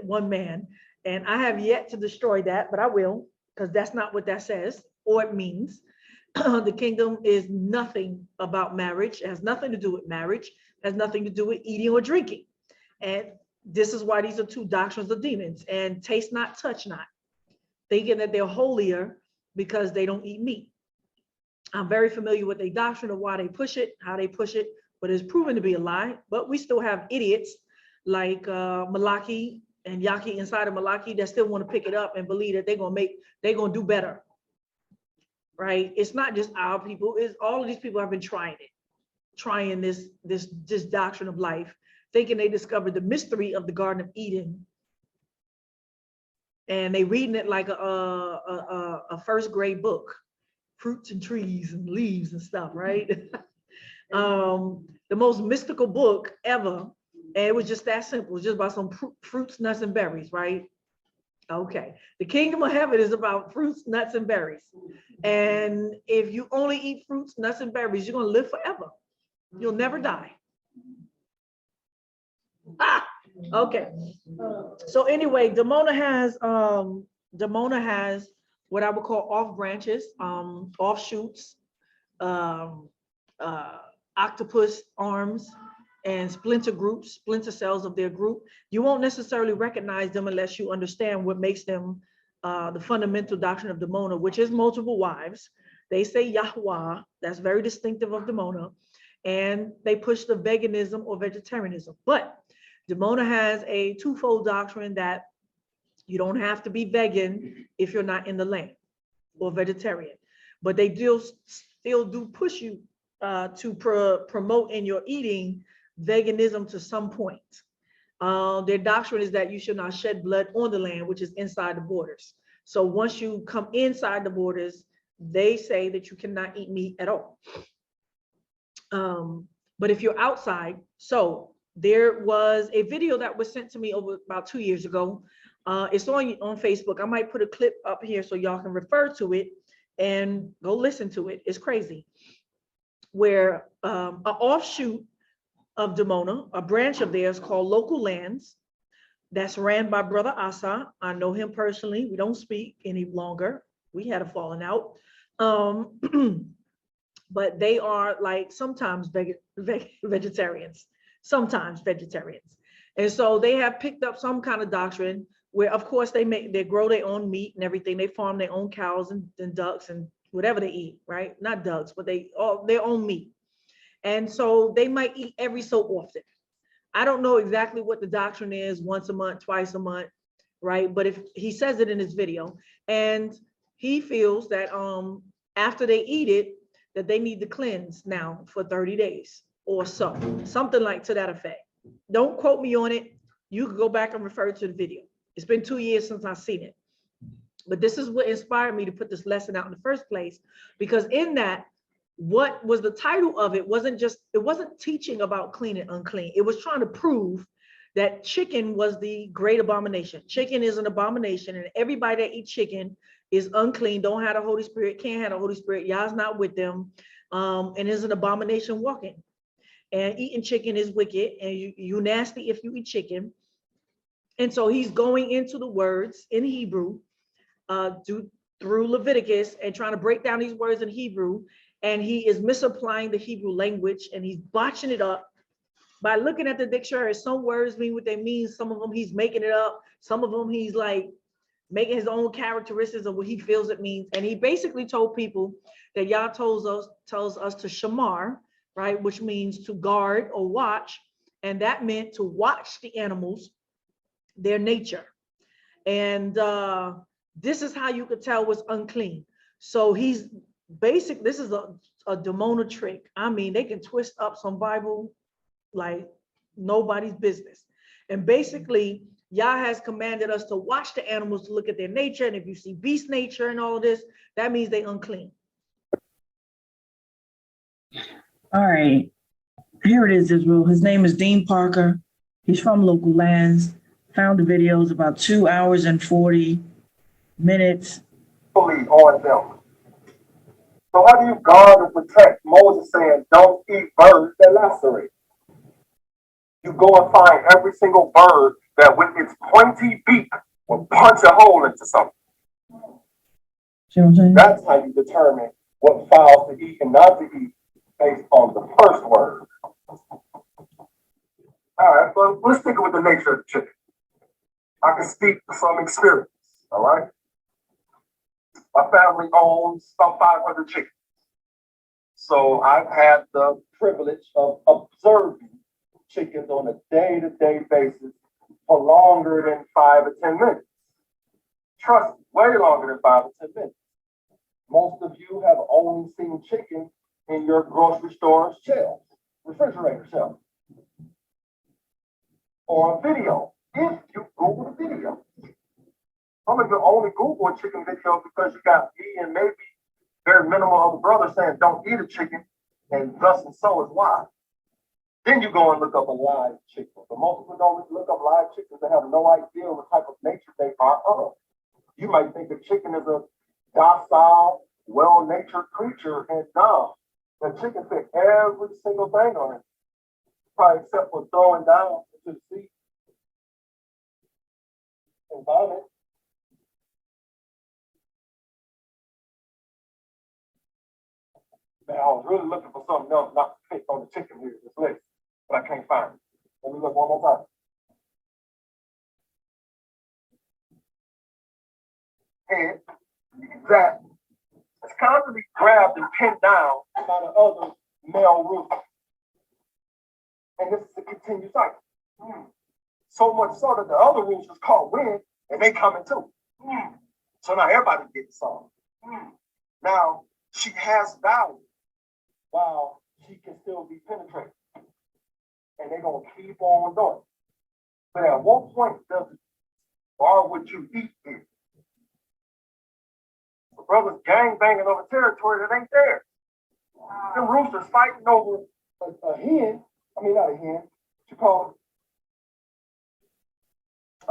one man. And I have yet to destroy that, but I will, because that's not what that says or it means. The kingdom is nothing about marriage. It has nothing to do with marriage. It has nothing to do with eating or drinking. And this is why these are two doctrines of demons. And taste not, touch not, thinking that they're holier because they don't eat meat. I'm very familiar with their doctrine of why they push it, how they push it, but it's proven to be a lie. But we still have idiots like Malaki and Yaki inside of Malaki that still want to pick it up and believe that they're gonna do better. Right? It's not just our people, it's all of these people have been trying this doctrine of life, thinking they discovered the mystery of the Garden of Eden. And they reading it like a first grade book, fruits and trees and leaves and stuff, right? The most mystical book ever. And it was just that simple. It's just about some fruits, nuts, and berries, right? Okay. The kingdom of heaven is about fruits, nuts, and berries. And if you only eat fruits, nuts, and berries, you're going to live forever. You'll never die. Okay. So anyway, Demona has what I would call off branches, offshoots, um, octopus arms, and splinter groups, splinter cells of their group. You won't necessarily recognize them unless you understand what makes them the fundamental doctrine of Demona, which is multiple wives. They say Yahweh, that's very distinctive of Demona, and they push the veganism or vegetarianism. But Demona has a twofold doctrine that you don't have to be vegan if you're not in the land, or vegetarian, but they still do push you to promote in your eating veganism to some point. Their doctrine is that you should not shed blood on the land, which is inside the borders. So once you come inside the borders, they say that you cannot eat meat at all. But if you're outside, so there was a video that was sent to me over about 2 years ago. It's on Facebook. I might put a clip up here so y'all can refer to it and go listen to it. It's crazy. Where an offshoot of Demona, a branch of theirs called Local Lands, that's ran by Brother Asa. I know him personally. We don't speak any longer. We had a falling out. But they are like sometimes vegetarians, sometimes vegetarians. And so they have picked up some kind of doctrine where, of course, they grow their own meat and everything. They farm their own cows and ducks and whatever they eat, right? Not ducks, but their own meat. And so they might eat every so often. I don't know exactly what the doctrine is, once a month, twice a month, right? But if he says it in his video, and he feels that after they eat it, that they need to cleanse now for 30 days or so, something like to that effect. Don't quote me on it. You can go back and refer to the video. It's been 2 years since I've seen it. But this is what inspired me to put this lesson out in the first place, because in that, what was the title of it wasn't teaching about clean and unclean. It was trying to prove that chicken was the great abomination. Chicken is an abomination, and everybody that eats chicken is unclean, don't have the Holy Spirit, can't have the Holy Spirit, Yah's not with them, and is an abomination walking. And eating chicken is wicked, and you nasty if you eat chicken. And so he's going into the words in Hebrew through Leviticus and trying to break down these words in Hebrew, and he is misapplying the Hebrew language, and he's botching it up by looking at the dictionary. Some words mean what they mean, some of them he's making it up, some of them he's like making his own characteristics of what he feels it means. And he basically told people that Yah tells us to shamar, right, which means to guard or watch, and that meant to watch the animals, their nature. And this is how you could tell what's unclean. So he's this is a Demona trick. I mean, they can twist up some Bible like nobody's business. And basically, Yah has commanded us to watch the animals, to look at their nature. And if you see beast nature and all of this, that means they unclean. All right. Here it is, Israel. His name is Dean Parker. He's from Local Lands. Found the videos about 2 hours and 40 minutes. Fully on them. So how do you guard and protect Moses saying, don't eat birds that lacerate? You go and find every single bird that with its pointy beak will punch a hole into something. See what I'm saying? That's how you determine what fowls to eat and not to eat based on the first word. All right, well, let's stick it with the nature of the chicken. I can speak from experience, all right? My family owns about 500 chickens. So I've had the privilege of observing chickens on a day-to-day basis for longer than 5 or 10 minutes. Trust me, way longer than 5 or 10 minutes. Most of you have only seen chicken in your grocery store shelves, refrigerator shelves, or a video, if you Google the video. Some of you only Google a chicken video because you got me and maybe very minimal other brothers saying don't eat a chicken, and thus and so is why. Then you go and look up a live chicken. But most people don't look up live chickens. They have no idea what type of nature they are of. You might think a chicken is a docile, well-natured creature, and no, the chicken fit every single thing on it, probably except for throwing down into the sea environment. Man, I was really looking for something else not to fit on the chicken here, this list, but I can't find it. Let me look one more time. Head that is constantly grabbed and pinned down by the other male rooster. And this is a continued cycle. So much so that the other roosters caught wind and they coming too. So now everybody getting some. Now she has value while she can still be penetrated. And they're gonna keep on doing it. But at what point does it or what you eat is? The brothers gang banging over territory that ain't theirs. The roosters fighting over a hen. I mean, not a hen. What you call it?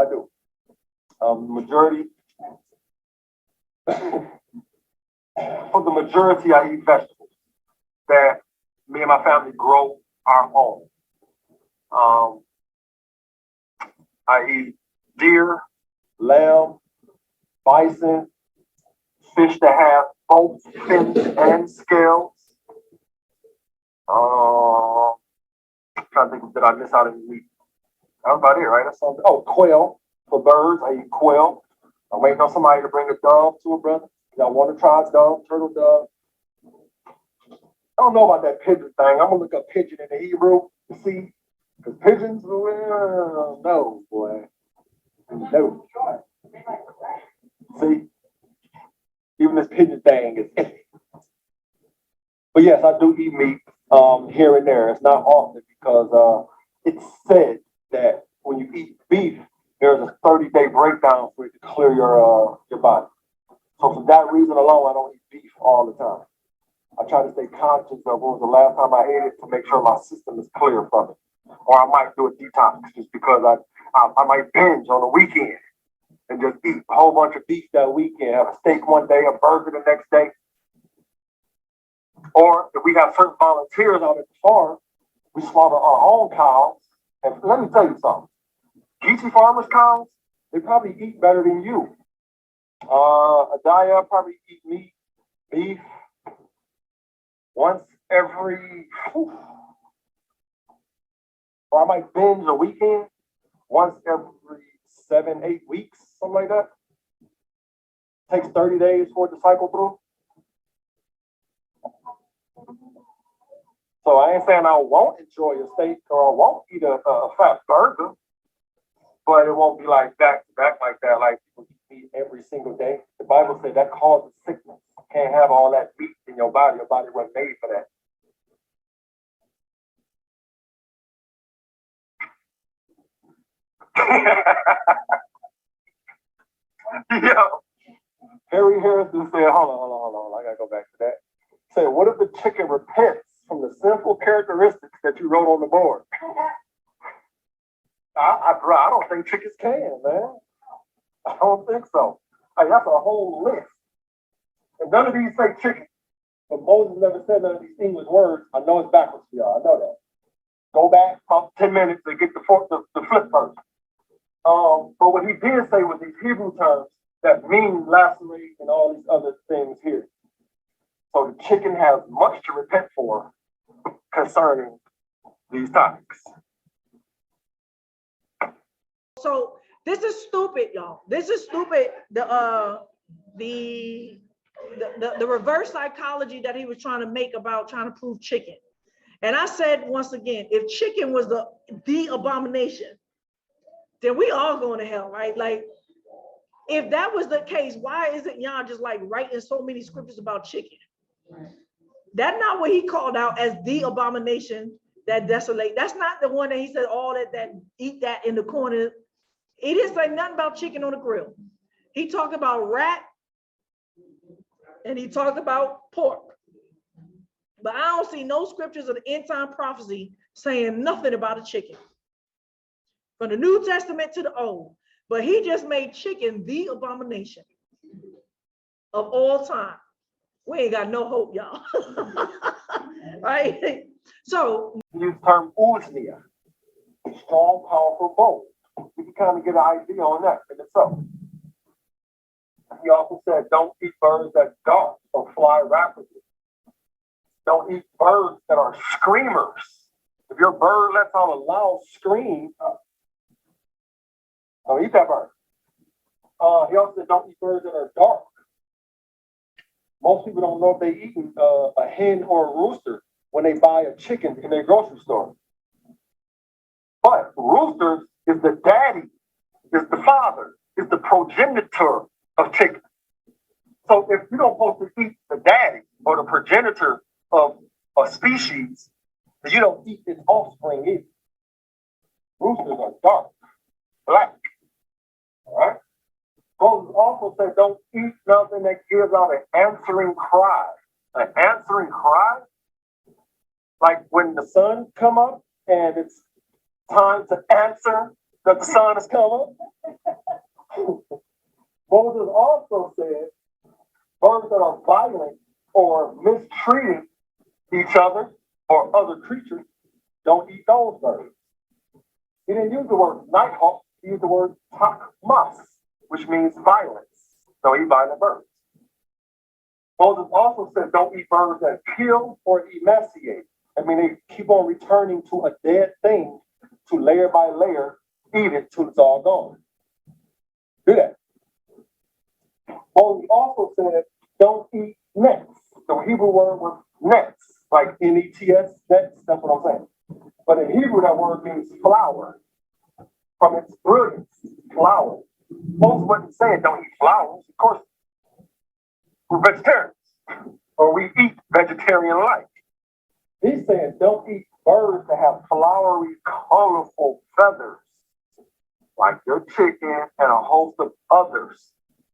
I do. Majority. For the majority, I eat vegetables that me and my family grow our own. I eat deer, lamb, bison, fish that have both fins and scales. Trying to think, did I miss out any meat? That was about it, right? That's something. Oh, quail for birds. I eat quail. I'm waiting on somebody to bring a dove to a brother. Y'all want to try dove, turtle dove? I don't know about that pigeon thing. I'm gonna look up pigeon in the Hebrew to see. Because pigeons, well, no, boy. No. See? Even this pigeon thing is iffy. But yes, I do eat meat here and there. It's not often because it's said that when you eat beef, there's a 30-day breakdown for it to clear your body. So for that reason alone, I don't eat beef all the time. I try to stay conscious of when was the last time I ate it to make sure my system is clear from it. Or I might do a detox just because I might binge on the weekend and just eat a whole bunch of beef that weekend, have a steak one day, a burger the next day. Or if we have certain volunteers out at the farm, we slaughter our own cows. And let me tell you something. Geechee farmers' cows, they probably eat better than you. Adaya probably eat meat, beef, once every, or I might binge a weekend, once every 7-8 weeks, something like that. Takes 30 days for it to cycle through. So I ain't saying I won't enjoy a steak or I won't eat a fat burger, but it won't be like back to back like that, like people eat every single day. The Bible said that causes sickness. You can't have all that meat in your body. Your body wasn't made for that. Yeah. Harry Harrison said, hold on. I gotta go back to that. Said, what if the chicken repents from the sinful characteristics that you wrote on the board? I don't think chickens can, man. I don't think so. Hey, that's a whole list. And none of these say chicken. But Moses never said none of these English words. I know it's backwards for y'all. I know that. Go back, about 10 minutes and get the flip version. But what he did say was these Hebrew terms that mean lacerate and all these other things here. So the chicken has much to repent for concerning these topics. So this is stupid, y'all. This is stupid. The reverse psychology that he was trying to make about trying to prove chicken. And I said once again, if chicken was the abomination, then we all going to hell, right? Like, if that was the case, why isn't y'all just like writing so many scriptures about chicken? That's not what he called out as the abomination, that desolate. That's not the one that he said all that eat that in the corner. He didn't say nothing about chicken on the grill. He talked about rat and he talked about pork. But I don't see no scriptures of the end time prophecy saying nothing about a chicken. From the New Testament to the Old. But he just made chicken the abomination of all time. We ain't got no hope, y'all. Right? So Use the term uznia, strong, powerful, bold. You can kind of get an idea on that in itself. He also said, don't eat birds that dart or fly rapidly. Don't eat birds that are screamers. If your bird lets out a loud scream, don't eat that bird. He also said, don't eat birds that are dark. Most people don't know if they eating a hen or a rooster when they buy a chicken in their grocery store. But roosters is the daddy, is the father, is the progenitor of chicken. So if you don't supposed to eat the daddy or the progenitor of a species, then you don't eat its offspring either. Roosters are dark, black. All right? Moses also said, don't eat nothing that gives out an answering cry. An answering cry? Like when the sun come up and it's time to answer that the sun has come up. Moses also said, birds that are violent or mistreating each other or other creatures, don't eat those birds. He didn't use the word nighthawk, he used the word takmas, which means violence. So eat violent birds. Moses also said, don't eat birds that kill or emaciate. I mean, they keep on returning to a dead thing to layer by layer, eat it till it's all gone. Do that. Moses also said, don't eat nets. The Hebrew word was nets, like N-E-T-S, nets, that's what I'm saying. But in Hebrew, that word means flower. From its brilliance, flower. Moses wasn't saying don't eat flowers. Of course, we're vegetarians, or we eat vegetarian-like. He's saying don't eat birds that have flowery, colorful feathers, like your chicken and a host of others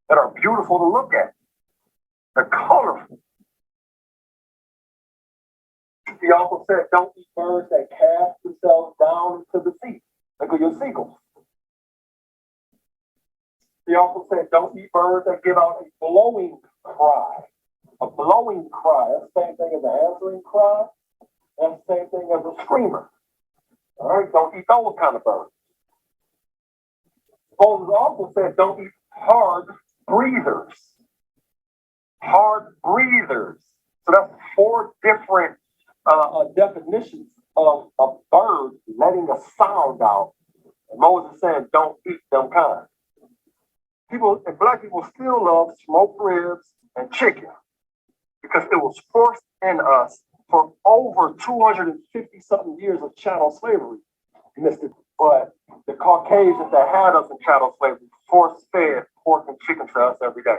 that are beautiful to look at. They're colorful. He also said, don't eat birds that cast themselves down into the sea, like your seagulls. He also said, don't eat birds that give out a blowing cry. A blowing cry, that's the same thing as an answering cry. That's the same thing as a screamer. All right, don't eat those kind of birds. Moses also said, don't eat hard breathers. Hard breathers. So that's 4 different definitions of a bird letting a sound out. And Moses said, don't eat them kind. People and black people still love smoked ribs and chicken because it was forced in us for over 250 something years of chattel slavery. Missed it. But the Caucasians that had us in chattel slavery force fed pork and chicken to us every day.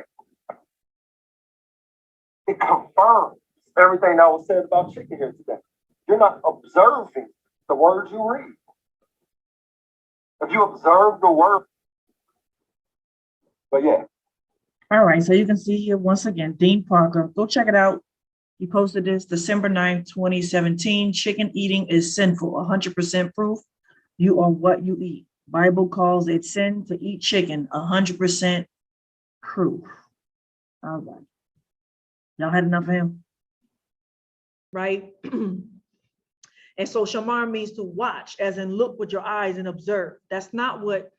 It confirms everything that was said about chicken here today. You're not observing the words you read. If you observe the word, but yeah. All right, so you can see here once again, Dean Parker. Go check it out. He posted this December 9th, 2017. Chicken eating is sinful, 100% proof. You are what you eat. Bible calls it sin to eat chicken, 100% proof. All right. Y'all had enough of him? Right? And so shamar means to watch, as in look with your eyes and observe. That's not what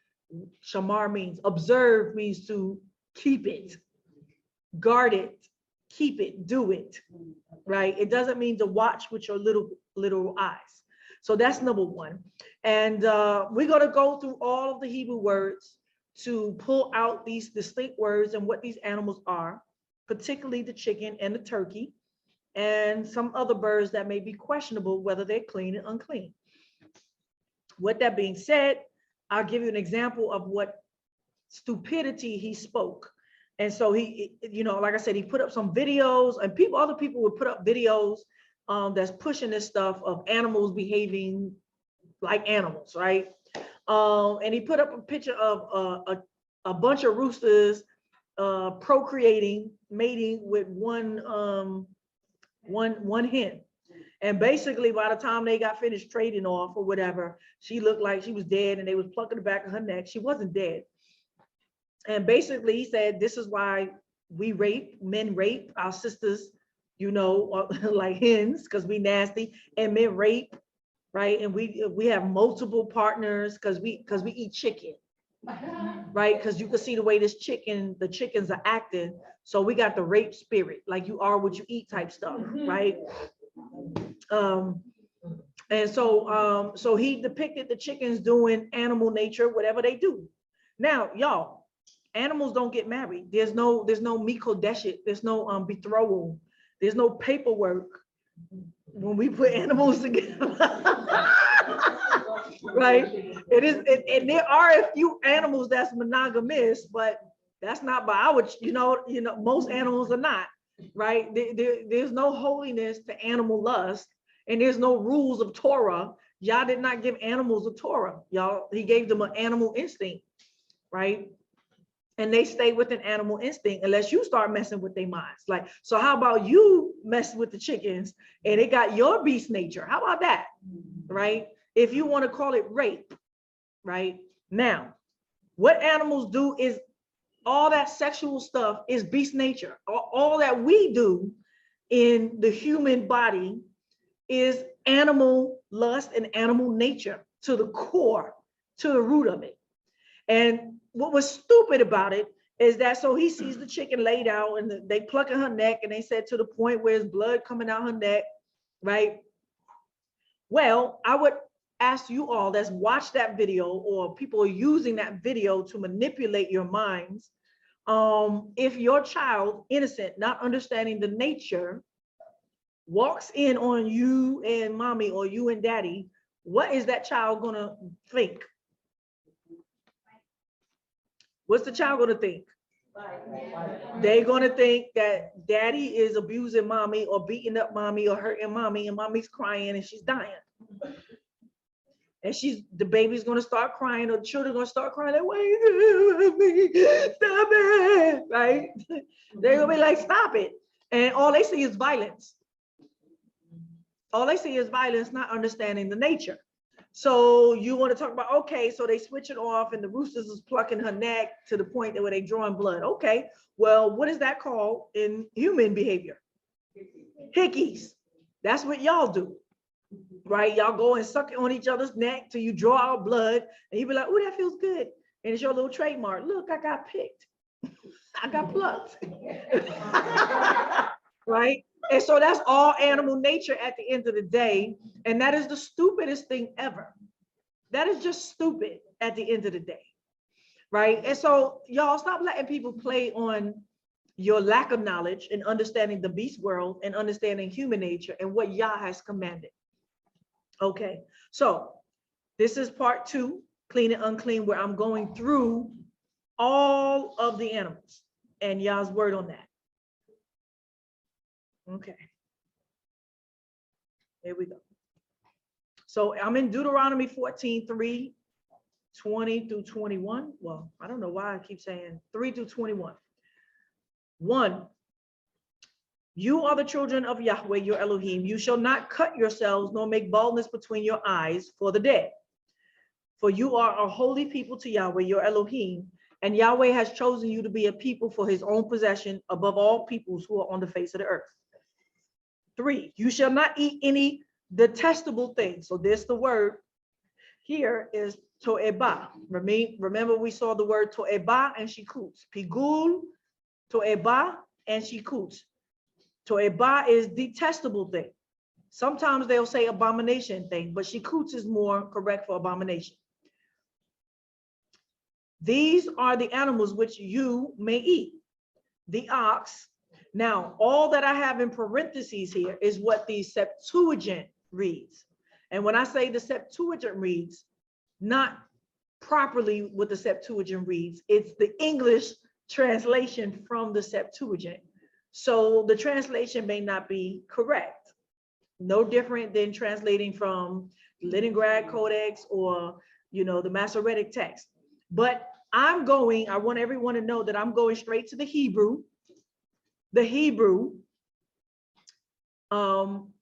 shamar means. Observe means to keep it, guard it, keep it, do it, right? It doesn't mean to watch with your little eyes. So that's number one. And we're going to go through all of the Hebrew words to pull out these distinct words and what these animals are, particularly the chicken and the turkey, and some other birds that may be questionable whether they're clean and unclean. With that being said, I'll give you an example of what stupidity he spoke. And so he, you know, like I said, he put up some videos, and other people would put up videos that's pushing this stuff of animals behaving like animals, right? And he put up a picture of a bunch of roosters procreating, mating with one hen. And basically, by the time they got finished trading off or whatever, she looked like she was dead, and they was plucking the back of her neck. She wasn't dead. And basically, he said, this is why men rape our sisters, you know, like hens, because we nasty, and men rape right? And we have multiple partners because we eat chicken, right? Because you can see the way the chickens are acting. So we got the rape spirit, like you are what you eat type stuff, right? And so he depicted the chickens doing animal nature, whatever they do. Now, y'all, animals don't get married. There's no mikodeshet, there's no betrothal, there's no paperwork when we put animals together. Right? And there are a few animals that's monogamous, but that's not by our, most animals are not, right? There's no holiness to animal lust, and there's no rules of Torah. Y'all did not give animals a Torah. He gave them an animal instinct, right? And they stay with an animal instinct unless you start messing with their minds. Like, so how about you mess with the chickens and it got your beast nature? How about that, right? If you want to call it rape, right? Now, what animals do is all that sexual stuff is beast nature. All that we do in the human body is animal lust and animal nature to the core, to the root of it. And what was stupid about it is that, so he sees the chicken laid out and they plucking her neck, and they said to the point where there's blood coming out her neck, right? Well, I would ask you all that's watched that video, or people are using that video to manipulate your minds. If your child, innocent, not understanding the nature, walks in on you and mommy or you and daddy, what is that child gonna think? What's the child gonna think? They're gonna think that daddy is abusing mommy or beating up mommy or hurting mommy, and mommy's crying and she's dying. And the baby's gonna start crying, or the children gonna start crying, like, why you doing me? Stop it, right? They're gonna be like, stop it. And all they see is violence. All they see is violence, not understanding the nature. So you want to talk about, okay, so they switch it off and the roosters is plucking her neck to the point that where they drawing blood. Okay, well, what is that called in human behavior? Hickeys. That's what y'all do, right? Y'all go and suck it on each other's neck till you draw out blood, and you be like, oh, that feels good. And it's your little trademark. Look, I got picked. I got plucked. Right? And so that's all animal nature at the end of the day. And that is the stupidest thing ever. That is just stupid at the end of the day. Right? And so y'all stop letting people play on your lack of knowledge and understanding the beast world and understanding human nature and what Yah has commanded. Okay, so this is part 2, clean and unclean, where I'm going through all of the animals and Yah's word on that. Okay, here we go. So I'm in Deuteronomy 14:3, 20 through 21. Well, I don't know why I keep saying 3 through 21. 1, you are the children of Yahweh, your Elohim. You shall not cut yourselves nor make baldness between your eyes for the dead. For you are a holy people to Yahweh, your Elohim, and Yahweh has chosen you to be a people for his own possession above all peoples who are on the face of the earth. 3, you shall not eat any detestable thing. So this, the word here is to'eba. Remember we saw the word to'eba and shikuts. Pigul, to'eba, and shikuts. To'eba is detestable thing. Sometimes they'll say abomination thing, but shikuts is more correct for abomination. These are the animals which you may eat. The ox. Now, all that I have in parentheses here is what the Septuagint reads. And when I say the Septuagint reads, not properly what the Septuagint reads, it's the English translation from the Septuagint. So the translation may not be correct. No different than translating from Leningrad Codex or, the Masoretic text. But I want everyone to know that I'm going straight to the Hebrew,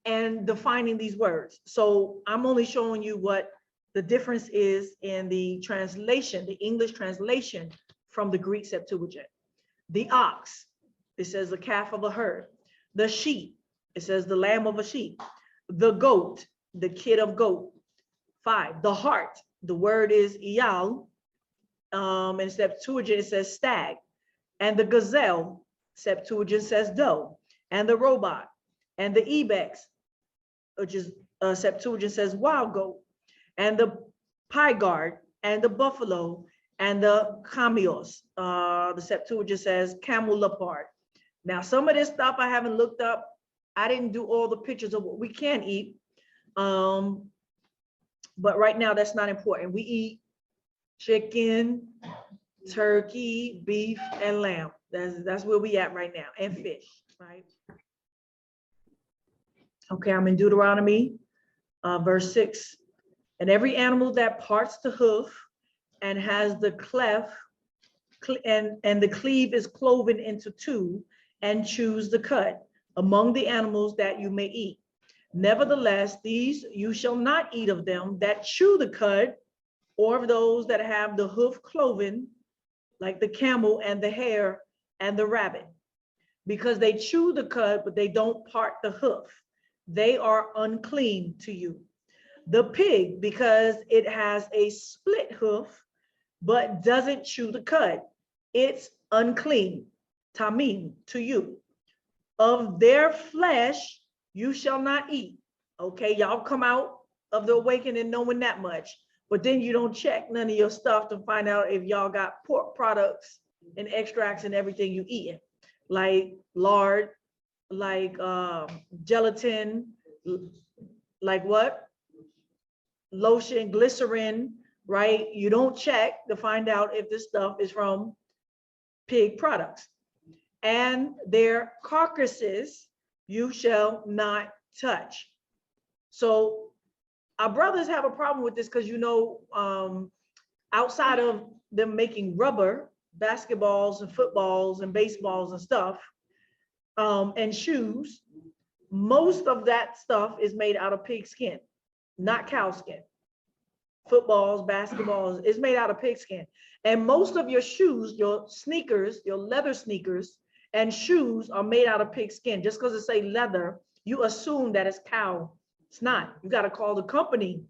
and defining these words. So I'm only showing you what the difference is in the translation, the English translation from the Greek Septuagint. The ox, it says the calf of a herd. The sheep, it says the lamb of a sheep. The goat, the kid of goat. 5, the heart. The word is iyal. In Septuagint, it says stag. And the gazelle, Septuagint says doe. And the robot. And the ibex, which is Septuagint says wild goat. And the pygard. And the buffalo. And the cameos. The Septuagint says camel leopard. Now, some of this stuff I haven't looked up. I didn't do all the pictures of what we can eat. But right now, that's not important. We eat chicken, turkey, beef, and lamb. That's where we at right now, and fish, right? Okay, I'm in Deuteronomy, verse 6. And every animal that parts the hoof and has the cleft, and the cleave is cloven into two, and chews the cud among the animals that you may eat. Nevertheless, these you shall not eat of them that chew the cud, or of those that have the hoof cloven, like the camel and the hare and the rabbit, because they chew the cud, but they don't part the hoof. They are unclean to you. The pig, because it has a split hoof, but doesn't chew the cud, it's unclean, tamim, to you. Of their flesh you shall not eat. Okay, y'all come out of the awakening knowing that much, but then you don't check none of your stuff to find out if y'all got pork products and extracts and everything you eating, like lard, like gelatin, like what? Lotion, glycerin, right? You don't check to find out if this stuff is from pig products. And their carcasses you shall not touch. So our brothers have a problem with this because, you know, outside of them making rubber, basketballs and footballs and baseballs and stuff, and shoes, most of that stuff is made out of pig skin, not cow skin. Footballs, basketballs is made out of pig skin. And most of your shoes, your sneakers, your leather sneakers and shoes are made out of pig skin. Just because it say leather, you assume that it's cow. It's not. You got to call the company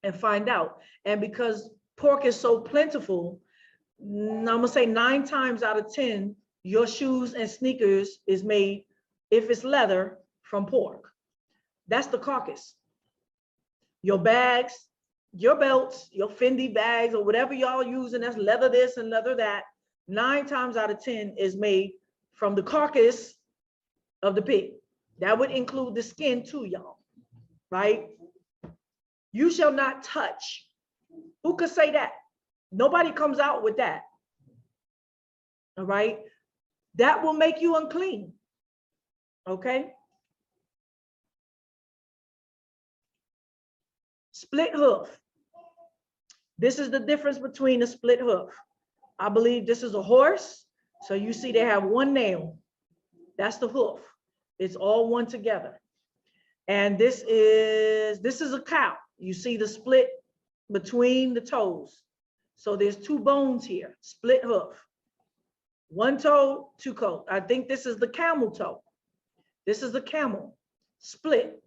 and find out. And because pork is so plentiful, I'm gonna say 9 times out of 10, your shoes and sneakers is made, if it's leather, from pork. That's the carcass. Your bags, your belts, your Fendi bags, or whatever y'all using, that's leather this and leather that, 9 times out of 10 is made from the carcass of the pig. That would include the skin too, y'all, right? You shall not touch. Who could say that? Nobody comes out with that. All right. That will make you unclean. Okay. Split hoof. This is the difference between a split hoof. I believe this is a horse. So you see they have one nail. That's the hoof. It's all one together. And this is a cow. You see the split between the toes. So there's 2 bones here, split hoof. 1 toe, 2 toe. I think this is the camel toe. This is the camel, split.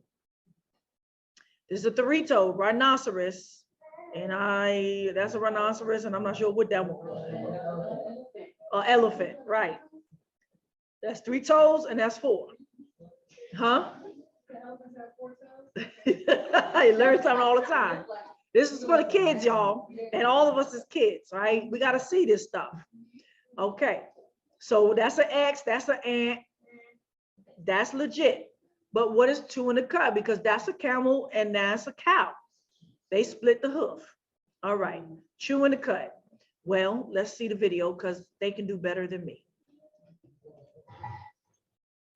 This is a 3-toed rhinoceros. And that's a rhinoceros, and I'm not sure what that one was. Elephant, right. That's 3 toes, and that's 4. Huh? You learn something all the time. This is for the kids, y'all, and all of us as kids, right? We got to see this stuff. Okay, so that's an X, that's an ant, that's legit. But what is chewing the cud? Because that's a camel and that's a cow. They split the hoof. All right, chewing the cud. Well, let's see the video because they can do better than me.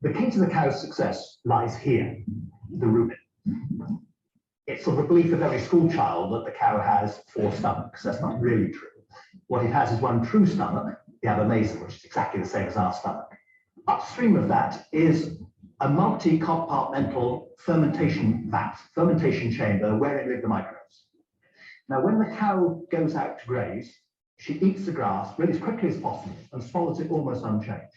The key to the cow's success lies here, the rumen. It's sort of a belief of every school child that the cow has 4 stomachs. That's not really true. What it has is 1 true stomach, the Abomination, which is exactly the same as our stomach. Upstream of that is a multi-compartmental fermentation vat, fermentation chamber wherein live the microbes. Now, when the cow goes out to graze, she eats the grass really as quickly as possible and swallows it almost unchanged.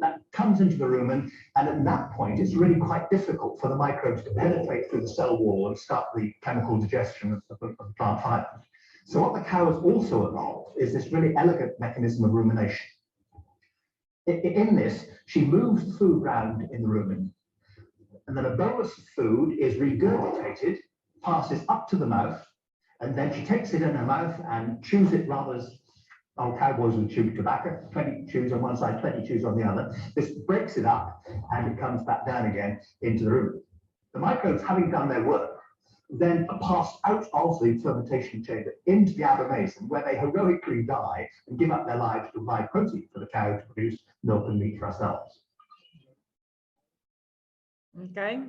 That comes into the rumen, and at that point, it's really quite difficult for the microbes to penetrate through the cell wall and start the chemical digestion of the plant fibers. So what the cow has also evolved is this really elegant mechanism of rumination. In this, she moves the food round in the rumen, and then a bolus of food is regurgitated, passes up to the mouth, and then she takes it in her mouth and chews it rather as old cowboys would chew tobacco, 20 chews on one side, 20 chews on the other. This breaks it up and it comes back down again into the rumen. The microbes, having done their work, then are passed out of the fermentation chamber into the abomination, where they heroically die and give up their lives to provide protein for the cow to produce milk and meat for ourselves. Okay,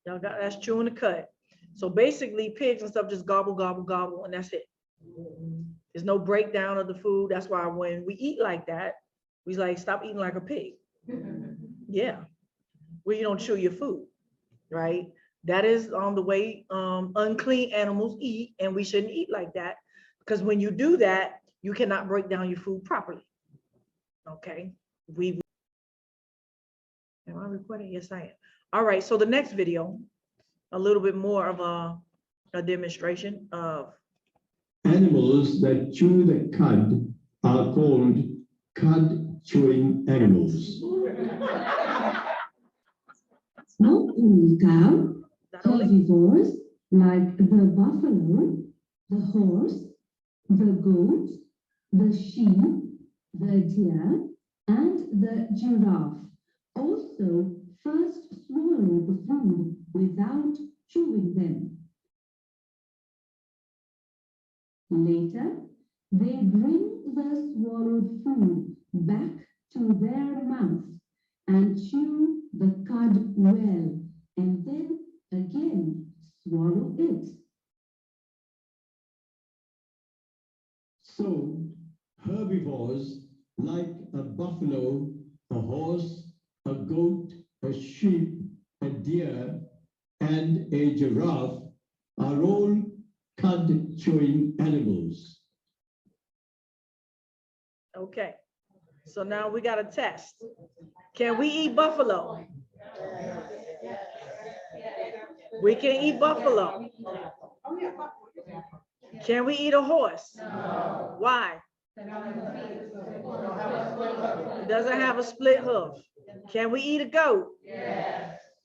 y'all got, that's chewing the cud. So basically pigs and stuff just gobble, gobble, gobble, and that's it. There's no breakdown of the food. That's why when we eat like that, we like, stop eating like a pig. Yeah, where you don't chew your food, right? That is on the way unclean animals eat, and we shouldn't eat like that, because when you do that, you cannot break down your food properly. Okay, am I recording? Yes, I am. All right, so the next video, a little bit more of a demonstration of animals that chew the cud are called cud chewing animals. Not only cow, herbivores like the buffalo, the horse, the goat, the sheep, the deer, and the giraffe also first swallow the food without chewing them. Later, they bring the swallowed food back to their mouth and chew the cud well, and then again swallow it. So, herbivores like a buffalo, a horse, a goat, a sheep, a deer, and a giraffe are all cud chewing animals. okay. So now we got a test. Can we eat buffalo? We can eat buffalo. Can we eat a horse? Why? It doesn't have a split hoof. Can we eat a goat?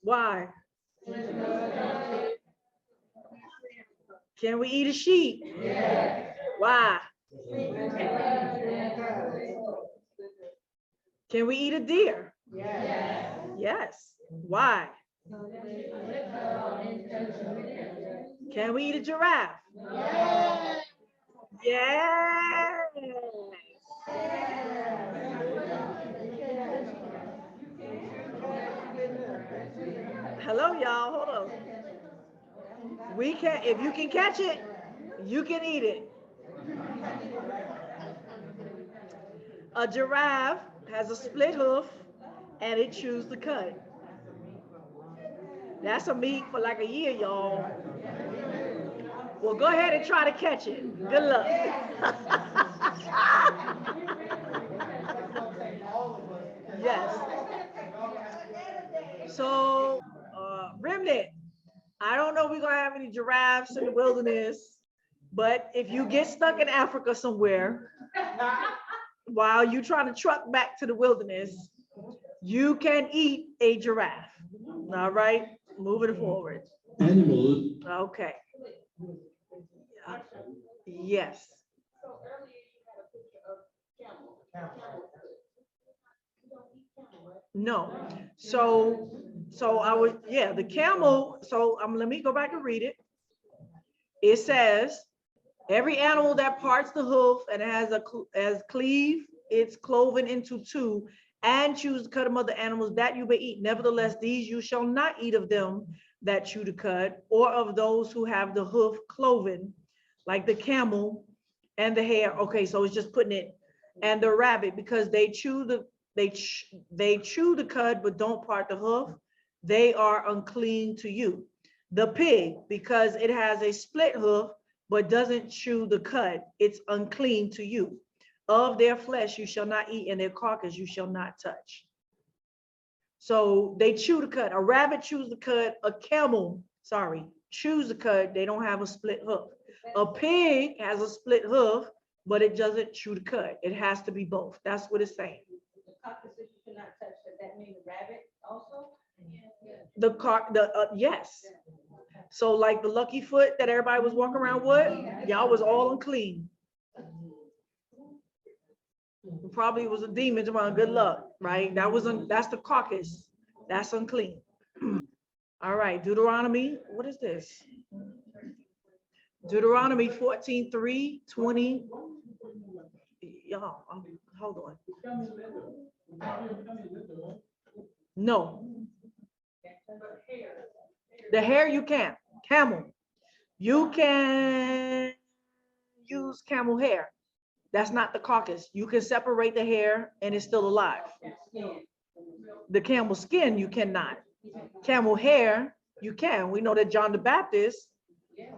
Why? Can we eat a sheep? Why? Can we eat a deer? Yes. Why? Can we eat a giraffe? Yes. Hello, y'all. Hold on. We can, if you can catch it, you can eat it. A giraffe has a split hoof and it chews the cud. That's a meat for like a year, y'all. Well, go ahead and try to catch it. Good luck. Yes. So, remnant, I don't know if we're gonna have any giraffes in the wilderness, but if you get stuck in Africa somewhere, while you're trying to truck back to the wilderness, you can eat a giraffe. All right, moving forward. Animals. Okay. Yes. No. So I would, yeah, the camel. So let me go back and read it. It says, every animal that parts the hoof and has cleave its cloven into two and chews the cud of other animals, that you may eat. Nevertheless, these you shall not eat of them that chew the cud, or of those who have the hoof cloven, like the camel and the hare. Okay, so it's just putting it, and the rabbit, because they chew the cud but don't part the hoof, they are unclean to you. The pig, because it has a split hoof but doesn't chew the cud, it's unclean to you. Of their flesh you shall not eat, and their carcass you shall not touch. So they chew the cud. A rabbit chews the cud. A camel, chews the cud. They don't have a split hoof. A pig has a split hoof, but it doesn't chew the cud. It has to be both. That's what it's saying. The carcass you cannot touch. Does that mean the rabbit also? Yes. So like the lucky foot that everybody was walking around with, y'all was all unclean. Probably was a demon around. Good luck, right? That's the carcass. That's unclean. All right, Deuteronomy. What is this? Deuteronomy 14:3-20. Y'all, hold on. No. The hair you can't. Camel. You can use camel hair. That's not the carcass. You can separate the hair and it's still alive. The camel skin, you cannot. Camel hair, you can. We know that John the Baptist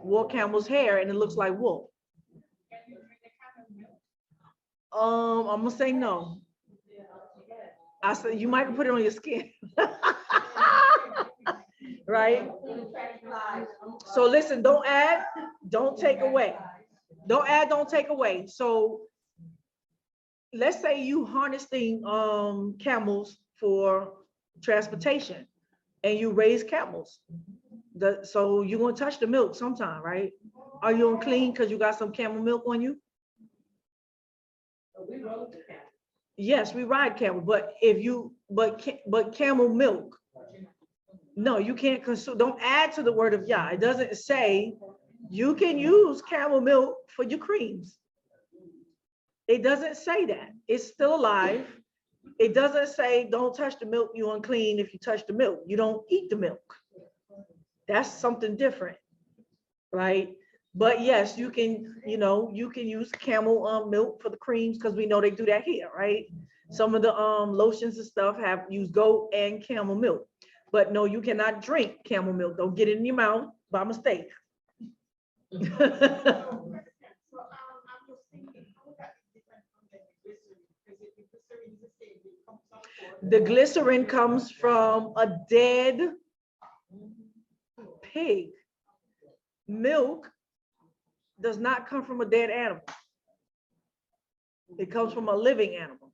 wore camel's hair and it looks like wool. I'm gonna say no. I said you might put it on your skin. Right? So listen, don't add, don't take away. Don't add, don't take away. So let's say you harnessing camels for transportation and you raise camels. So you're gonna touch the milk sometime, right? Are you unclean because you got some camel milk on you? Yes, we ride camel, but camel milk. No, you can't consume. Don't add to the word of Yah. It doesn't say you can use camel milk for your creams. It doesn't say that. It's still alive. It doesn't say don't touch the milk, you unclean if you touch the milk. You don't eat the milk. That's something different, right? But yes, you can, you can use camel milk for the creams because we know they do that here, right? Some of the lotions and stuff have used goat and camel milk. But no, you cannot drink camel milk. Don't get it in your mouth by mistake. The glycerin comes from a dead pig. Milk does not come from a dead animal. It comes from a living animal.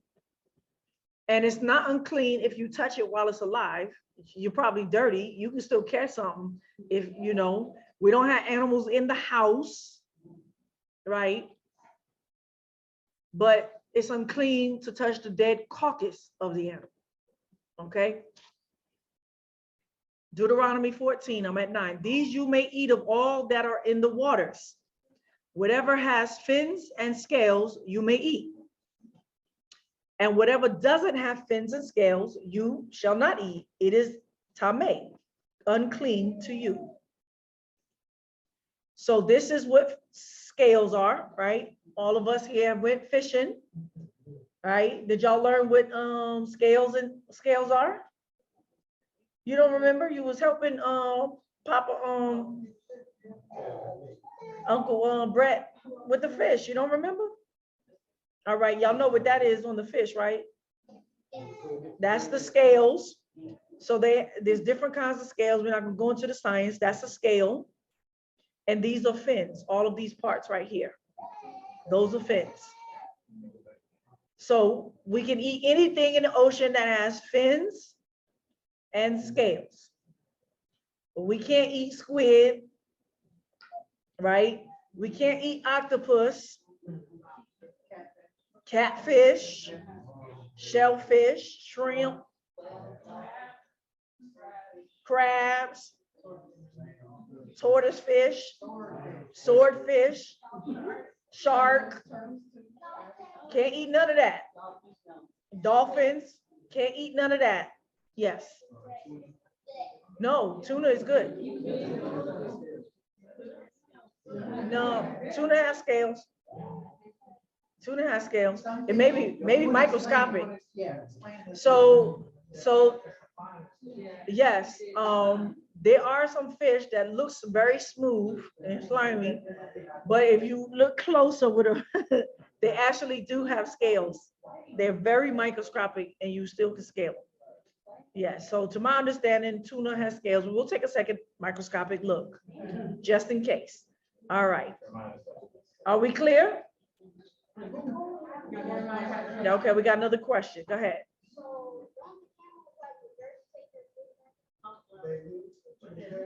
And it's not unclean if you touch it while it's alive. You're probably dirty. You can still catch something if, we don't have animals in the house, right? But it's unclean to touch the dead carcass of the animal, okay? Deuteronomy 14, I'm at 9. These you may eat of all that are in the waters. Whatever has fins and scales, you may eat. And whatever doesn't have fins and scales, you shall not eat. It is tameh, unclean to you. So this is what scales are, right? All of us here went fishing, right? Did y'all learn what scales are? You don't remember? You was helping Papa Uncle Brett with the fish. You don't remember? All right, y'all know what that is on the fish, right? That's the scales. So there's different kinds of scales. We're not gonna go into the science. That's a scale. And these are fins, all of these parts right here. Those are fins. So we can eat anything in the ocean that has fins and scales. But we can't eat squid, right? We can't eat octopus, catfish, shellfish, shrimp, crabs, tortoisefish, swordfish, shark. Can't eat none of that. Dolphins, can't eat none of that. Yes. No, tuna is good. No, tuna has scales. Tuna has scales. It maybe microscopic. So yes, there are some fish that looks very smooth and slimy, but if you look closer with a They actually do have scales. They're very microscopic and you still can scale them. Yeah, so to my understanding, tuna has scales. We'll take a second microscopic look, just in case. All right. Are we clear? Yeah, okay, we got another question. Go ahead.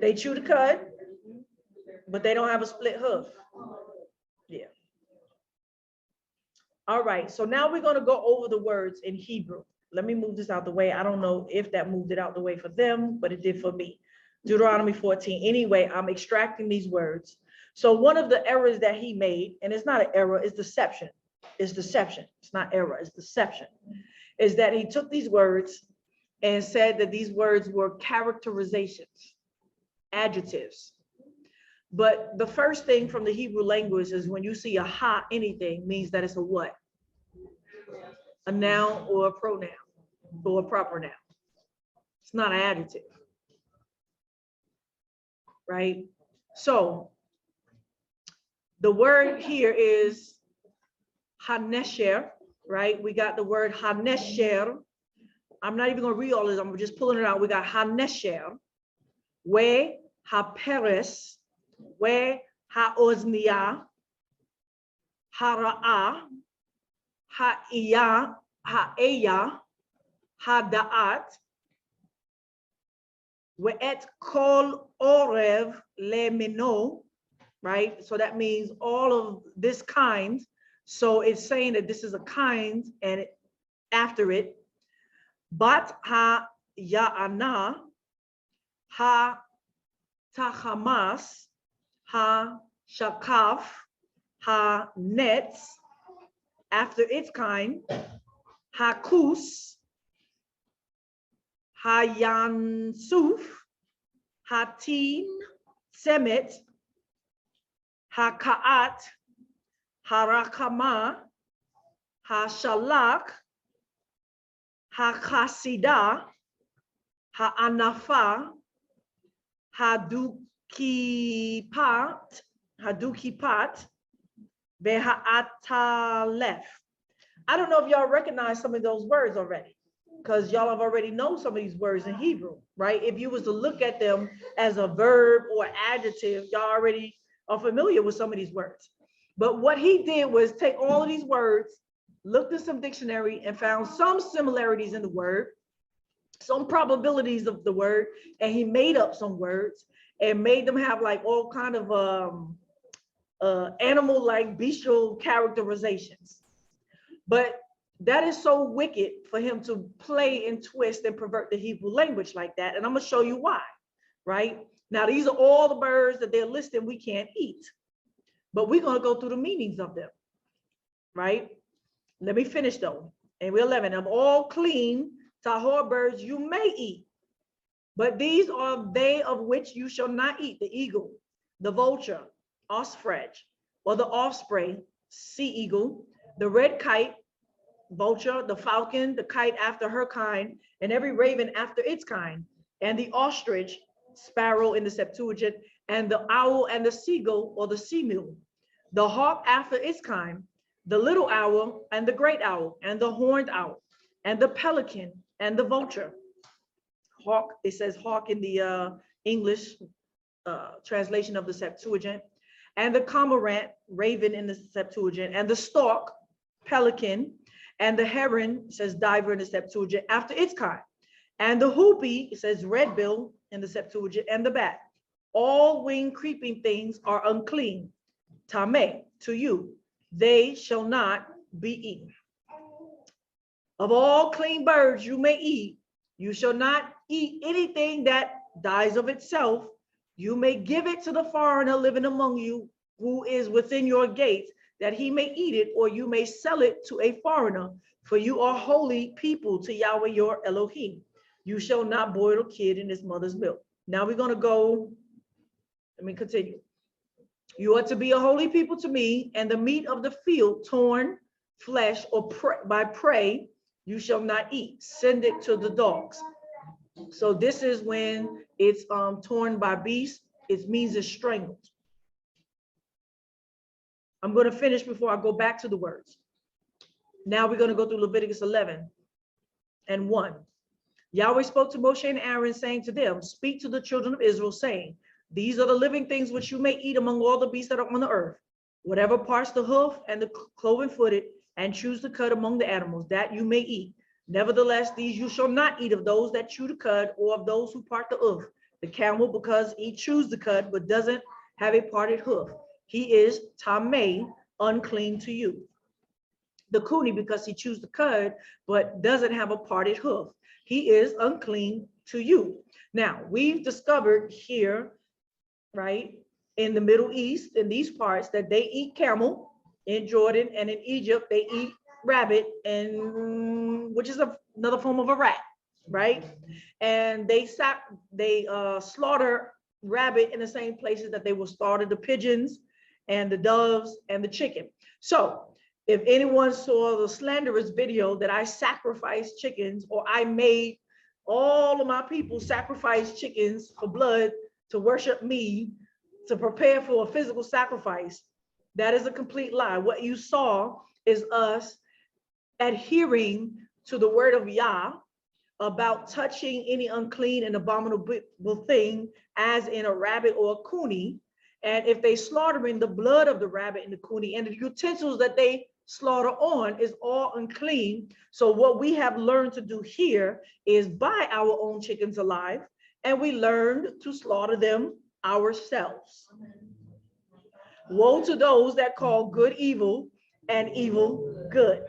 They chew the cud, but they don't have a split hoof. Yeah. All right, so now we're going to go over the words in Hebrew. Let me move this out the way. I don't know if that moved it out the way for them, but it did for me. Deuteronomy 14. Anyway, I'm extracting these words. So one of the errors that he made, and it's not an error, it's deception. It's deception. It's not error, it's deception. Is that he took these words and said that these words were characterizations, adjectives. But the first thing from the Hebrew language is when you see a ha anything means that it's a what? A noun or a pronoun or a proper noun. It's not an adjective. Right? So the word here is hanesher, right? We got the word hanesher. I'm not even going to read all of this. I'm just pulling it out. We got hanesher, we haperes, we haozniya, hara'a, ha'iya, ha'eya, hada'at, we'et kol orev lemino, right? So that means all of this kind. So it's saying that this is a kind, and after it, bat ha ya'ana, ha tachamas, ha shakaf, ha nets, after its kind, hakus, ha yansuf, hatin, semet, ha-ka'at, ha-rakama, ha-shalak, ha-chasida, ha-anafa, ha-dukipat, ve-ha-atalef. I don't know if y'all recognize some of those words already, because y'all have already known some of these words in Hebrew, right? If you was to look at them as a verb or adjective, y'all already are familiar with some of these words. But what he did was take all of these words, looked at some dictionary and found some similarities in the word, some probabilities of the word, and he made up some words and made them have like all kind of animal-like bestial characterizations. But that is so wicked for him to play and twist and pervert the Hebrew language like that. And I'm gonna show you why, right? Now, these are all the birds that they're listing we can't eat, but we're gonna go through the meanings of them, right? Let me finish though. And we're 11 of all clean tahor birds you may eat, but these are they of which you shall not eat: the eagle, the vulture, osprey, or the offspring, sea eagle, the red kite, vulture, the falcon, the kite after her kind, and every raven after its kind, and the ostrich, sparrow in the Septuagint, and the owl and the seagull or the sea mule, the hawk after its kind, the little owl and the great owl, and the horned owl, and the pelican and the vulture. Hawk, it says hawk in the English translation of the Septuagint, and the cormorant, raven in the Septuagint, and the stork, pelican, and the heron, says diver in the Septuagint, after its kind, and the hoopie, it says red bill in the Septuagint, and the bat. All winged creeping things are unclean, tameh, to you. They shall not be eaten. Of all clean birds you may eat, you shall not eat anything that dies of itself. You may give it to the foreigner living among you, who is within your gates, that he may eat it, or you may sell it to a foreigner, for you are holy people to Yahweh your Elohim. You shall not boil a kid in his mother's milk. Now we're going to go, let me continue. You are to be a holy people to me, and the meat of the field, torn flesh or by prey, you shall not eat. Send it to the dogs. So this is when it's torn by beasts. It means it's strangled. I'm going to finish before I go back to the words. Now we're going to go through Leviticus 11:1. Yahweh spoke to Moshe and Aaron, saying to them, speak to the children of Israel, saying, these are the living things which you may eat among all the beasts that are on the earth, whatever parts the hoof and the cloven footed, and choose the cud among the animals, that you may eat. Nevertheless, these you shall not eat of those that chew the cud, or of those who part the hoof. The camel, because he chews the cud, but doesn't have a parted hoof, he is tameh, unclean to you. The kuni, because he chews the cud, but doesn't have a parted hoof, he is unclean to you. Now, we've discovered here, right, in the Middle East, in these parts, that they eat camel. In Jordan and in Egypt, they eat rabbit, and which is another form of a rat, right? And they slaughter rabbit in the same places that they will slaughter the pigeons and the doves and the chicken. So if anyone saw the slanderous video that I sacrificed chickens, or I made all of my people sacrifice chickens for blood to worship me, to prepare for a physical sacrifice, that is a complete lie. What you saw is us adhering to the word of Yah about touching any unclean and abominable thing, as in a rabbit or a kuni. And if they slaughtering the blood of the rabbit and the kuni, and the utensils that they slaughter on is all unclean. So what we have learned to do here is buy our own chickens alive, and we learned to slaughter them ourselves. Woe to those that call good evil and evil good.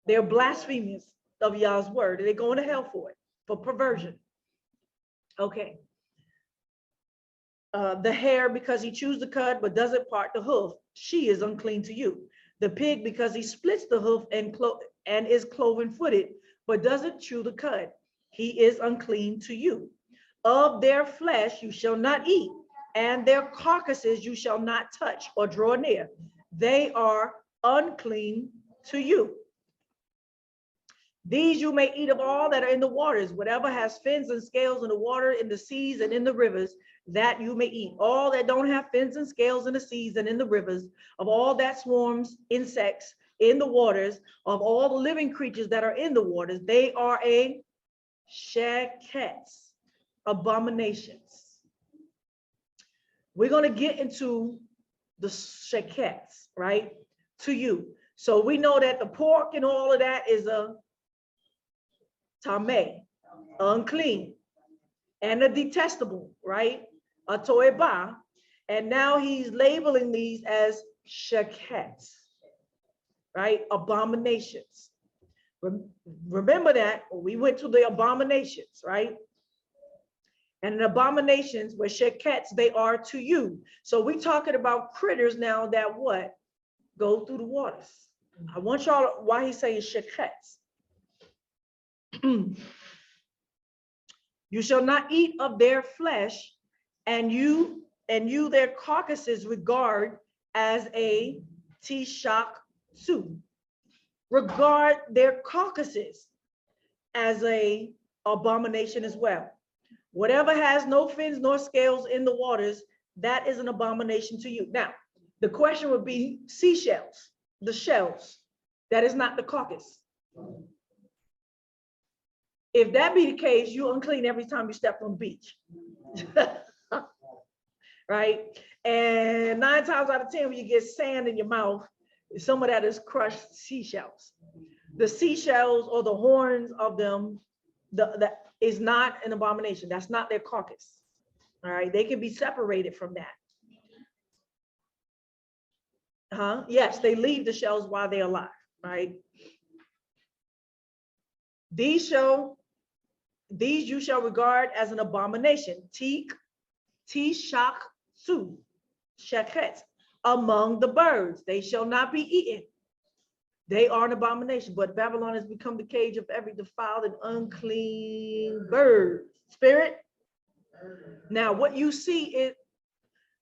They're blasphemers of Yah's word, and they're going to hell for it, for perversion. Okay. The hare, because he chews the cud but doesn't part the hoof, she is unclean to you. The pig, because he splits the hoof and is cloven footed but doesn't chew the cud, he is unclean to you. Of their flesh you shall not eat, and their carcasses you shall not touch or draw near. They are unclean to you. These you may eat of all that are in the waters, whatever has fins and scales in the water, in the seas and in the rivers, that you may eat. All that don't have fins and scales in the seas and in the rivers, of all that swarms insects in the waters, of all the living creatures that are in the waters, they are a shekets, abominations. We're going to get into the shekets, right, to you. So we know that the pork and all of that is a tameh, unclean, and a detestable, right, a toeba. And now he's labeling these as shekets, right, abominations. Remember that we went to the abominations, right? And the abominations were shekets, they are to you. So we're talking about critters now that what? Go through the waters. I want y'all, why he's saying shekets. You shall not eat of their flesh, and you their carcasses regard as a tishak su. Regard their carcasses as a abomination as well. Whatever has no fins nor scales in the waters, that is an abomination to you. Now, the question would be seashells, the shells. That is not the carcass. If that be the case, you're unclean every time you step on the beach. Right? And 9 times out of 10, when you get sand in your mouth, some of that is crushed seashells. The seashells or the horns of them, that is not an abomination. That's not their carcass. All right, they can be separated from that. Yes, they leave the shells while they're alive, right? These you shall regard as an abomination. Tishak su, sheket, among the birds. They shall not be eaten. They are an abomination, but Babylon has become the cage of every defiled and unclean bird. Spirit. Now, what you see is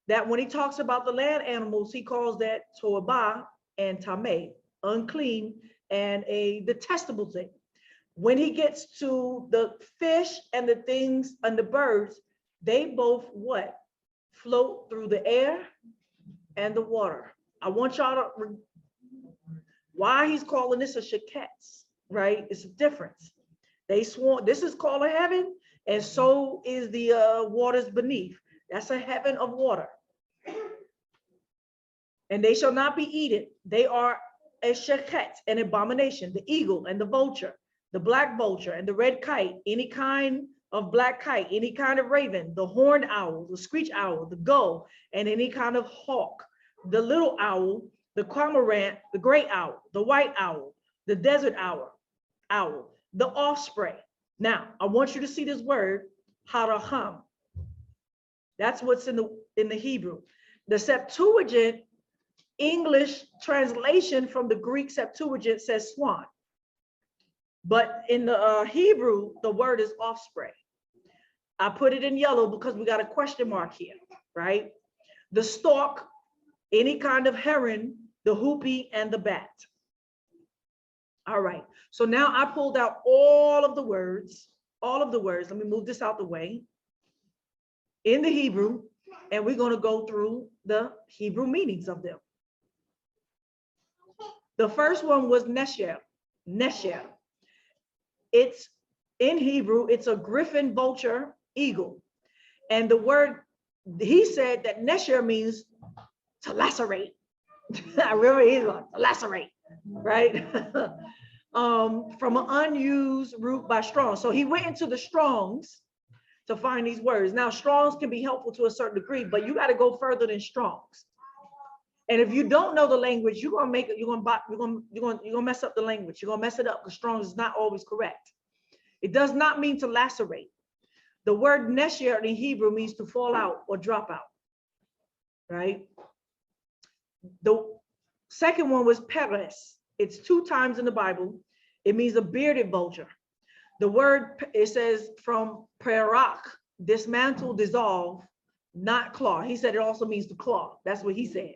that when he talks about the land animals, he calls that toba and tameh, unclean and a detestable thing. When he gets to the fish and the things and the birds, they both what? Float through the air and the water. I want y'all to Why he's calling this a sheketz, right? It's a difference. They sworn, this is called a heaven, and so is the waters beneath. That's a heaven of water. And they shall not be eaten. They are a sheket, an abomination, the eagle and the vulture, the black vulture and the red kite, any kind of black kite, any kind of raven, the horned owl, the screech owl, the gull, and any kind of hawk, the little owl, the cormorant, the gray owl, the white owl, the desert owl, the offspring. Now, I want you to see this word, haraham. That's what's in the Hebrew. The Septuagint English translation from the Greek Septuagint says swan. But in the Hebrew, the word is offspring. I put it in yellow because we got a question mark here, right? The stork, any kind of heron, the hoopie, and the bat. All right, so now I pulled out all of the words. Let me move this out the way. In the Hebrew, and we're going to go through the Hebrew meanings of them. The first one was nesher. Nesher. It's in Hebrew, it's a griffin, vulture, eagle. And the word, he said that nesher means to lacerate. I remember he's like, lacerate, right? From an unused root by Strong's. So he went into the Strong's to find these words. Now, Strong's can be helpful to a certain degree, but you got to go further than Strong's. And if you don't know the language, you're gonna mess up the language. You're gonna mess it up because Strong's is not always correct. It does not mean to lacerate. The word nesher in Hebrew means to fall out or drop out, right? The second one was peres. It's 2 times in the Bible. It means a bearded vulture. The word, it says from perak, dismantle, dissolve, not claw. He said it also means to claw. That's what he said.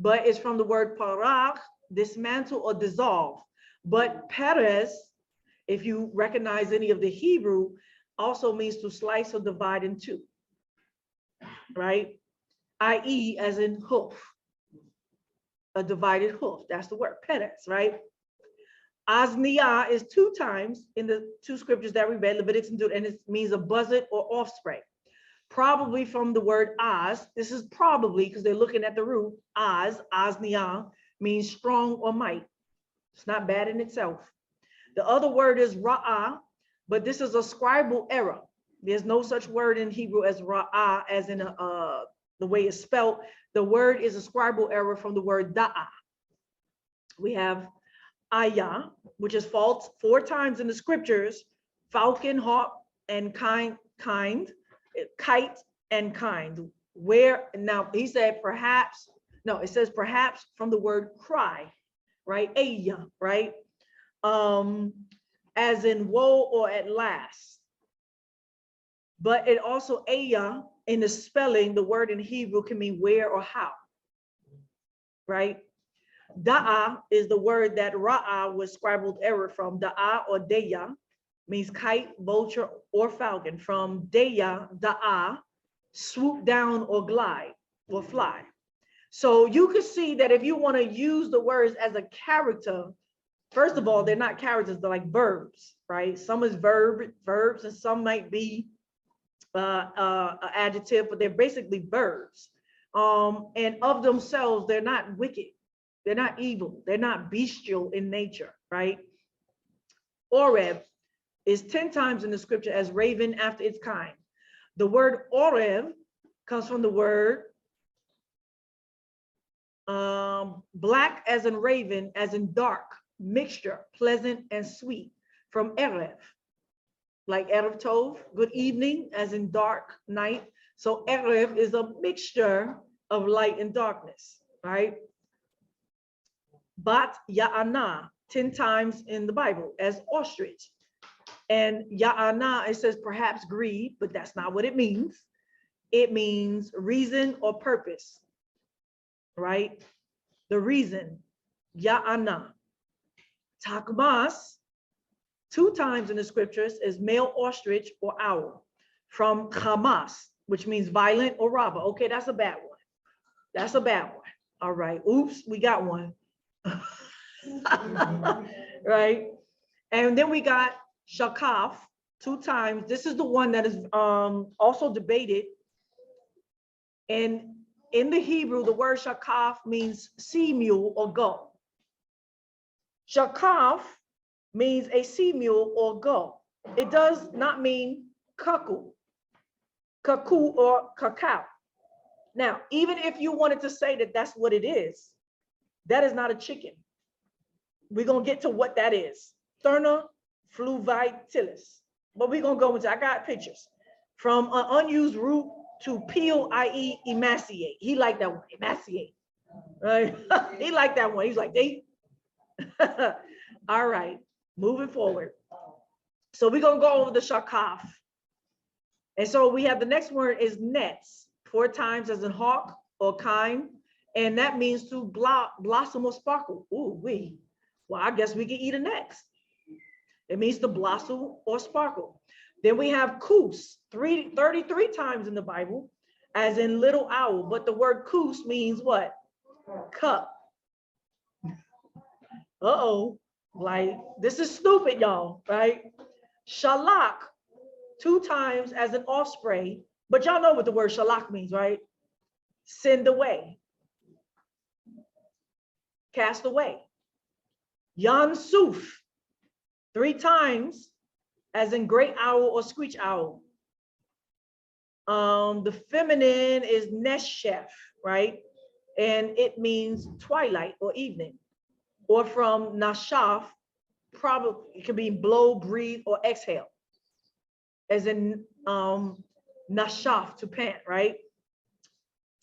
But it's from the word parak, dismantle or dissolve. But peres, if you recognize any of the Hebrew, also means to slice or divide in 2, right? I.e. as in hoof, a divided hoof. That's the word, peres, right? Azniah is 2 times in the 2 scriptures that we read, Leviticus and Deuteronomy, and it means a buzzard or offspring. Probably from the word az. This is probably because they're looking at the root. Azniah means strong or might. It's not bad in itself. The other word is ra'ah, but this is a scribal error. There's no such word in Hebrew as ra'ah, as in the way it's spelled. The word is a scribal error from the word da'ah. We have ayah, which is false 4 times in the scriptures: falcon, hawk, and kite and kind. Where now he said perhaps, no, it says perhaps from the word cry, right? Ayah, right? As in woe or at last. But it also ayah in the spelling, the word in Hebrew can mean where or how, right? Da'ah is the word that ra'ah was scribbled error from. Da'ah or deya means kite, vulture, or falcon. From deya, da'ah, swoop down or glide or fly. So you could see that if you want to use the words as a character, first of all, they're not characters, they're like verbs, right? Some is verbs, and some might be adjective, but they're basically verbs. And of themselves, they're not wicked. They're not evil. They're not bestial in nature, right? Oreb is 10 times in the scripture as raven after its kind. The word oreb comes from the word black as in raven, as in dark, mixture, pleasant and sweet, from erev, like erev tov, good evening, as in dark night. So erev is a mixture of light and darkness, right? Bat ya'ana, 10 times in the Bible as ostrich. And ya'ana, it says perhaps greed, but that's not what it means. It means reason or purpose, right? The reason, ya'ana. Takmas, 2 times in the scriptures, is male ostrich or owl. From Hamas, which means violent or robber. Okay, that's a bad one. That's a bad one. All right, oops, we got one. right? And then we got shakaf 2 times. This is the one that is also debated. And in the Hebrew, the word shakaf means sea mule or goat. Shakaf means a sea mule or goat. It does not mean cuckoo or cacao. Now, even if you wanted to say that that's what it is, that is not a chicken. We're going to get to what that is. Therna fluvitilis. But we're going to go into, I got pictures. From an unused root to peel, i.e. emaciate. He liked that one, emaciate. Right? He liked that one. He's like, they. All right, moving forward. So we're going to go over the shakaf. And so we have the next word is nets, 4 times as in hawk or kind. And that means to blossom or sparkle. Ooh, well, I guess we can eat a next. It means to blossom or sparkle. Then we have koos, 33 times in the Bible, as in little owl. But the word koos means what? Cup. Uh-oh, like this is stupid, y'all, right? Shalak, 2 times as an offspring. But y'all know what the word shalak means, right? Send away. Cast away. Yansuf, 3 times as in great owl or screech owl. The feminine is neshef, right? And it means twilight or evening. Or from nashaf, probably it can be blow, breathe, or exhale. As in nashaf, to pant, right?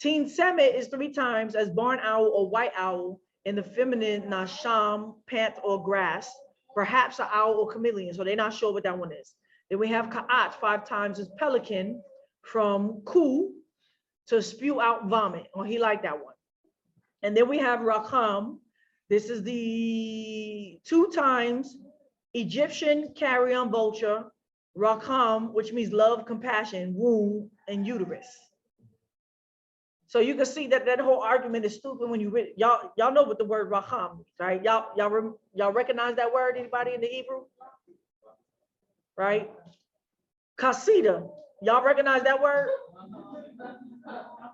Teen semet is 3 times as barn owl or white owl, in the feminine nasham, pant, or grass, perhaps an owl or chameleon. So they're not sure what that one is. Then we have ka'at 5 times as pelican, from ku, to spew out vomit. Oh, he liked that one. And then we have rakam. This is the 2 times Egyptian carrion vulture, rakam, which means love, compassion, womb, and uterus. So you can see that whole argument is stupid when you read it. Y'all know what the word rakam means, right? Y'all recognize that word? Anybody in the Hebrew? Right? Kasida. Y'all recognize that word?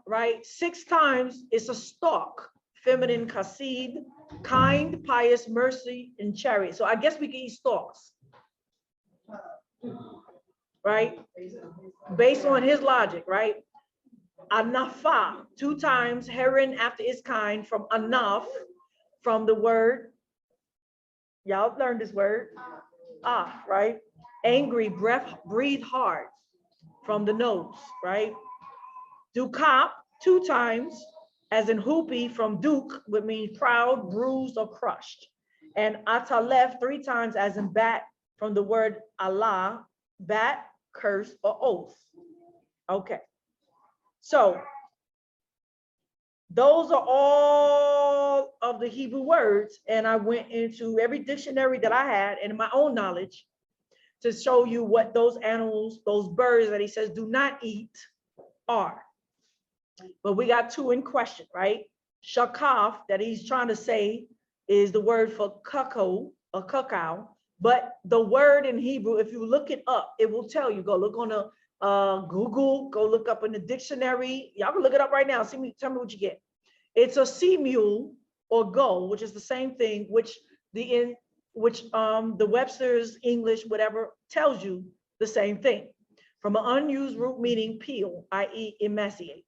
Right? 6 times it's a stalk. Feminine kasid, kind, pious, mercy, and charity. So I guess we can eat stalks. Right? Based on his logic, right? Anafa, 2 times heron after its kind, from anaf, from the word, y'all learned this word, right? Angry, breathe hard, from the nose, right? Dukap, 2 times, as in hoopy, from duk, which means proud, bruised, or crushed. And atalef, 3 times, as in bat, from the word Allah, bat, curse, or oath. Okay. So those are all of the Hebrew words. And I went into every dictionary that I had and my own knowledge to show you what those animals, those birds that he says do not eat are. But we got 2 in question, right? Shakaf, that he's trying to say is the word for cuckoo or cacao. But the word in Hebrew, if you look it up, it will tell you. Go look on the Google, go look up in the dictionary. Y'all can look it up right now. Tell me what you get. It's a sea mule or gull, which is the same thing, which the Webster's English, whatever, tells you the same thing. From an unused root meaning peel, i.e. emaciate.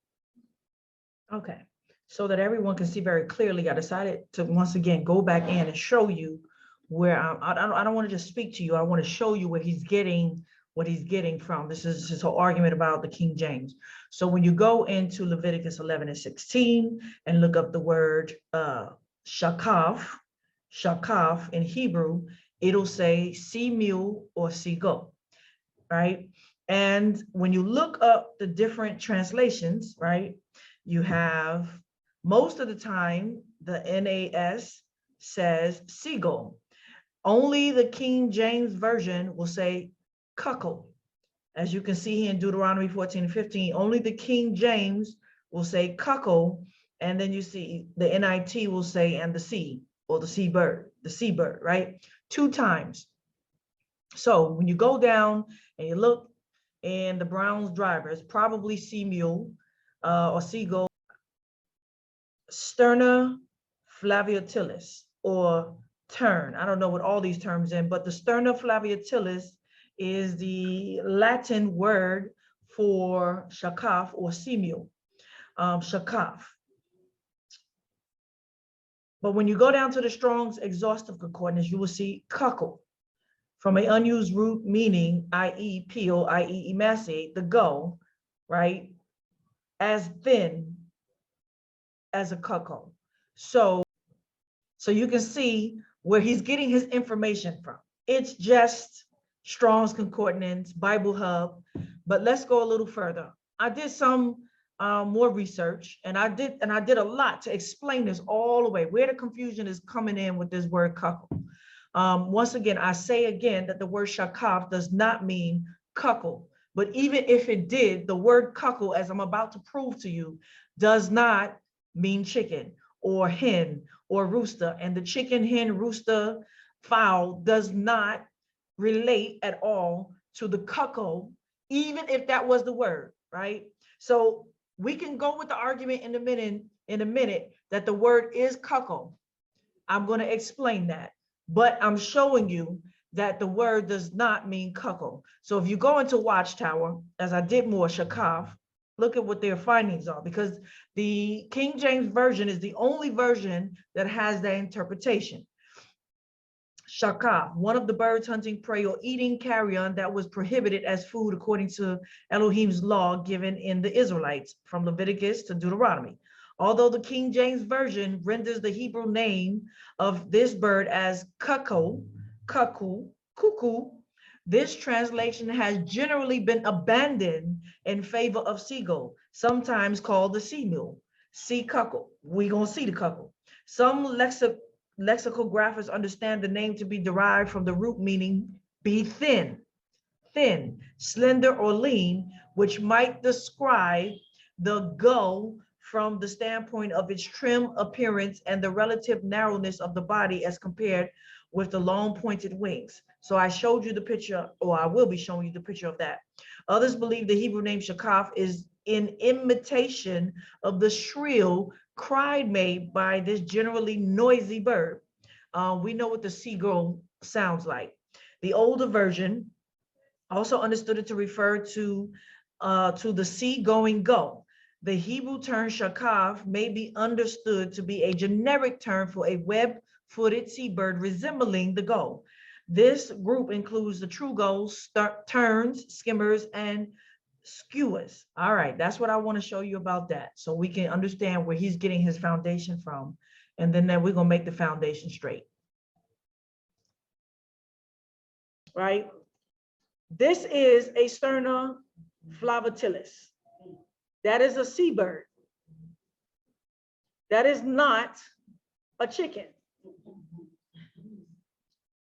Okay, so that everyone can see very clearly, I decided to once again go back in and show you where I don't want to just speak to you. I want to show you where he's getting what he's getting from. This is his whole argument about the King James. So when you go into Leviticus 11 and 16 and look up the word shakaf in Hebrew, it'll say sea mule or sea goat, right? And when you look up the different translations, right, you have most of the time the NAS says seagull. Only the King James Version will say cuckoo. As you can see here in Deuteronomy 14 and 15, only the King James will say cuckoo, and then you see the NIT will say and the sea. or the seabird, right? 2 times. So when you go down and you look in the Brown's driver, it's probably sea mule or seagull, Sterna flaviatilis or tern. I don't know what all these terms in, but the Sterna flaviatilis is the Latin word for shakaf or sea mule, shakaf. But when you go down to the Strong's exhaustive concordance, you will see cuckle from an unused root meaning, i.e. peel, i.e. emaciate, the go, right, as thin as a cuckoo. So you can see where he's getting his information from. It's just Strong's Concordance, Bible Hub, but let's go a little further. I did some more research, and I did a lot to explain this all the way, where the confusion is coming in with this word cuckoo. Once again, I say again that the word shakaf does not mean cuckoo, but even if it did, the word cuckoo, as I'm about to prove to you, does not mean chicken or hen or rooster, and the chicken, hen, rooster, fowl does not relate at all to the cuckoo, even if that was the word, right? So we can go with the argument in a minute that the word is cuckoo. I'm going to explain that, but I'm showing you that the word does not mean cuckoo. So if you go into Watchtower, as I did more, shakaf, look at what their findings are, because the King James Version is the only version that has that interpretation. Shakaf, one of the birds hunting prey or eating carrion that was prohibited as food according to Elohim's law given in the Israelites from Leviticus to Deuteronomy. Although the King James Version renders the Hebrew name of this bird as cuckoo, this translation has generally been abandoned in favor of seagull, sometimes called the sea mule, sea cuckoo. We're gonna see the cuckoo. Some lexicographers understand the name to be derived from the root meaning be thin, slender or lean, which might describe the gull from the standpoint of its trim appearance and the relative narrowness of the body as compared with the long pointed wings. So I showed you the picture, or I will be showing you the picture of that. Others believe the Hebrew name shakaf is in imitation of the shrill cry made by this generally noisy bird. We know what the seagull sounds like. The older version also understood it to refer to the sea-going gull. The Hebrew term shakaf may be understood to be a generic term for a web-footed seabird resembling the gull. This group includes the true gulls, terns, skimmers, and skewers. All right, that's what I want to show you about that, so we can understand where he's getting his foundation from, and then we're gonna make the foundation straight. Right? This is a Sterna flaviatilis. That is a seabird. That is not a chicken.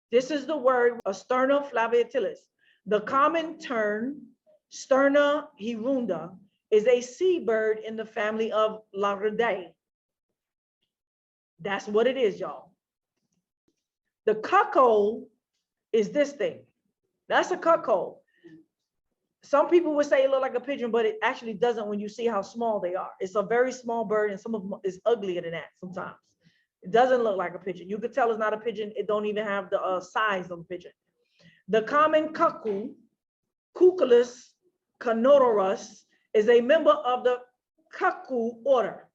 This is the word, a Sterna flaviatilis. The common tern, Sterna hirunda, is a seabird in the family of Laridae. That's what it is, y'all. The cuckoo is this thing. That's a cuckoo. Some people would say it look like a pigeon, but it actually doesn't when you see how small they are. It's a very small bird, and some of them is uglier than that sometimes. It doesn't look like a pigeon. You could tell it's not a pigeon. It don't even have the size of a pigeon. The common cuckoo, Cuculus canorus, is a member of the cuckoo order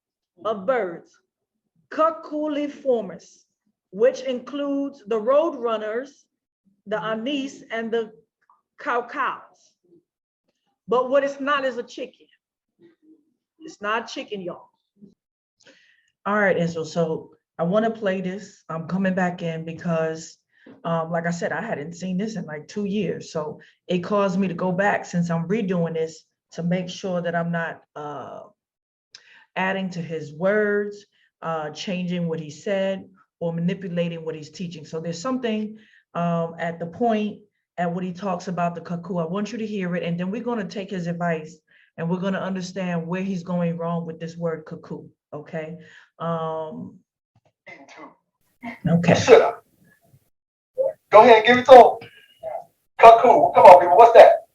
of birds, Cuculiformes, which includes the roadrunners, the anise, and the cowcows. But what it's not is a chicken. It's not chicken, y'all. All right, Israel, so I want to play this. I'm coming back in because, like I said, I hadn't seen this in like 2 years. So it caused me to go back since I'm redoing this to make sure that I'm not adding to his words, changing what he said, or manipulating what he's teaching. So there's something at the point at what he talks about the cuckoo. I want you to hear it, and then we're going to take his advice and we're going to understand where he's going wrong with this word cuckoo. Okay. Okay. Should I? Go ahead and give it to him. Cuckoo. Come on, people. What's that?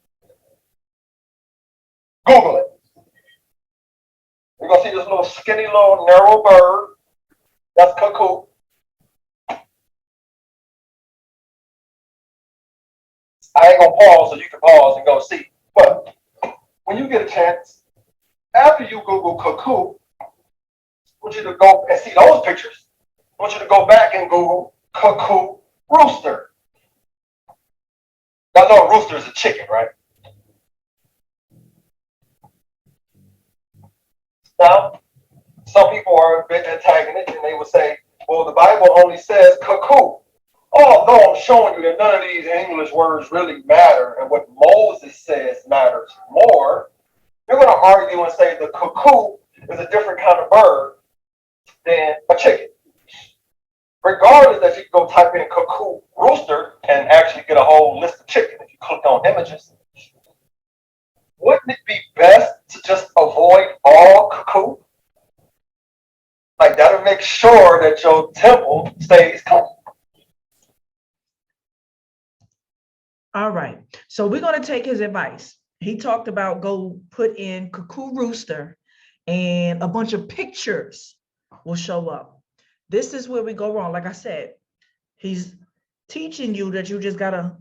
Google it. You're gonna see this little skinny, little narrow bird. That's cuckoo. I ain't gonna pause so you can pause and go see. But when you get a chance, after you Google cuckoo, I want you to go and see those pictures. I want you to go back and Google cuckoo rooster. Y'all know a rooster is a chicken, right? Now, some people are a bit antagonistic and they will say, well, the Bible only says cuckoo. Although I'm showing you that none of these English words really matter and what Moses says matters more, you're going to argue and say the cuckoo is a different kind of bird than a chicken. Regardless that you can go type in cuckoo rooster and actually get a whole list of chicken if you click on images. Wouldn't it be best to just avoid all cuckoo? Like that'll make sure that your temple stays clean. All right. So we're going to take his advice. He talked about go put in cuckoo rooster and a bunch of pictures will show up. This is where we go wrong. Like I said, he's teaching you that you just got to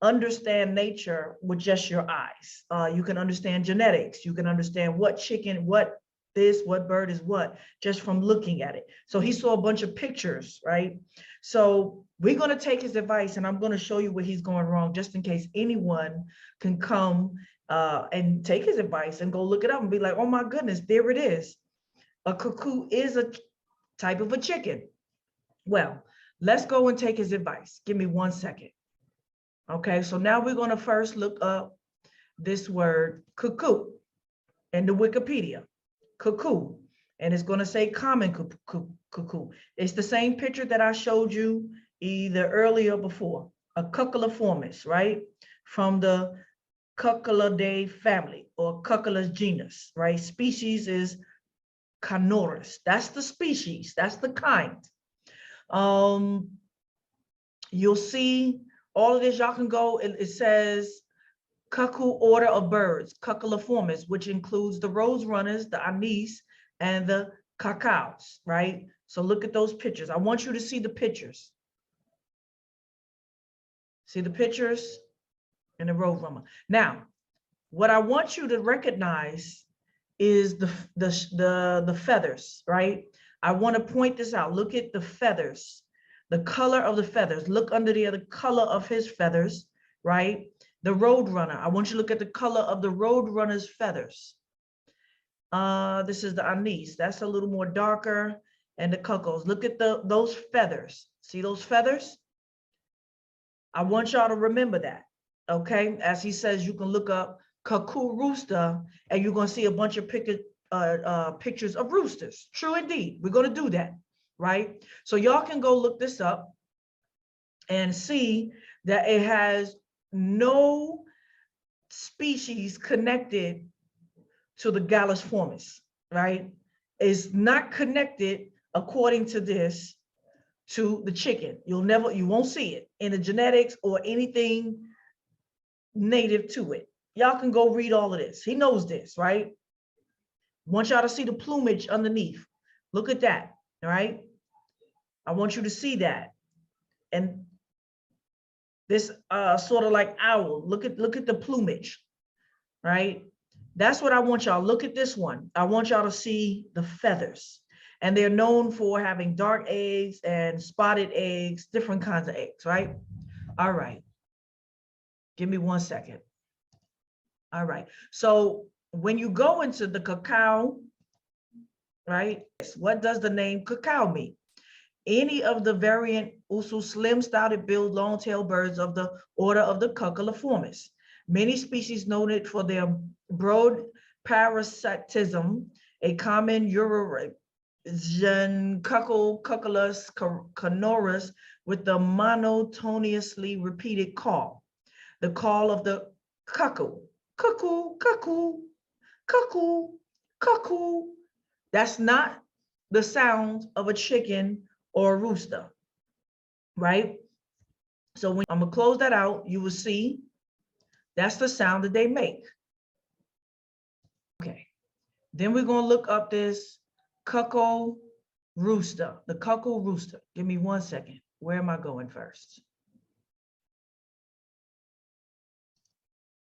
understand nature with just your eyes. You can understand genetics. You can understand what chicken, what this, what bird is what, just from looking at it. So he saw a bunch of pictures, right? So we're going to take his advice and I'm going to show you where he's going wrong, just in case anyone can come and take his advice and go look it up and be like, oh my goodness, there it is. A cuckoo is a type of a chicken. Well, let's go and take his advice. Give me 1 second. Okay, so now we're going to first look up this word cuckoo in the Wikipedia. Cuckoo, and it's going to say common cuckoo. It's the same picture that I showed you either earlier or before, a Cuculaformis, right? From the Cuculidae family or Cuculus genus, right? Species is Canorus. That's the species, that's the kind. You'll see all of this, y'all can go, it says cuckoo order of birds, Cuculaformis, which includes the rose runners, the anise, and the cacaos, right? So look at those pictures. I want you to see the pictures. See the pictures and the rose runner. Now, what I want you to recognize is the feathers, right? I want to point this out. Look at the feathers, the color of the feathers. Look under there, the color of his feathers, right? The roadrunner. I want you to look at the color of the roadrunner's feathers. This is the anise. That's a little more darker. And the cuckoos. Look at those feathers. See those feathers? I want y'all to remember that. Okay. As he says, you can look up cuckoo rooster and you're going to see a bunch of pictures of roosters. True indeed. We're going to do that. Right. So y'all can go look this up and see that it has no species connected to the Galliformis, right? Is not connected according to this to the chicken. You won't see it in the genetics or anything native to it. Y'all can go read all of this. He knows this, right? Want y'all to see the plumage underneath. Look at that, all right? I want you to see that. And this sort of like owl, look at the plumage, right? That's what I want y'all. Look at this one. I want y'all to see the feathers. And they're known for having dark eggs and spotted eggs, different kinds of eggs, right? All right. Give me 1 second. All right. So when you go into the cacao, right, what does the name cacao mean? Any of the variant usu slim spouted billed long-tailed birds of the order of the Cuculaformis. Many species noted for their broad parasitism, a common Eurasian Cuculus canorus with the monotonously repeated call. The call of the cuckoo, cuckoo, cuckoo, cuckoo, cuckoo. That's not the sound of a chicken or a rooster. right? So when I'm gonna close that out, you will see that's the sound that they make. Okay, then we're gonna look up this cuckoo rooster, the cuckoo rooster. Give me 1 second. Where am I going first?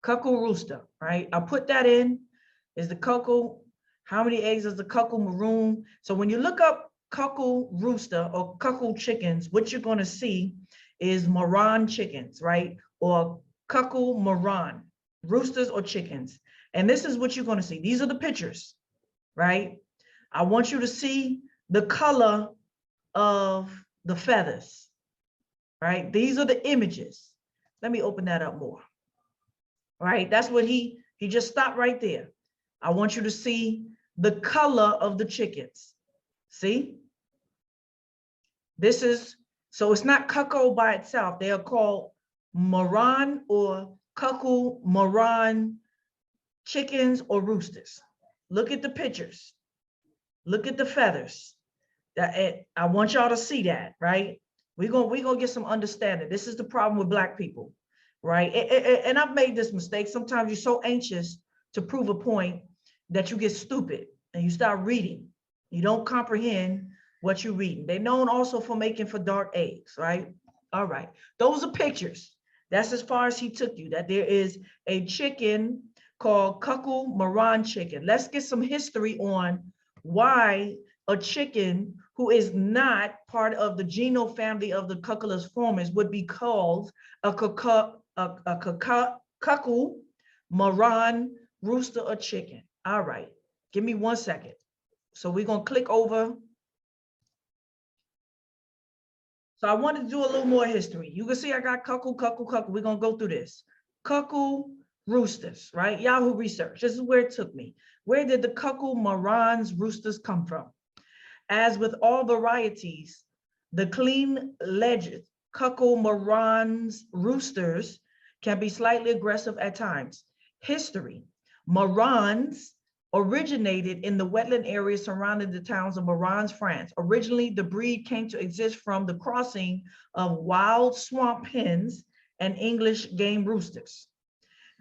Cuckoo rooster, right? I put that in. Is the cuckoo, how many eggs is the cuckoo maroon? So when you look up cuckoo rooster or cuckoo chickens, what you're gonna see is Moran chickens, right? Or cuckoo Moran, roosters or chickens. And this is what you're gonna see. These are the pictures, right? I want you to see the color of the feathers, right? These are the images. Let me open that up more. Right, that's what he just stopped right there. I want you to see the color of the chickens. See? This is, so it's not cuckoo by itself. They are called Moran or cuckoo Moran chickens or roosters. Look at the pictures. Look at the feathers. I want y'all to see that, right? We're gonna get some understanding. This is the problem with Black people, right? And I've made this mistake. Sometimes you're so anxious to prove a point that you get stupid and you start reading. You don't comprehend what you're reading. They're known also for making for dark eggs, right? All right, those are pictures. That's as far as he took you, that there is a chicken called cuckoo Moran chicken. Let's get some history on why a chicken who is not part of the genome family of the Cuculus formis would be called a cuckoo Moran rooster or chicken. All right, give me 1 second. So we're gonna click over. So I wanted to do a little more history. You can see I got cuckoo. We're gonna go through this. Cuckoo roosters, right? Yahoo research, this is where it took me. Where did the cuckoo Moran's roosters come from? As with all varieties, the clean-legged cuckoo Moran's roosters can be slightly aggressive at times. History: Morans originated in the wetland areas surrounding the towns of Morans, France. Originally, the breed came to exist from the crossing of wild swamp hens and English game roosters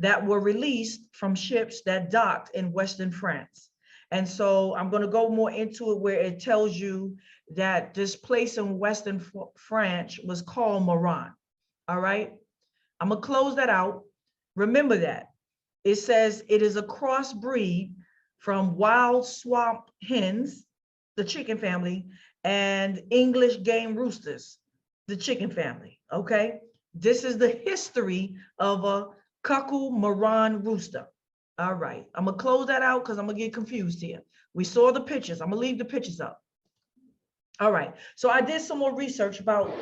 that were released from ships that docked in Western France. And so I'm going to go more into it where it tells you that this place in Western France was called Moran. All right, I'm going to close that out. Remember that. It says it is a crossbreed from wild swamp hens, the chicken family, and English game roosters, the chicken family. Okay, this is the history of a cuckoo Moran rooster. All right, I'm gonna close that out because I'm gonna get confused here. We saw the pictures. I'm gonna leave the pictures up. All right, so I did some more research about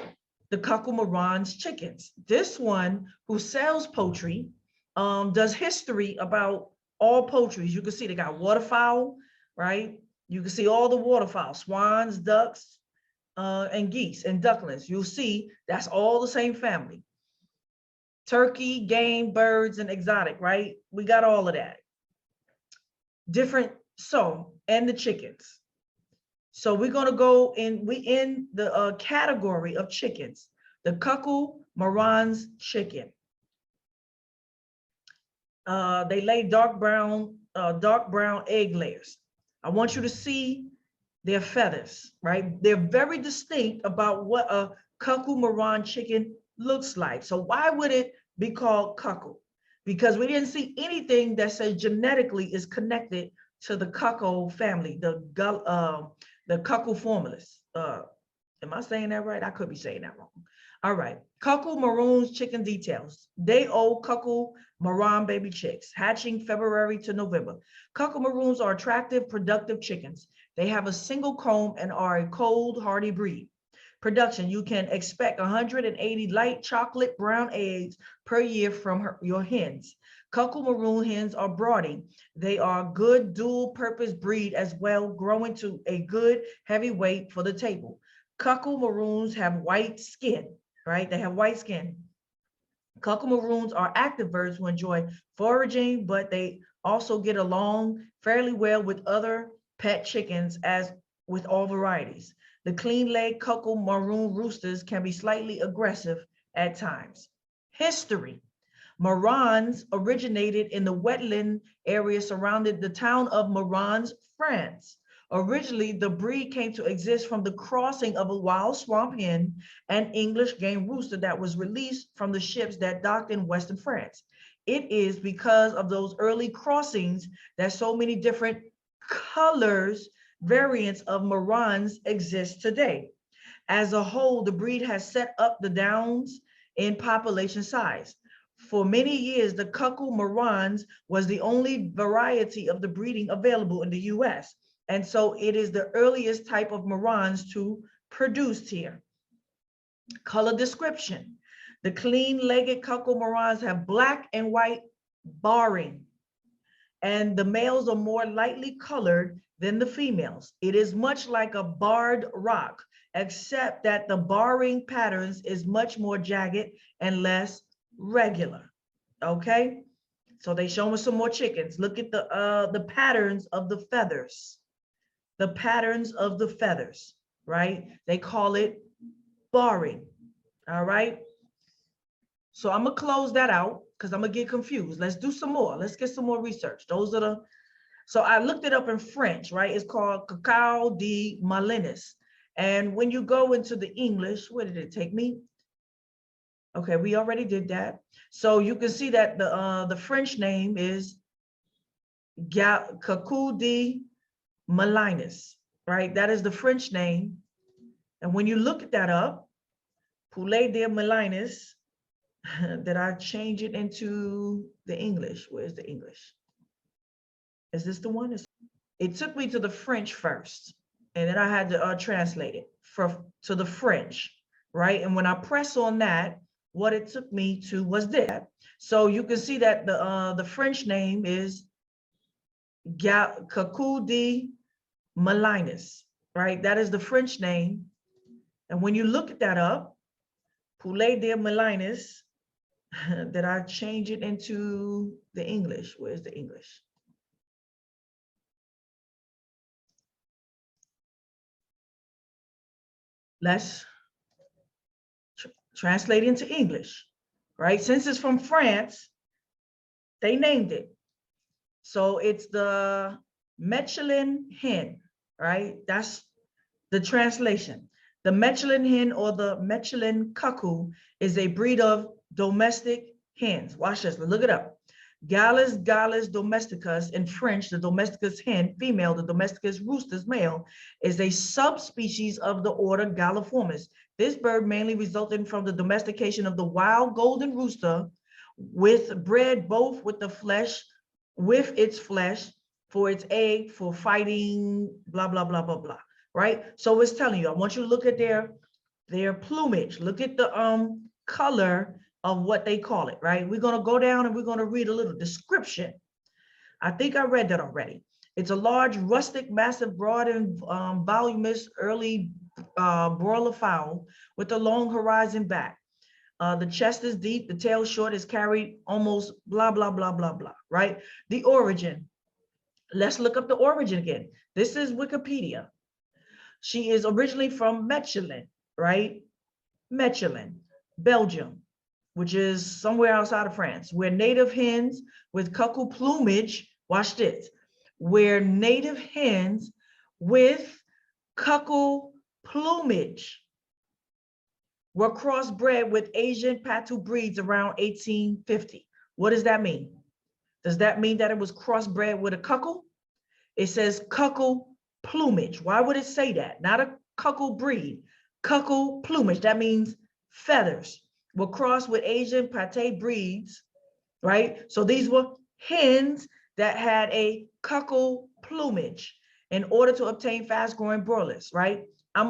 the cuckoo Moran's chickens. This one who sells poultry does history about all poultries. You can see they got waterfowl, right? You can see all the waterfowl, swans, ducks, and geese and ducklings. You'll see that's all the same family. Turkey, game, birds, and exotic, right? We got all of that. Different, so, and the chickens. So we're gonna go in, we in the category of chickens, the cuckoo Moran's chicken. They lay dark brown egg layers. I want you to see their feathers, right? They're very distinct about what a cuckoo Moran chicken looks like. So why would it be called cuckoo? Because we didn't see anything that says genetically is connected to the cuckoo family, the cuckoo formulas. Am I saying that right? I could be saying that wrong. All right, cuckoo maroons chicken details. Day old cuckoo Moran baby chicks, hatching February to November. Cuckoo maroons are attractive, productive chickens. They have a single comb and are a cold, hardy breed. Production: you can expect 180 light chocolate brown eggs per year from your hens. Cuckoo maroon hens are brooding. They are good dual purpose breed as well, growing to a good heavy weight for the table. Cuckoo maroons have white skin, right? They have white skin. Cuckoo maroons are active birds who enjoy foraging, but they also get along fairly well with other pet chickens, as with all varieties. The clean leg cuckoo maroon roosters can be slightly aggressive at times. History. Marans originated in the wetland area surrounding the town of Marans, France. Originally, the breed came to exist from the crossing of a wild swamp hen and English game rooster that was released from the ships that docked in Western France. It is because of those early crossings that so many different colors, variants of Marans exist today. As a whole, the breed has set up the downs in population size. For many years, the cuckoo Marans was the only variety of the breeding available in the US. And so it is the earliest type of Marans to produced here. Color description. The clean-legged cuckoo Marans have black and white barring, and the males are more lightly colored than the females. It is much like a barred rock, except that the barring patterns is much more jagged and less regular. Okay, so they show us some more chickens. Look at the patterns of the feathers. The patterns of the feathers, right? They call it barring. All right. So I'm gonna close that out because I'm gonna get confused. Let's do some more. Let's get some more research. Those are the, so I looked it up in French, right? It's called Cacao de Malinas. And when you go into the English, where did it take me? Okay, we already did that. So you can see that the French name is Cacao de Malinas, right? That is the French name. And when you look at that up, Poulet de Malinas, did I change it into the English? Where's the English? Is this the one? It took me to the French first, and then I had to translate it to the French, right? And when I press on that, what it took me to was this. So you can see that the French name is Cacao de Malinas, right? That is the French name. And when you look at that up, Poulet de Malinas, did I change it into the English? Where's the English? Let's translate into English, right? Since it's from France, they named it. So it's the Mechlin hen, right? That's the translation. The Mechlin hen or the Mechlin cuckoo is a breed of domestic hens. Watch this, look it up. Gallus domesticus in French, the domesticus hen, female, the domesticus roosters, male, is a subspecies of the order Galliformis. This bird mainly resulted from the domestication of the wild golden rooster with bred both with the flesh, with its flesh, for its egg, for fighting, blah, blah, blah, blah, blah, right? So it's telling you, I want you to look at their plumage. Look at the color of what they call it, right? We're gonna go down and we're gonna read a little description. I think I read that already. It's a large, rustic, massive, broad and voluminous early broiler fowl with a long horizon back. The chest is deep, the tail short, is carried almost blah, blah, blah, blah, blah, right? The origin. Let's look up the origin again. This is Wikipedia. She is originally from Mechlin, right? Mechlin, Belgium, which is somewhere outside of France, where native hens with cuckoo plumage, watch this, where native hens with cuckoo plumage were crossbred with Asian Patu breeds around 1850. What does that mean? Does that mean that it was crossbred with a cuckoo? It says cuckoo plumage. Why would it say that? Not a cuckoo breed, cuckoo plumage. That means feathers were crossed with Asian Pate breeds, right? So these were hens that had a cuckoo plumage in order to obtain fast-growing broilers, right?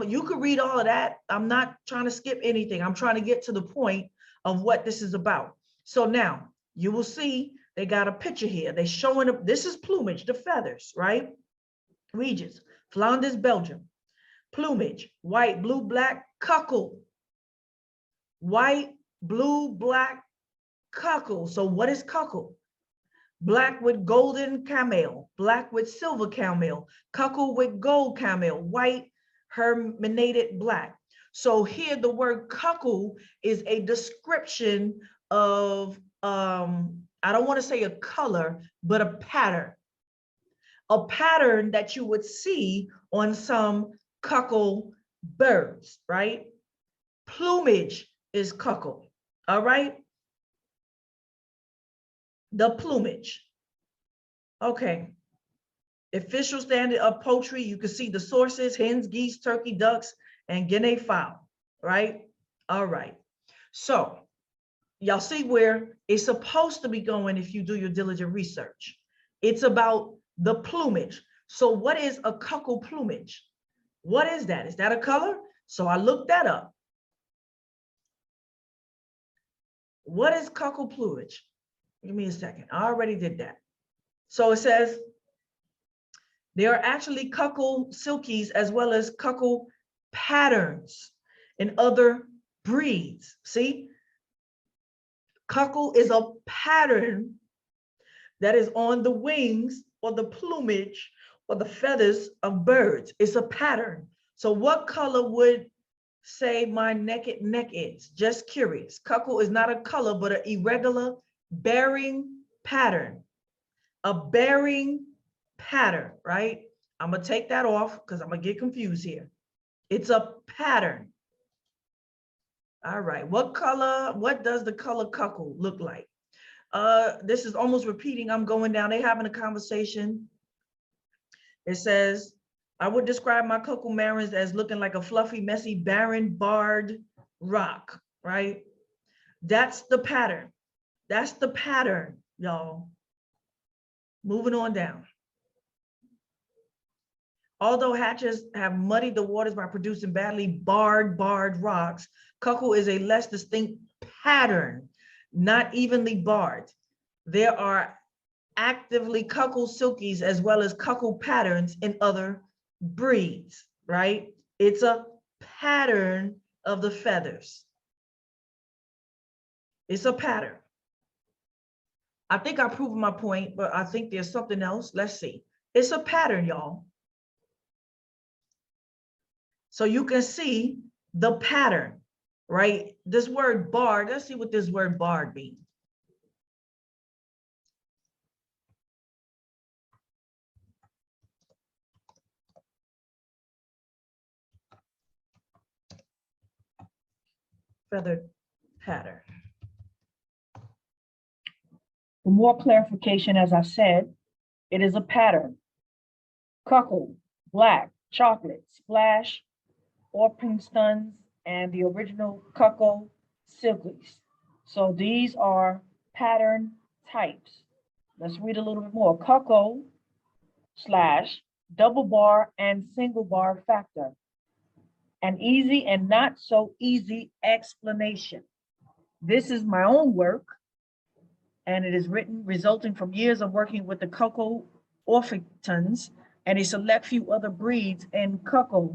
You could read all of that. I'm not trying to skip anything. I'm trying to get to the point of what this is about. So now you will see they got a picture here. They're showing up. This is plumage, the feathers, right? Regions, Flanders, Belgium. Plumage, white, blue, black, cuckoo. White, blue, black, cuckoo. So what is cuckoo? Black with golden camel, black with silver camel, cuckoo with gold camel, white herminated black. So here the word cuckoo is a description of, I don't want to say a color, but a pattern that you would see on some cuckoo birds, right? Plumage is cuckoo, all right? The plumage. Okay. Official standard of poultry, you can see the sources: hens, geese, turkey, ducks, and guinea fowl, right? All right. So y'all see where it's supposed to be going if you do your diligent research. It's about the plumage. So what is a cuckoo plumage? What is that? Is that a color? So I looked that up. What is cuckoo plumage? Give me a second. I already did that. So it says there are actually cuckoo silkies as well as cuckoo patterns in other breeds. See, cuckoo is a pattern that is on the wings or the plumage or the feathers of birds. It's a pattern. So what color would say my naked neck is? Just curious. Cuckoo is not a color, but an irregular bearing pattern. A bearing pattern, right? I'm gonna take that off because I'm gonna get confused here. It's a pattern. All right, what does the color cuckoo look like? This is almost repeating. I'm going down, they having a conversation. It says, I would describe my cuckoo marrons as looking like a fluffy, messy, barren, barred rock, right? That's the pattern. That's the pattern, y'all. Moving on down. Although hatches have muddied the waters by producing badly barred rocks, cuckoo is a less distinct pattern, not evenly barred. There are actively cuckoo silkies as well as cuckoo patterns in other breeds, right? It's a pattern of the feathers. It's a pattern. I think I proved my point, but I think there's something else. Let's see. It's a pattern, y'all. So you can see the pattern, right? This word barred, let's see what this word barred means. Feathered pattern. For more clarification, as I said, it is a pattern. Cuckoo, black, chocolate, splash, orpingtons, and the original cuckoo silkies. So these are pattern types. Let's read a little bit more. Cuckoo slash double bar and single bar factor. An easy and not so easy explanation. This is my own work, and it is written resulting from years of working with the cuckoo orpingtons and a select few other breeds in cuckoo.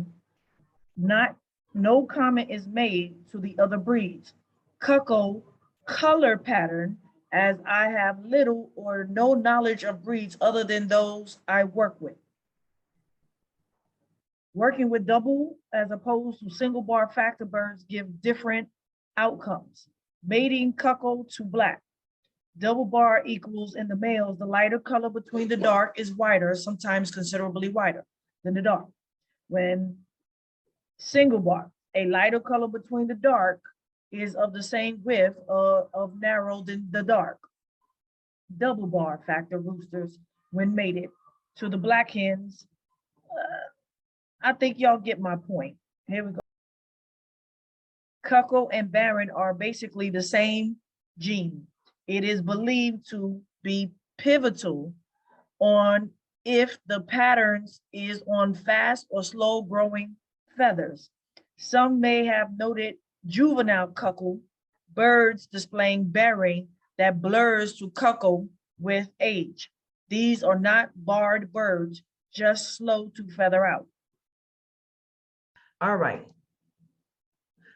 No comment is made to the other breeds. Cuckoo color pattern, as I have little or no knowledge of breeds other than those I work with. Working with double as opposed to single bar factor birds give different outcomes. Mating cuckoo to black. Double bar equals in the males, the lighter color between the dark is whiter, sometimes considerably whiter than the dark. When single bar, a lighter color between the dark is of the same width of narrow than the dark. Double bar factor roosters, when mated to the black hens, I think y'all get my point. Here we go. Cuckoo and barren are basically the same gene. It is believed to be pivotal on if the patterns is on fast or slow growing feathers. Some may have noted juvenile cuckoo birds displaying bearing that blurs to cuckoo with age. These are not barred birds, just slow to feather out. All right.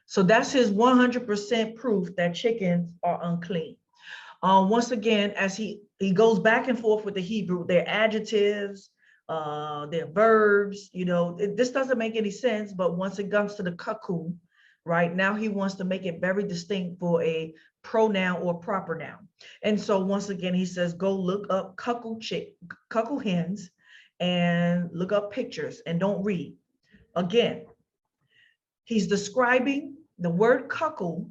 So that's his 100% proof that chickens are unclean. Once again, as he goes back and forth with the Hebrew, their adjectives, they're verbs, you know, this doesn't make any sense, but once it comes to the cuckoo, right, now he wants to make it very distinct for a pronoun or proper noun. And so once again, he says, go look up cuckoo hens and look up pictures and don't read. Again, he's describing the word cuckoo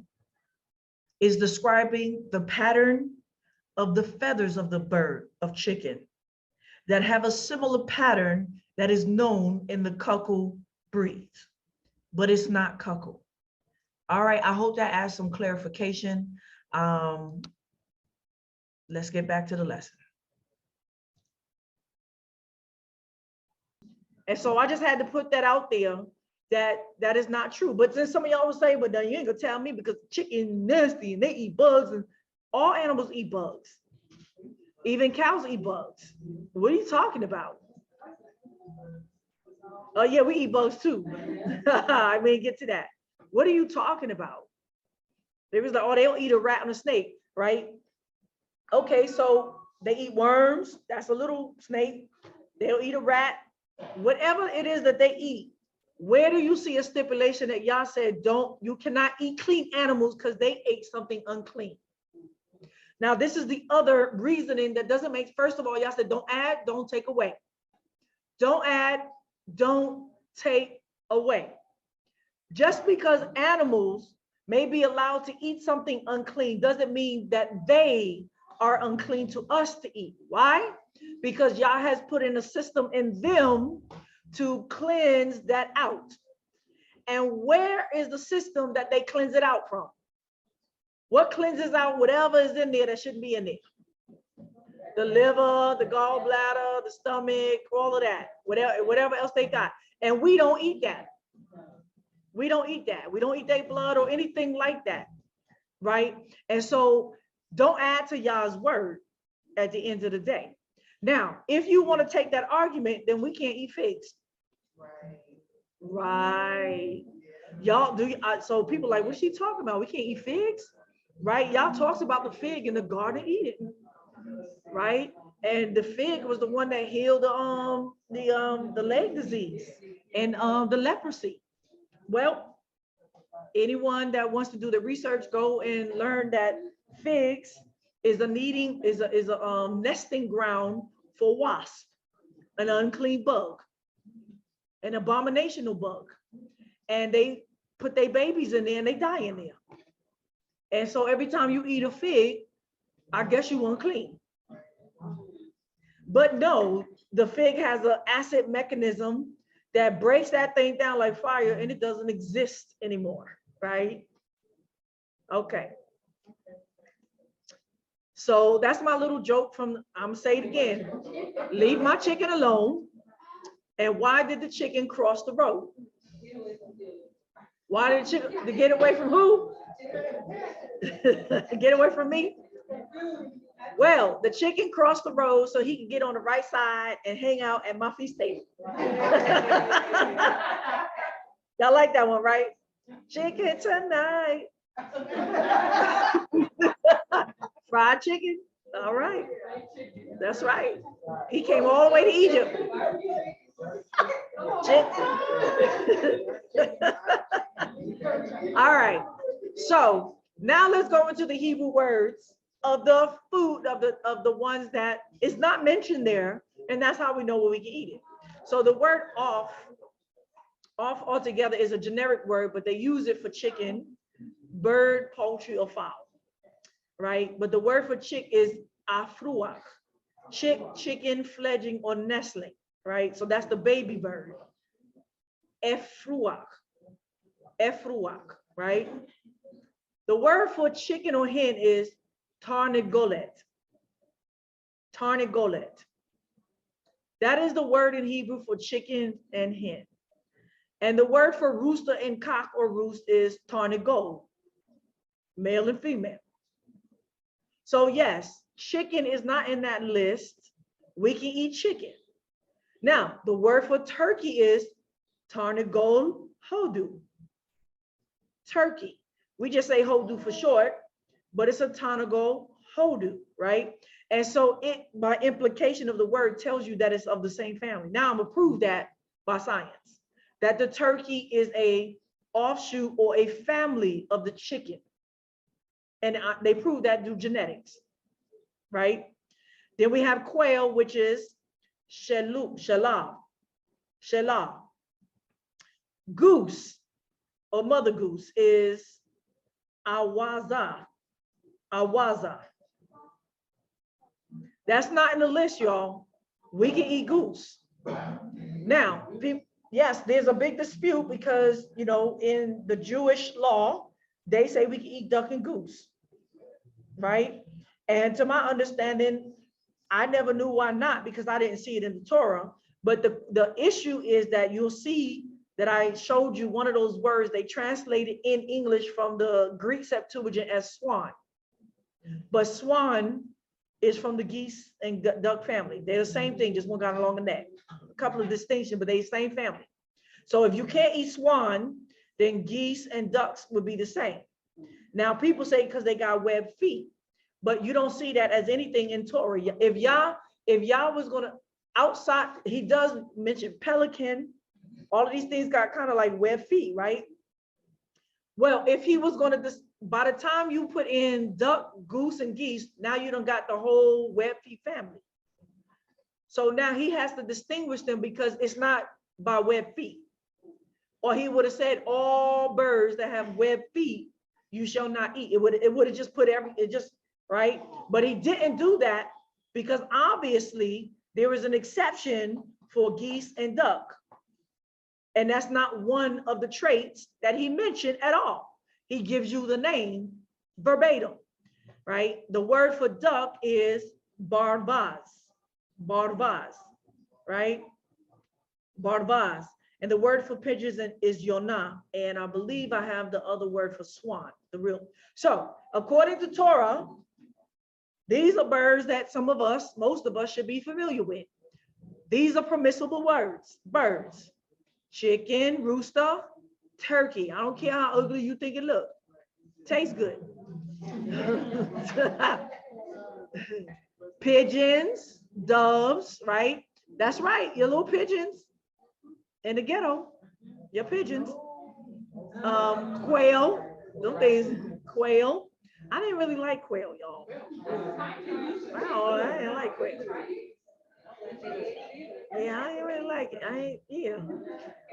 is describing the pattern of the feathers of the bird of chicken that have a similar pattern that is known in the cuckoo breeds, but it's not cuckoo. All right, I hope that adds some clarification. Let's get back to the lesson. And so I just had to put that out there that is not true. But then some of y'all will say, but then you ain't gonna tell me because chicken nasty and they eat bugs, and all animals eat bugs. Even cows eat bugs. What are you talking about? Oh yeah, we eat bugs too. I mean, get to that. What are you talking about? They was like, oh, they'll eat a rat and a snake, right? Okay, so they eat worms. That's a little snake. They'll eat a rat. Whatever it is that they eat, where do you see a stipulation that y'all said you cannot eat clean animals because they ate something unclean? Now, this is the other reasoning that doesn't make, first of all, y'all said don't add, don't take away. Don't add, don't take away. Just because animals may be allowed to eat something unclean doesn't mean that they are unclean to us to eat. Why? Because Yah has put in a system in them to cleanse that out. And where is the system that they cleanse it out from? What cleanses out whatever is in there that shouldn't be in there? The liver, the gallbladder, the stomach, all of that, whatever else they got. And we don't eat that. We don't eat that. We don't eat their blood or anything like that, right? And so don't add to Yah's word at the end of the day. Now, if you want to take that argument, then we can't eat figs. Right. Y'all do. So people like, what's she talking about? We can't eat figs, right? Y'all talks about the fig in the Garden of Eden, right? And the fig was the one that healed the leg disease and the leprosy. Well, anyone that wants to do the research, go and learn that figs is a nesting ground for wasp, an unclean bug, an abominational bug. And they put their babies in there and they die in there. And so every time you eat a fig, I guess you unclean. But no, the fig has an acid mechanism that breaks that thing down like fire and it doesn't exist anymore, right? Okay. So that's my little joke from, I'm gonna say it again. Leave my chicken alone. And why did the chicken cross the road? Why did the chicken, to get away from who? Get away from me? Well, the chicken crossed the road so he could get on the right side and hang out at my feast table. Y'all like that one, right? Chicken tonight. Fried chicken. All right. That's right. He came all the way to Egypt. All right. So now let's go into the Hebrew words of the food of the ones that is not mentioned there, and that's how we know what we can eat it. So the word off altogether is a generic word, but they use it for chicken, bird, poultry, or fowl, right? But the word for chick is afruach, chicken, fledging, or nestling, right? So that's the baby bird. Efruach, right? The word for chicken or hen is tarnegolet. That is the word in Hebrew for chicken and hen. And the word for rooster and cock or roost is tarnegol, male and female. So yes, chicken is not in that list. We can eat chicken. Now, the word for turkey is tarnegol hodu. Turkey. We just say hodu for short, but it's a tarnegol hodu, right? And so it, by implication of the word, tells you that it's of the same family. Now I'm gonna prove that by science, that the turkey is a offshoot or a family of the chicken. And they prove that through genetics, right? Then we have quail, which is shelah. Goose or mother goose is awaza. That's not in the list, y'all. We can eat goose. Now, yes, there's a big dispute because, you know, in the Jewish law, they say we can eat duck and goose, right? And to my understanding, I never knew why not, because I didn't see it in the Torah. But the issue is that you'll see that I showed you one of those words they translated in English from the Greek Septuagint as swan. But swan is from the geese and duck family. They're the same thing, just one got along the neck. A couple of distinctions, but they the same family. So if you can't eat swan, then geese and ducks would be the same. Now people say because they got webbed feet, but you don't see that as anything in Torah. If Yah was gonna outside, he does mention pelican. All of these things got kind of like webbed feet, right? Well, if he was gonna, by the time you put in duck, goose, and geese, now you done got the whole webbed feet family. So now he has to distinguish them because it's not by webbed feet. Or he would have said all birds that have webbed feet, you shall not eat. It would have just put right? But he didn't do that because obviously there is an exception for geese and duck. And that's not one of the traits that he mentioned at all. He gives you the name verbatim, right? The word for duck is barvaz, right? Barvaz. And the word for pigeons is yonah. And I believe I have the other word for swan, the real. So according to Torah, these are birds that most of us should be familiar with. These are permissible words, birds. Chicken, rooster, turkey. I don't care how ugly you think it looks. Tastes good. Pigeons, doves, right? That's right, your little pigeons in the ghetto, your pigeons. Quail, those things, quail. I didn't really like quail, y'all. I didn't like quail. Yeah, I didn't really like it.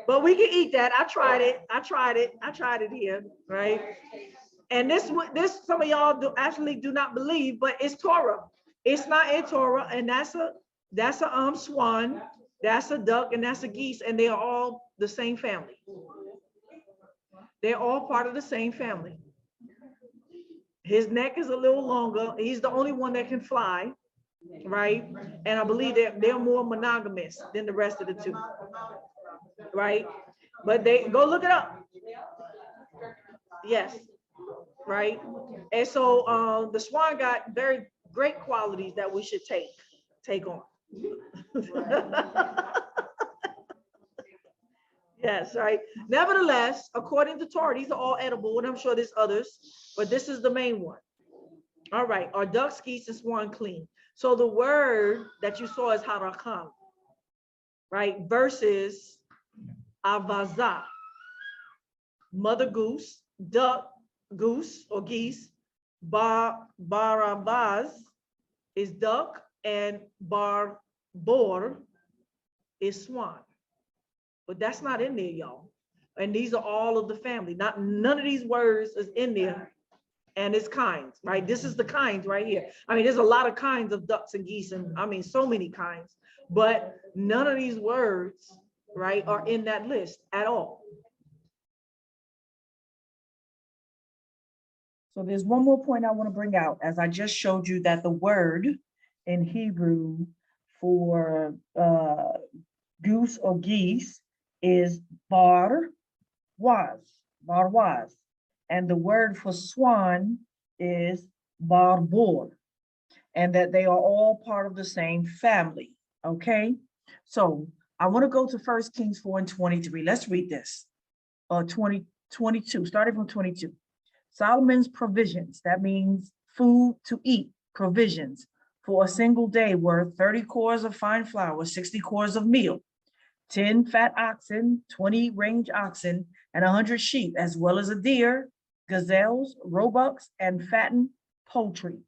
But we can eat that. I tried it here, right? And this some of y'all actually do not believe, but it's Torah. It's not in Torah, and that's a swan, that's a duck, and that's a geese, and they are all the same family. They're all part of the same family. His neck is a little longer. He's the only one that can fly, right? And I believe they're more monogamous than the rest of the two, right? But they go look it up. Yes, right. And so the swan got very great qualities that we should take on. Yes, right. Nevertheless, according to Torah, these are all edible, and I'm sure there's others, but this is the main one. All right, are ducks, geese, and swan clean? So the word that you saw is harakam, right? Versus avaza, mother goose, duck, goose or geese, barabaz is duck, and bor is swan. But that's not in there, y'all. And these are all of the family. None of these words is in there. And it's kinds, right? This is the kinds right here. I mean, there's a lot of kinds of ducks and geese, and I mean, so many kinds, but none of these words, right, are in that list at all. So there's one more point I want to bring out, as I just showed you that the word in Hebrew for goose or geese is barwaz, and the word for swan is barbor, and that they are all part of the same family. Okay, so I want to go to 1 Kings 4:23. Let's read this. 22, starting from 22. Solomon's provisions, that means food to eat, provisions, for a single day were 30 cores of fine flour, 60 cores of meal, 10 fat oxen, 20 range oxen, and 100 sheep, as well as a deer, gazelles, roebucks, and fattened poultry.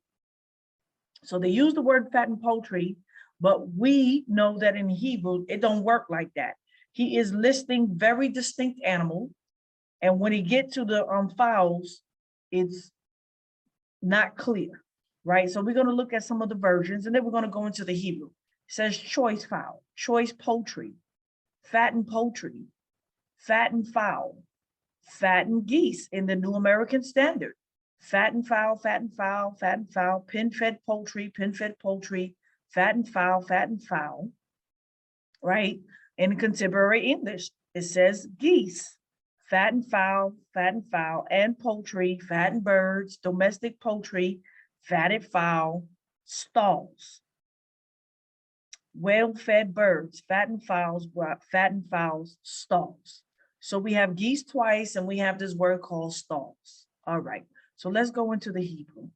So they use the word fattened poultry, but we know that in Hebrew, it don't work like that. He is listing very distinct animal. And when he get to the fowls, it's not clear, right? So we're going to look at some of the versions, and then we're going to go into the Hebrew. It says choice fowl, choice poultry, fattened poultry, fattened fowl, fattened geese in the New American Standard, fattened fowl, fattened fowl, fattened fowl, pin-fed poultry, fattened fowl, right? In contemporary English, it says geese, fattened fowl, and poultry, fattened birds, domestic poultry, fatted fowl, stalls, well-fed birds, fattened fowls, stalls. So we have geese twice, and we have this word called stalls. All right, so let's go into the Hebrew.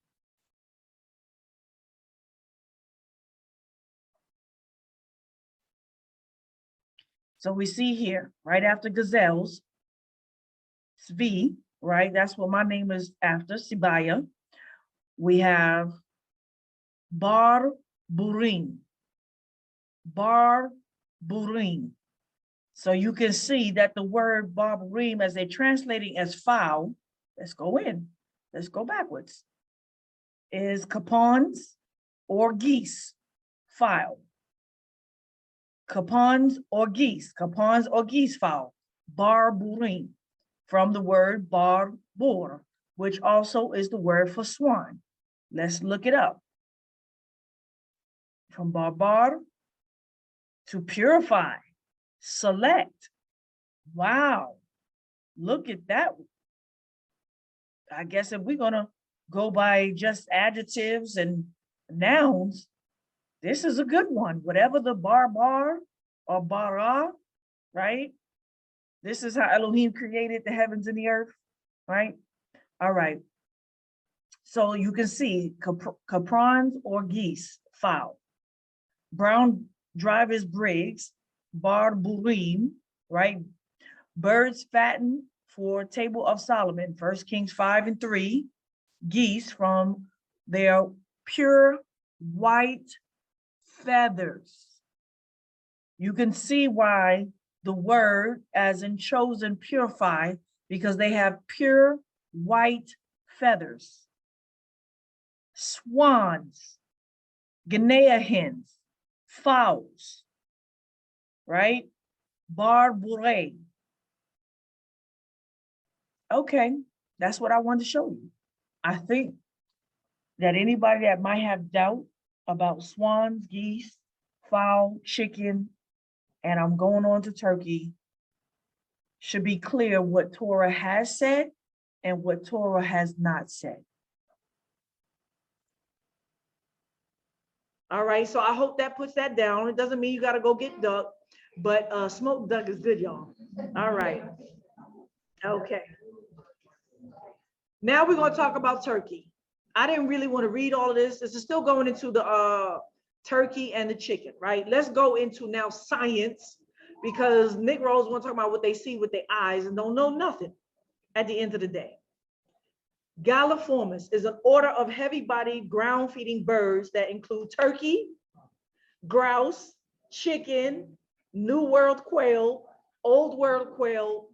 So we see here, right after gazelles, Svi, right? That's what my name is after, Sibaya. We have bar burim. Bar burim. So you can see that the word bar burim, as they're translating as fowl, let's go backwards, is capons or geese, fowl. Capons or geese fowl, bar burim, from the word bar bor, which also is the word for swan. Let's look it up. From barbar to purify, select. Wow, look at that. I guess if we're gonna go by just adjectives and nouns, this is a good one. Whatever the barbar or bara, right? This is how Elohim created the heavens and the earth, right? All right. So you can see caprons or geese, fowl. Brown drivers brigs, bar burim, right? Birds fattened for table of Solomon, 1 Kings 5:3. Geese from their pure white feathers. You can see why the word as in chosen, purify, because they have pure white feathers. Swans, Guinea hens, fowls, right? Barbure. Okay, that's what I wanted to show you. I think that anybody that might have doubt about swans, geese, fowl, chicken, and I'm going on to turkey, should be clear what Torah has said and what Torah has not said. All right, so I hope that puts that down. It doesn't mean you got to go get duck, but smoked duck is good, y'all. All right. Okay. Now we're going to talk about turkey. I didn't really want to read all of this. This is still going into the turkey and the chicken, right? Let's go into now science, because Negroes want to talk about what they see with their eyes and don't know nothing at the end of the day. Galliformis is an order of heavy-bodied ground-feeding birds that include turkey, grouse, chicken, New World quail, Old World quail,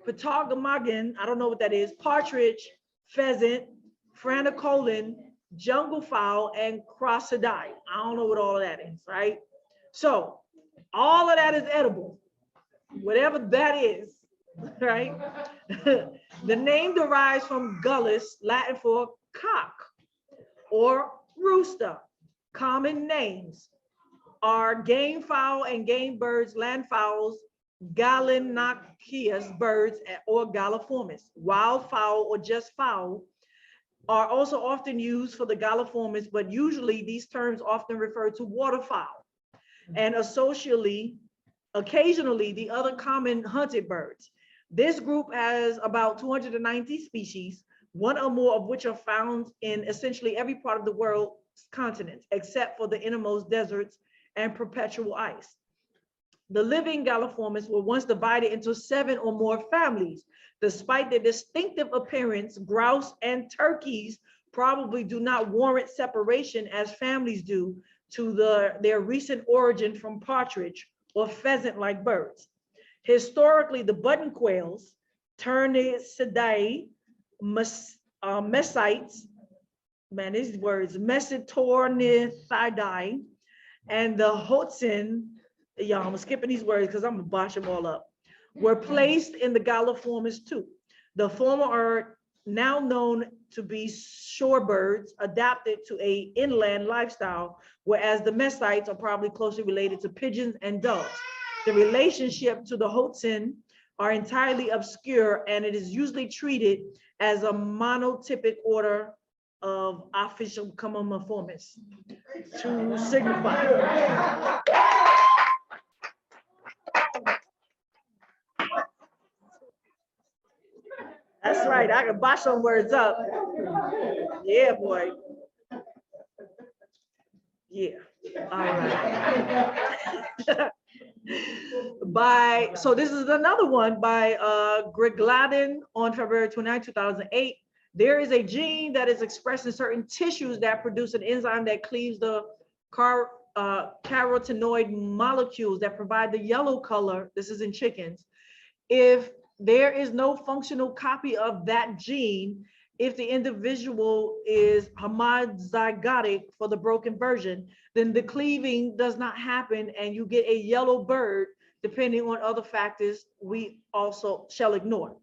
Patagamagan, I don't know what that is, partridge, pheasant, franicolin, jungle fowl, and crocodile. I don't know what all of that is, right? So all of that is edible, whatever that is, right? The name derives from gullus, Latin for cock or rooster. Common names are game fowl and game birds, land fowls, gallinaceous birds, or galliformis. Wild fowl or just fowl are also often used for the galliformis, but usually these terms often refer to waterfowl and occasionally the other common hunted birds. This group has about 290 species, one or more of which are found in essentially every part of the world continents, except for the innermost deserts and perpetual ice. The living Galliformes were once divided into 7 or more families. Despite their distinctive appearance, grouse and turkeys probably do not warrant separation as families do to their recent origin from partridge or pheasant-like birds. Historically, the button quails, Turnicidae, Mesites, man, these words, Mesitornithidae, and the Hotzin, y'all, I'm skipping these words because I'm gonna botch them all up, were placed in the Galliformes too. The former are now known to be shorebirds adapted to an inland lifestyle, whereas the Mesites are probably closely related to pigeons and doves. The relationship to the Hotzin are entirely obscure, and it is usually treated as a monotypic order of official Commonformis to signify. That's right, I can botch some words up. Yeah, boy. Yeah, all right. So this is another one by Greg Gladden on February 29, 2008. There is a gene that is expressed in certain tissues that produce an enzyme that cleaves the carotenoid molecules that provide the yellow color. This is in chickens. If there is no functional copy of that gene, if the individual is homozygotic for the broken version, then the cleaving does not happen and you get a yellow bird, depending on other factors we also shall ignore.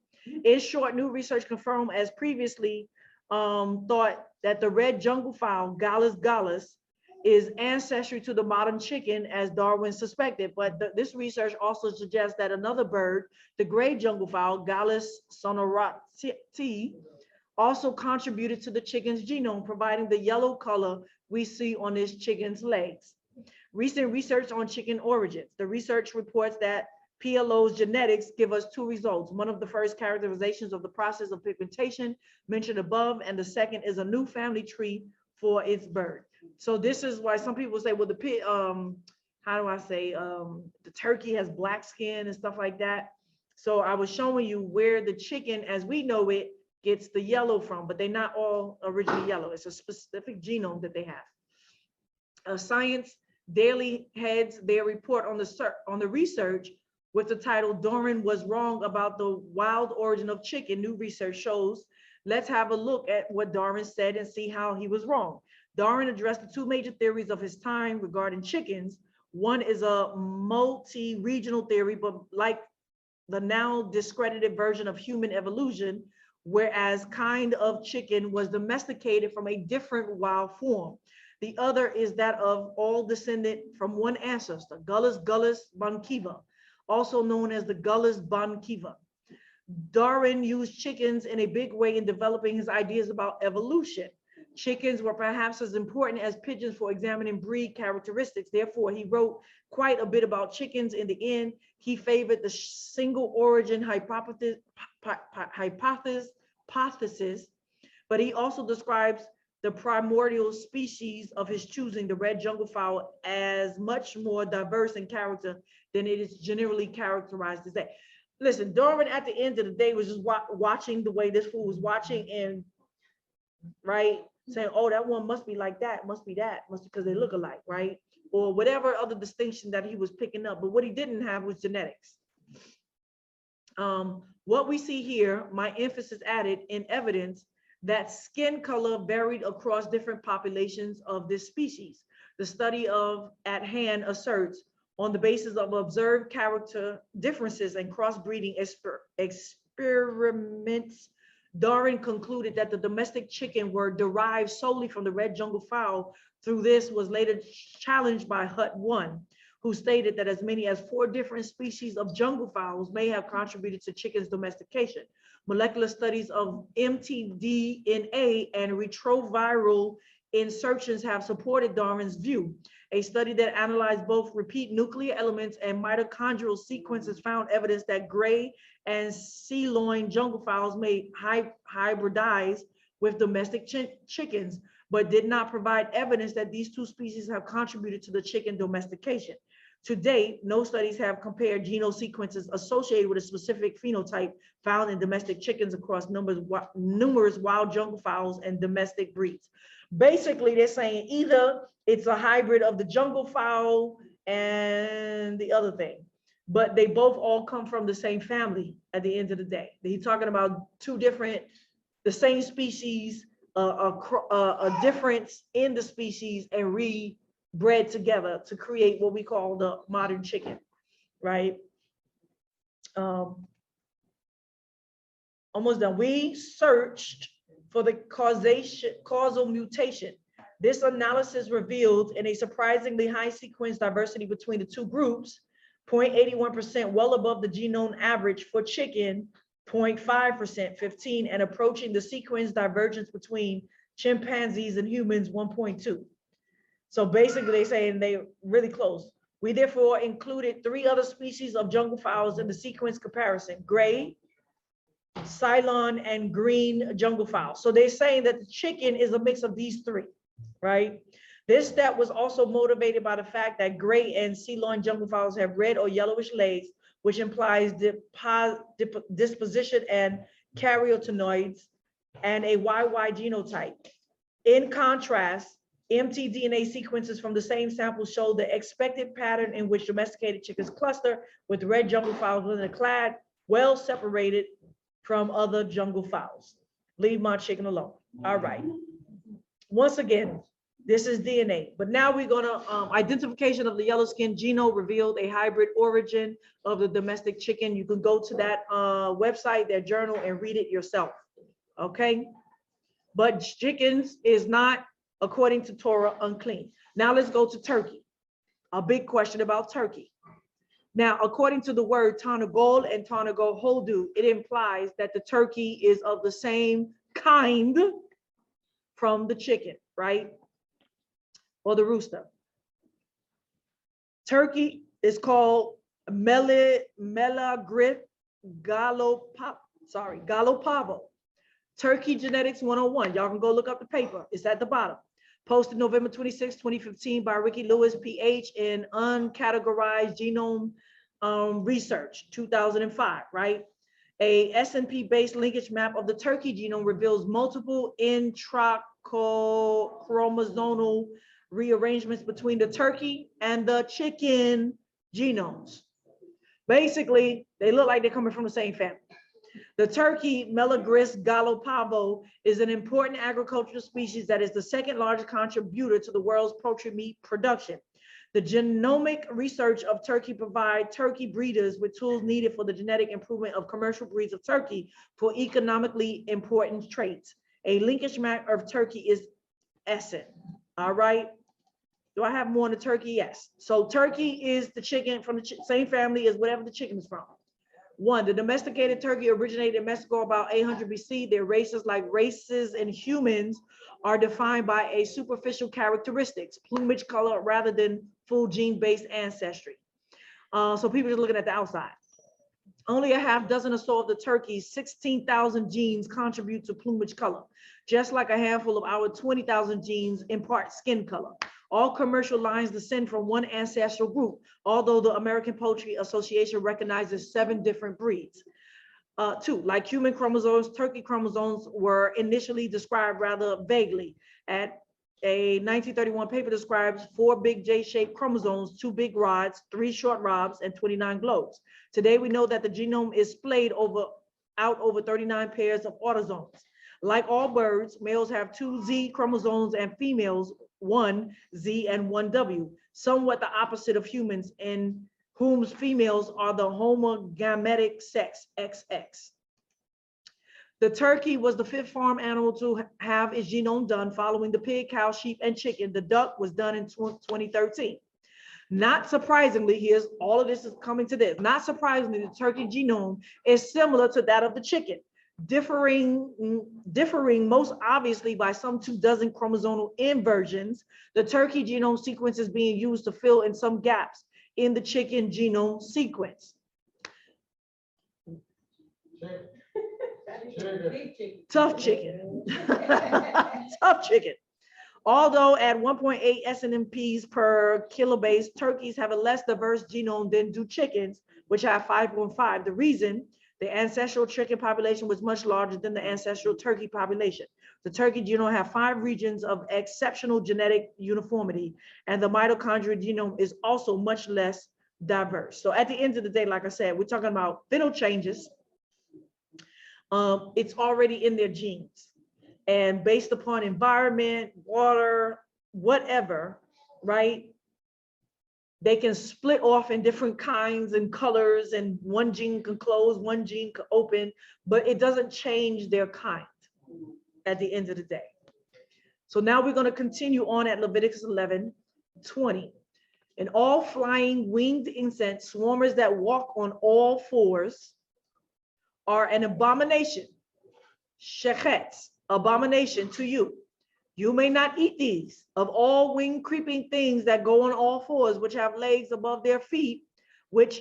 In short, new research confirmed, as previously thought, that the red jungle fowl, Gallus gallus, is ancestry to the modern chicken, as Darwin suspected. But this research also suggests that another bird, the gray jungle fowl, Gallus sonorati, also contributed to the chicken's genome, providing the yellow color we see on this chicken's legs. Recent research on chicken origins. The research reports that PLO's genetics give us 2 results. One of the first characterizations of the process of pigmentation mentioned above, and the second is a new family tree for its bird. So this is why some people say, well, the turkey has black skin and stuff like that. So I was showing you where the chicken, as we know it, gets the yellow from, but they're not all originally yellow. It's a specific genome that they have. Science Daily heads their report on the research with the title, "Darwin was wrong about the wild origin of chicken. New research shows." Let's have a look at what Darwin said and see how he was wrong. Darwin addressed the 2 major theories of his time regarding chickens. One is a multi-regional theory, but like the now discredited version of human evolution, whereas kind of chicken was domesticated from a different wild form. The other is that of all descended from one ancestor, Gallus bonkiva, also known as the Gallus bonkiva. Darwin used chickens in a big way in developing his ideas about evolution. Chickens were perhaps as important as pigeons for examining breed characteristics. Therefore, he wrote quite a bit about chickens. In the end, he favored the single origin hypothesis, but he also describes the primordial species of his choosing, the red jungle fowl, as much more diverse in character than it is generally characterized today. Listen, Darwin at the end of the day was just watching the way this fool was watching and, right, saying, oh, that one must be like that, must be that, must because they look alike, right? Or whatever other distinction that he was picking up. But what he didn't have was genetics. What we see here, my emphasis added in evidence that skin color varied across different populations of this species. The study at hand asserts, on the basis of observed character differences and crossbreeding experiments, Darwin concluded that the domestic chicken were derived solely from the red jungle fowl. Through this was later challenged by Hut 1, who stated that as many as 4 different species of jungle fowls may have contributed to chicken's domestication. Molecular studies of mtDNA and retroviral insertions have supported Darwin's view. A study that analyzed both repeat nuclear elements and mitochondrial sequences found evidence that gray and sea loin jungle fowls may hybridize with domestic chickens. but did not provide evidence that these two species have contributed to the chicken domestication. To date, no studies have compared genome sequences associated with a specific phenotype found in domestic chickens across numerous wild jungle fowls and domestic breeds. Basically, they're saying either it's a hybrid of the jungle fowl and the other thing, but they both all come from the same family at the end of the day. He's talking about two different, the same species, a difference in the species and bred together to create what we call the modern chicken, right? Almost done. We searched for the causal mutation. This analysis revealed in a surprisingly high sequence diversity between the two groups, 0.81%, well above the genome average for chicken, 0.5%, 15, and approaching the sequence divergence between chimpanzees and humans, 1.2. So basically they're saying they're really close. We therefore included 3 other species of jungle fowls in the sequence comparison: gray, Ceylon, and green jungle fowl. So they're saying that the chicken is a mix of these 3, right? This step was also motivated by the fact that gray and Ceylon jungle fowls have red or yellowish legs, which implies disposition and karyotynoids and a YY genotype. In contrast, mtDNA sequences from the same sample show the expected pattern in which domesticated chickens cluster, with red jungle fowls within a clade well separated from other jungle fowls. Leave my chicken alone. All right. Once again, this is DNA, but now we're gonna identification of the yellow skin genome revealed a hybrid origin of the domestic chicken. You can go to that website, their journal, and read it yourself. Okay, but chickens is not, according to Torah, unclean. Now let's go to turkey. A big question about turkey. Now, according to the word Tanagol and Tanagol Hodu, it implies that the turkey is of the same kind from the chicken, right? Or the rooster. Turkey is called Melagrit Gallopavo. Turkey Genetics 101. Y'all can go look up the paper. It's at the bottom. Posted November 26, 2015 by Ricky Lewis, PH, in Uncategorized Genome Research, 2005, right? A SNP based linkage map of the turkey genome reveals multiple intrachromosomal rearrangements between the turkey and the chicken genomes. Basically, they look like they're coming from the same family. The turkey, Melagris gallopavo, is an important agricultural species that is the second largest contributor to the world's poultry meat production. The genomic research of turkey provide turkey breeders with tools needed for the genetic improvement of commercial breeds of turkey for economically important traits. A linkage map of turkey is essent. All right. Do I have more on the turkey? Yes. So turkey is the chicken from the same family as whatever the chicken is from. 1, the domesticated turkey originated in Mexico about 800 BC. Their races, like races in humans, are defined by a superficial characteristics, plumage, color, rather than full gene-based ancestry. So people just looking at the outside. Only a half dozen or so of the turkey's 16,000 genes contribute to plumage color, just like a handful of our 20,000 genes impart skin color. All commercial lines descend from one ancestral group, although the American Poultry Association recognizes 7 different breeds. 2, like human chromosomes, turkey chromosomes were initially described rather vaguely. At a 1931 paper describes 4 big J-shaped chromosomes, 2 big rods, 3 short rods, and 29 globes. Today, we know that the genome is splayed out over 39 pairs of autosomes. Like all birds, males have 2 Z chromosomes and females 1 Z and 1 W, somewhat the opposite of humans, in whose females are the homogametic sex, XX. The turkey was the 5th farm animal to have its genome done, following the pig, cow, sheep, and chicken. The duck was done in 2013. Not surprisingly, here's all of this is coming to this. Not surprisingly, the turkey genome is similar to that of the chicken, differing most obviously by some 24 chromosomal inversions. The turkey genome sequence is being used to fill in some gaps in the chicken genome sequence. Tough chicken. Tough chicken. Although at 1.8 SNMPs per kilobase, turkeys have a less diverse genome than do chickens, which have 5.5. The reason, the ancestral chicken population was much larger than the ancestral turkey population. The turkey genome have 5 regions of exceptional genetic uniformity, and the mitochondrial genome is also much less diverse. So at the end of the day, like I said, we're talking about phenol changes. It's already in their genes. And based upon environment, water, whatever, right? They can split off in different kinds and colors, and one gene can close, one gene can open, but it doesn't change their kind at the end of the day. So now we're going to continue on at Leviticus 11:20. And all flying winged insects, swarmers that walk on all fours, are an abomination. Shechet, abomination to you. You may not eat these. Of all winged creeping things that go on all fours, which have legs above their feet, with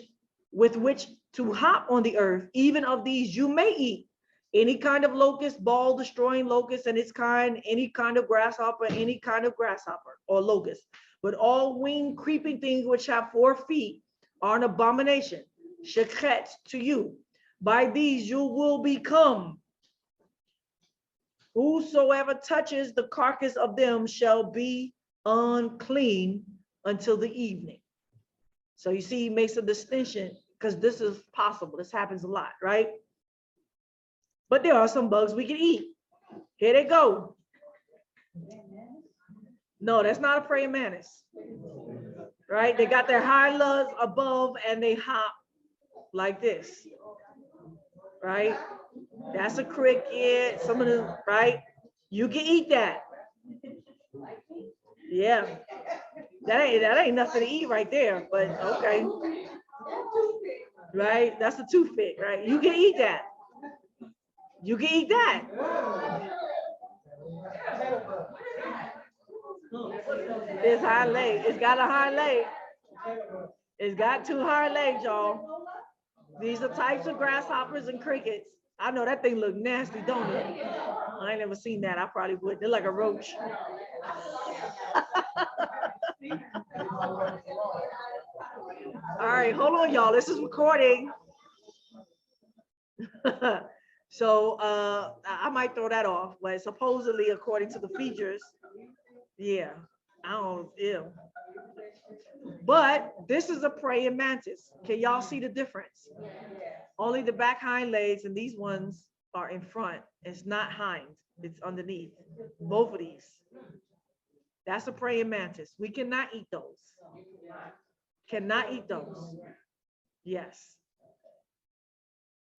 which to hop on the earth, even of these you may eat. Any kind of locust, ball destroying locust and its kind, any kind of grasshopper, any kind of grasshopper or locust. But all winged creeping things which have 4 feet are an abomination. Shechet to you. By these you will become. Whosoever touches the carcass of them shall be unclean until the evening. So you see, he makes a distinction because this is possible. This happens a lot, right? But there are some bugs we can eat. Here they go. No, that's not a praying mantis, right? They got their hind legs above and they hop like this, right? That's a cricket. Some of them, right? You can eat that. Yeah, that ain't nothing to eat right there. But okay, right? That's a toothpick, right? You can eat that. You can eat that. It's hind leg. It's got a hind leg. It's got 2 hind legs, y'all. These are types of grasshoppers and crickets. I know that thing look nasty, don't it? I ain't never seen that. I probably would. They're like a roach. All right, hold on, y'all. This is recording. So I might throw that off, but supposedly, according to the features, yeah, I don't, ew. But this is a praying mantis. Can y'all see the difference? Only the back hind legs, and these ones are in front. It's not hind, it's underneath. Both of these. That's a praying mantis. We cannot eat those. Cannot eat those. Yes.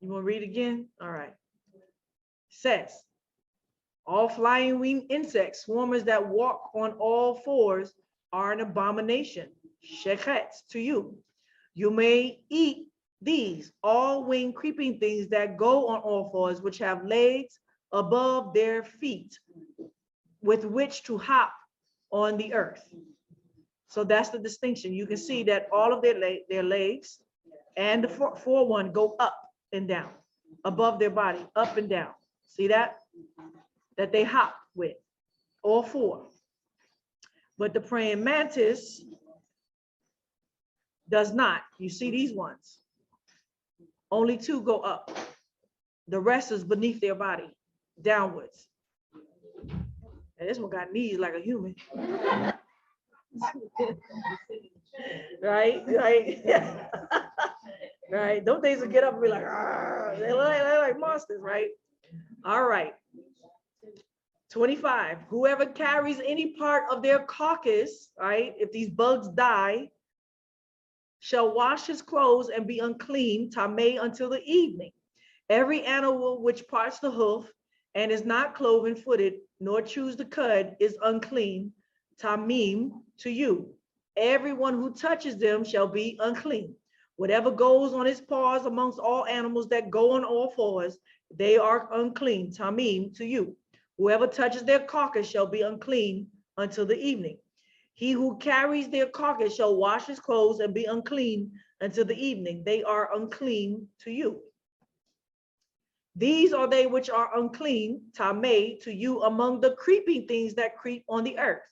You want to read again? All right. Says, all flying winged insects, swarmers that walk on all fours, are an abomination. Shechet to you. You may eat these, all winged creeping things that go on all fours, which have legs above their feet, with which to hop on the earth. So that's the distinction. You can see that all of their legs and the fore one go up and down, above their body, up and down. See that? That they hop with, all 4. But the praying mantis does not. You see these ones? Only 2 go up. The rest is beneath their body, downwards. And this one got knees like a human. Right? Right? Those things will get up and be like, they're like monsters, right? All right. 25. Whoever carries any part of their carcass, right? If these bugs die, shall wash his clothes and be unclean, tameh, until the evening. Every animal which parts the hoof and is not cloven footed, nor chews the cud, is unclean, tamim, to you. Everyone who touches them shall be unclean. Whatever goes on his paws amongst all animals that go on all fours, they are unclean, tamim, to you. Whoever touches their carcass shall be unclean until the evening. He who carries their carcass shall wash his clothes and be unclean until the evening. They are unclean to you. These are they which are unclean, tameh, to you among the creeping things that creep on the earth.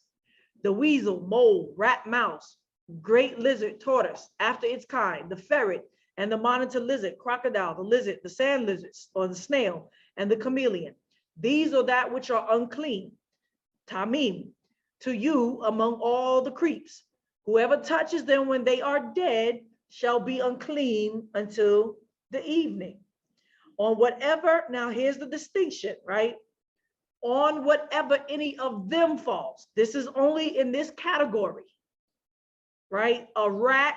The weasel, mole, rat, mouse, great lizard, tortoise, after its kind, the ferret, and the monitor lizard, crocodile, the lizard, the sand lizards, or the snail, and the chameleon. These are that which are unclean, tamim, to you among all the creeps. Whoever touches them when they are dead shall be unclean until the evening. On whatever, now here's the distinction, right? On whatever any of them falls. This is only in this category, right? A rat,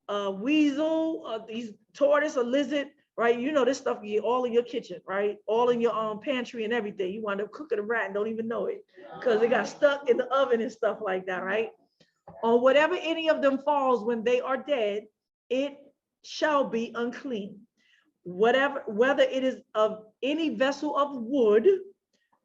a weasel, these tortoise, a lizard, right? You know, this stuff you get all in your kitchen, right? All in your pantry and everything. You wind up cooking a rat and don't even know it because it got stuck in the oven and stuff like that, right? On whatever any of them falls when they are dead, it shall be unclean. Whatever, whether it is of any vessel of wood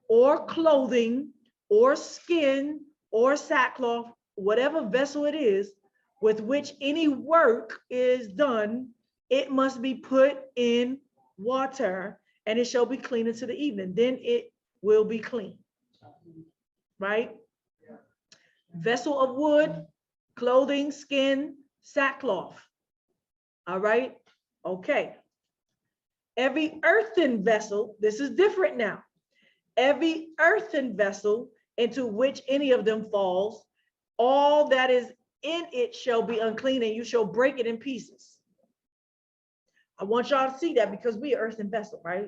or clothing or skin or sackcloth, whatever vessel it is with which any work is done, it must be put in water and it shall be clean until the evening. Then it will be clean, right? Vessel of wood, clothing, skin, sackcloth. All right, okay. Every earthen vessel, this is different now. Every earthen vessel into which any of them falls, all that is in it shall be unclean, and you shall break it in pieces. I want y'all to see that because we are earthen vessel, right?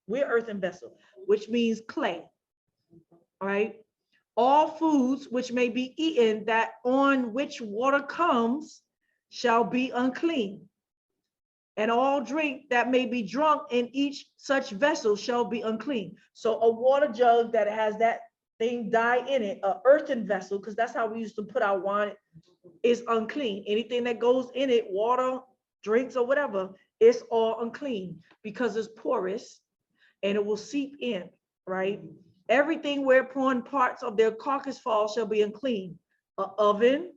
We're earthen vessel, which means clay, all right? All foods which may be eaten that on which water comes shall be unclean. And all drink that may be drunk in each such vessel shall be unclean. So a water jug that has that thing dye in it, an earthen vessel, because that's how we used to put our wine, is unclean. Anything that goes in it, water, drinks, or whatever, it's all unclean because it's porous and it will seep in, right? Everything whereupon parts of their carcass fall shall be unclean. An oven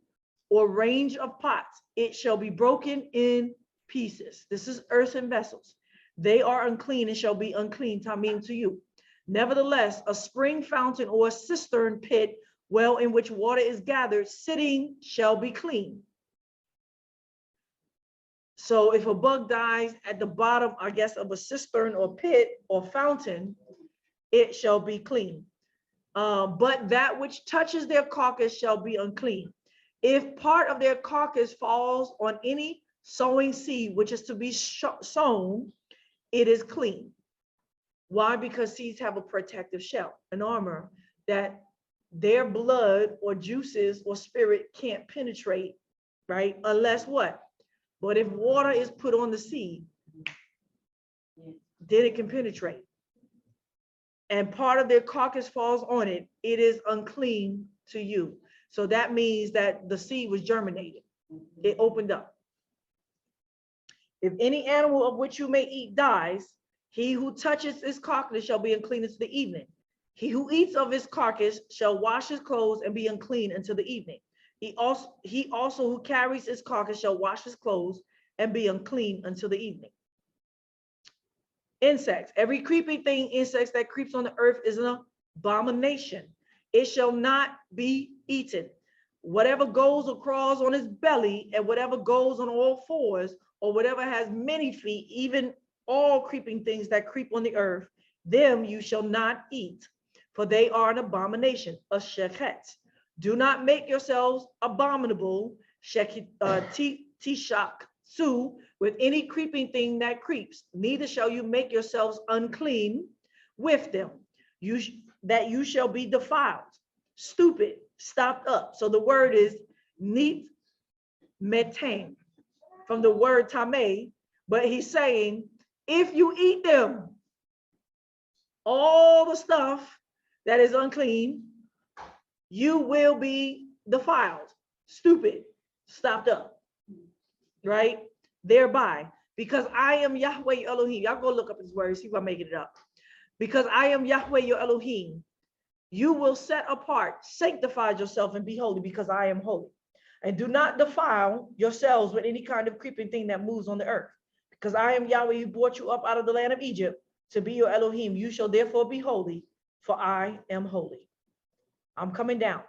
or range of pots, it shall be broken in pieces. This is earthen vessels. They are unclean and shall be unclean, tamim, to you. Nevertheless, a spring fountain or a cistern pit, well in which water is gathered, sitting shall be clean. So if a bug dies at the bottom, I guess, of a cistern or pit or fountain, it shall be clean. But that which touches their carcass shall be unclean. If part of their carcass falls on any sowing seed, which is to be sown, it is clean. Why? Because seeds have a protective shell, an armor that their blood or juices or spirit can't penetrate, right? Unless what? But if water is put on the seed, then it can penetrate. And part of their carcass falls on it, it is unclean to you. So that means that the seed was germinated. It opened up. If any animal of which you may eat dies, he who touches his carcass shall be unclean until the evening. He who eats of his carcass shall wash his clothes and be unclean until the evening. He also who carries his carcass shall wash his clothes and be unclean until the evening. Insects, every creeping thing, insects that creeps on the earth is an abomination. It shall not be eaten. Whatever goes or crawls on his belly, and whatever goes on all fours, or whatever has many feet, even all creeping things that creep on the earth, them you shall not eat, for they are an abomination, a shechet. Do not make yourselves abominable, tishak, su, with any creeping thing that creeps, neither shall you make yourselves unclean with them, that you shall be defiled, stupid, stopped up. So the word is nit metain, from the word tameh, but he's saying, if you eat them, all the stuff that is unclean, you will be defiled, stupid, stopped up, right? Thereby, because I am Yahweh your Elohim. Y'all go look up his words, see if I'm making it up. Because I am Yahweh your Elohim, you will set apart, sanctify yourself and be holy, because I am holy. And do not defile yourselves with any kind of creeping thing that moves on the earth, because I am Yahweh who brought you up out of the land of Egypt to be your Elohim. You shall therefore be holy, for I am holy. I'm coming down.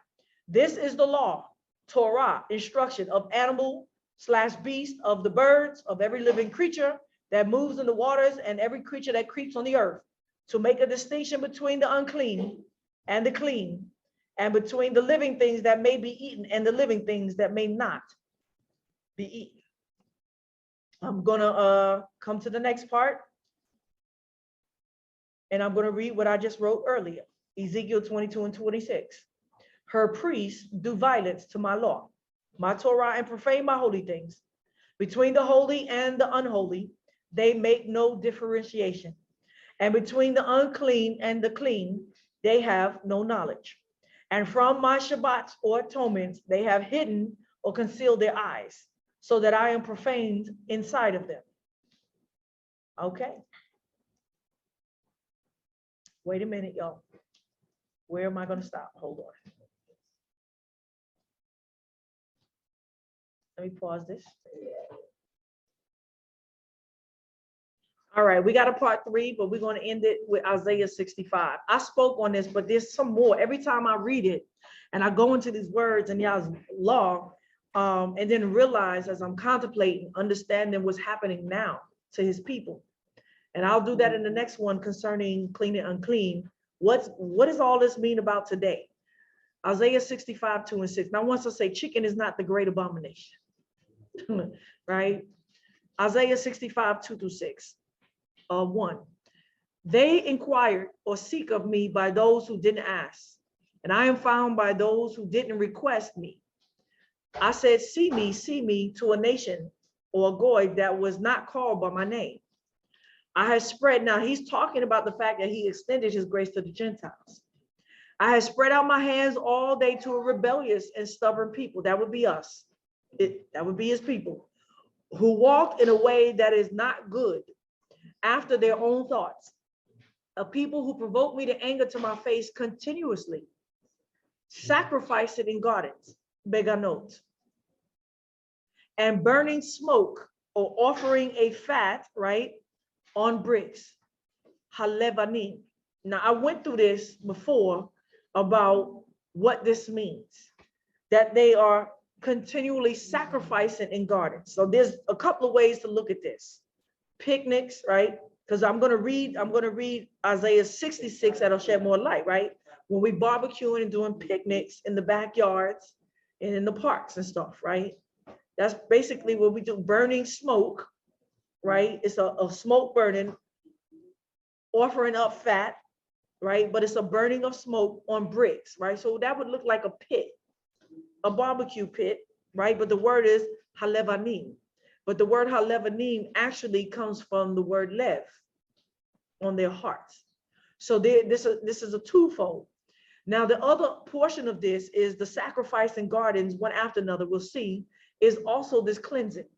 This is the law, Torah, instruction of animal / beast, of the birds, of every living creature that moves in the waters, and every creature that creeps on the earth, to make a distinction between the unclean and the clean, and between the living things that may be eaten and the living things that may not be eaten. I'm gonna come to the next part, and I'm gonna read what I just wrote earlier, Ezekiel 22 and 26. Her priests do violence to my law, my Torah, and profane my holy things. Between the holy and the unholy, they make no differentiation. And between the unclean and the clean, they have no knowledge. And from my Shabbats or atonements, they have hidden or concealed their eyes, so that I am profaned inside of them. Okay. Wait a minute, y'all. Where am I going to stop? Hold on. Let me pause this. All right, we got a part 3, but we're going to end it with Isaiah 65. I spoke on this, but there's some more. Every time I read it and I go into these words and y'all's law, and then realize as I'm contemplating, understanding what's happening now to his people. And I'll do that in the next one concerning clean and unclean. What does all this mean about today? Isaiah 65, 2 and 6. Now, once I say chicken is not the great abomination, right? Isaiah 65, 2 through 6. 1. They inquired or seek of me by those who didn't ask, and I am found by those who didn't request me. I said, see me to a nation or a goy that was not called by my name. I have spread, now he's talking about the fact that he extended his grace to the Gentiles. I have spread out my hands all day to a rebellious and stubborn people. That would be us. That would be his people, who walked in a way that is not good, after their own thoughts. A people who provoke me to anger to my face continuously, sacrifice it in gardens, beganot, and burning smoke or offering a fat, right, on bricks, halevanim. Now, I went through this before about what this means, that they are continually sacrificing in gardens. So there's a couple of ways to look at this. Picnics, right? Because I'm gonna read Isaiah 66, that'll shed more light, right? When we barbecuing and doing picnics in the backyards and in the parks and stuff, right? That's basically what we do, burning smoke, right? It's a smoke burning, offering up fat, right? But it's a burning of smoke on bricks, right? So that would look like a pit, a barbecue pit, right? But the word is halevanim. But the word halevanim actually comes from the word lev, on their hearts. So this is a twofold. Now, the other portion of this is the sacrifice in gardens, one after another, we'll see, is also this cleansing.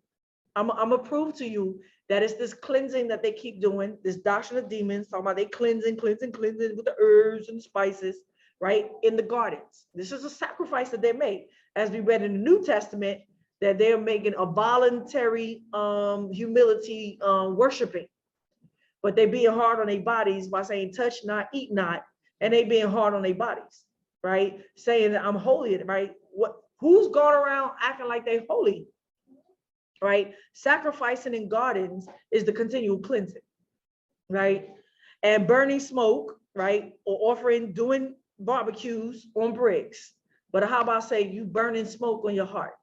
I'm gonna prove to you that it's this cleansing that they keep doing, this doctrine of demons, talking about they cleansing with the herbs and spices, right, in the gardens. This is a sacrifice that they make, as we read in the New Testament, that they're making a voluntary humility worshiping, but they being hard on their bodies by saying touch not, eat not, and they being hard on their bodies, right? Saying that I'm holy, right? Who's going around acting like they're holy, right? Sacrificing in gardens is the continual cleansing, right? And burning smoke, right? Or doing barbecues on bricks. But how about say you burning smoke on your heart?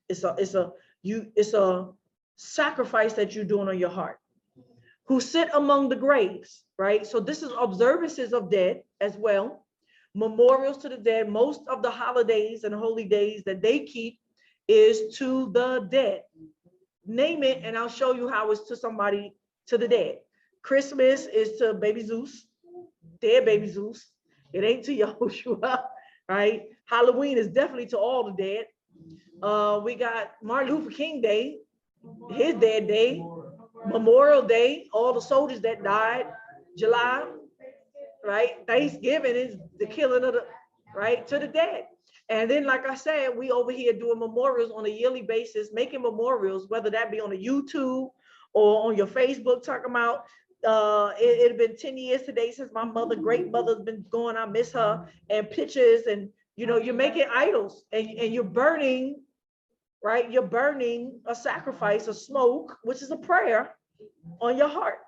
It's a sacrifice that you're doing on your heart. Who sit among the graves, right? So this is observances of dead as well, memorials to the dead. Most of the holidays and holy days that they keep is to the dead. Name it, and I'll show you how it's to somebody, to the dead. Christmas is to baby Zeus, dead baby Zeus. It ain't to Yahushua, right? Halloween is definitely to all the dead. We got Martin Luther King Day, his dead day. Memorial Day, all the soldiers that died. July, right? Thanksgiving is the killing of the, right, to the dead. And then, like I said, we over here doing memorials on a yearly basis, making memorials, whether that be on a YouTube or on your Facebook talking about it had been 10 years today since my mother, great mother's been gone, I miss her, and pictures, and you know, you're making idols and you're burning, right? You're burning a sacrifice, a smoke, which is a prayer on your heart,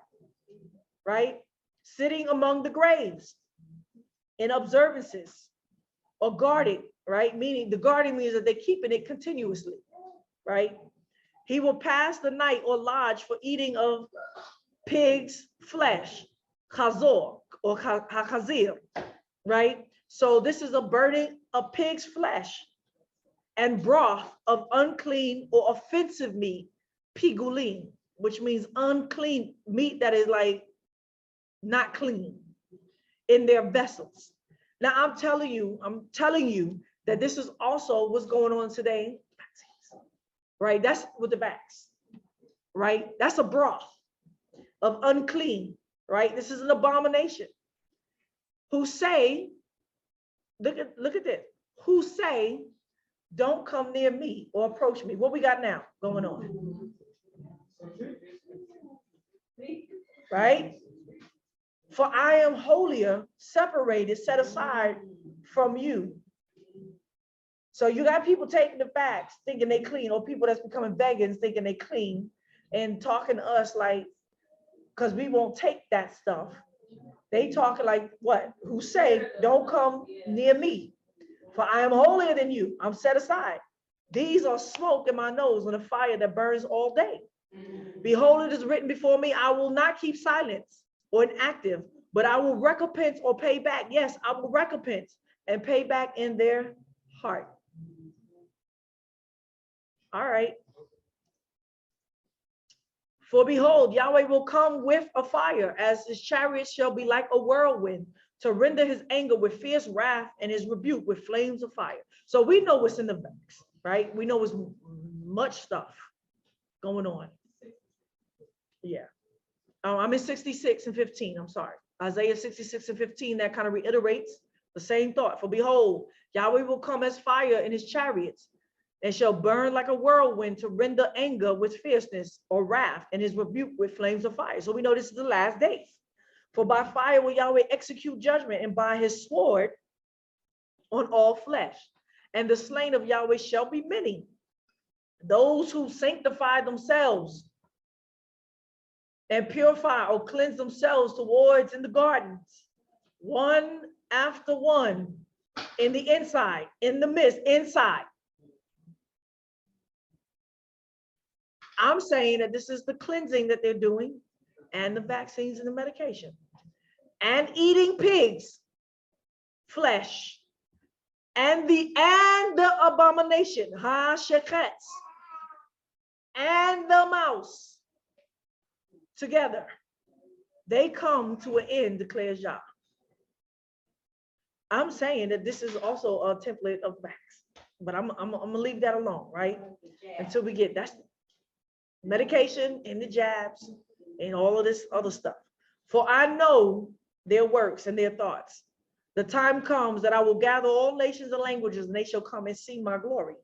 right? Sitting among the graves in observances or guarding, right? Meaning the guarding means that they're keeping it continuously, right? He will pass the night or lodge for eating of pig's flesh, chazor or hakazir, right? So this is a burning of pig's flesh and broth of unclean or offensive meat, pigulin, which means unclean meat that is like not clean in their vessels. Now I'm telling you that this is also what's going on today, right? That's with the backs, right? That's a broth of unclean, right? This is an abomination. Who say, look at this, who say, don't come near me or approach me. What we got now going on? Right? For I am holier, separated, set aside from you. So you got people taking the facts, thinking they clean, or people that's becoming vegans thinking they clean and talking to us like, because we won't take that stuff. They talking like what? Who say, don't come near me, for I am holier than you. I'm set aside. These are smoke in my nose and a fire that burns all day. Behold, it is written before me, I will not keep silence or inactive, but I will recompense or pay back. Yes, I will recompense and pay back in their heart. All right. For behold, Yahweh will come with a fire, as his chariots shall be like a whirlwind, to render his anger with fierce wrath and his rebuke with flames of fire. So we know what's in the backs, right? We know it's much stuff going on. Yeah. I'm in 66 and 15. I'm sorry. Isaiah 66 and 15, that kind of reiterates the same thought. For behold, Yahweh will come as fire in his chariots and shall burn like a whirlwind to render anger with fierceness or wrath and his rebuke with flames of fire. So we know this is the last days. For by fire will Yahweh execute judgment, and by his sword on all flesh. And the slain of Yahweh shall be many. Those who sanctify themselves and purify or cleanse themselves towards in the gardens, one after one, in the inside, in the midst, inside. I'm saying that this is the cleansing that they're doing, and the vaccines and the medication, and eating pigs flesh, and the abomination, ha-sheketz, and the mouse together, they come to an end, declares Yah. I'm saying that this is also a template of facts, but I'm gonna leave that alone, right? Until we get that's medication and the jabs and all of this other stuff. For I know their works and their thoughts. The time comes that I will gather all nations and languages, and they shall come and see my glory.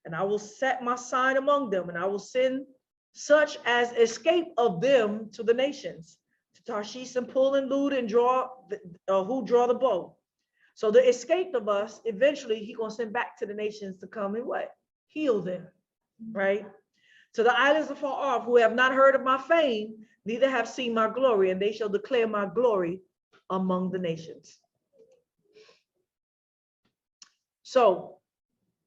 And I will set my sign among them, and I will send such as escape of them to the nations, to Tarshish and Pul and Lud and who draw the bow. So the escape of us, eventually he gonna send back to the nations to come and what? Heal them, right? To the islands afar off, who have not heard of my fame, neither have seen my glory, and they shall declare my glory among the nations. So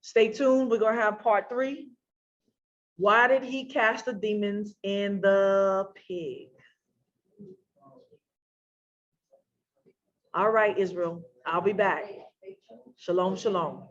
stay tuned. We're gonna have part 3. Why did he cast the demons in the pig? All right, Israel, I'll be back. Shalom, shalom.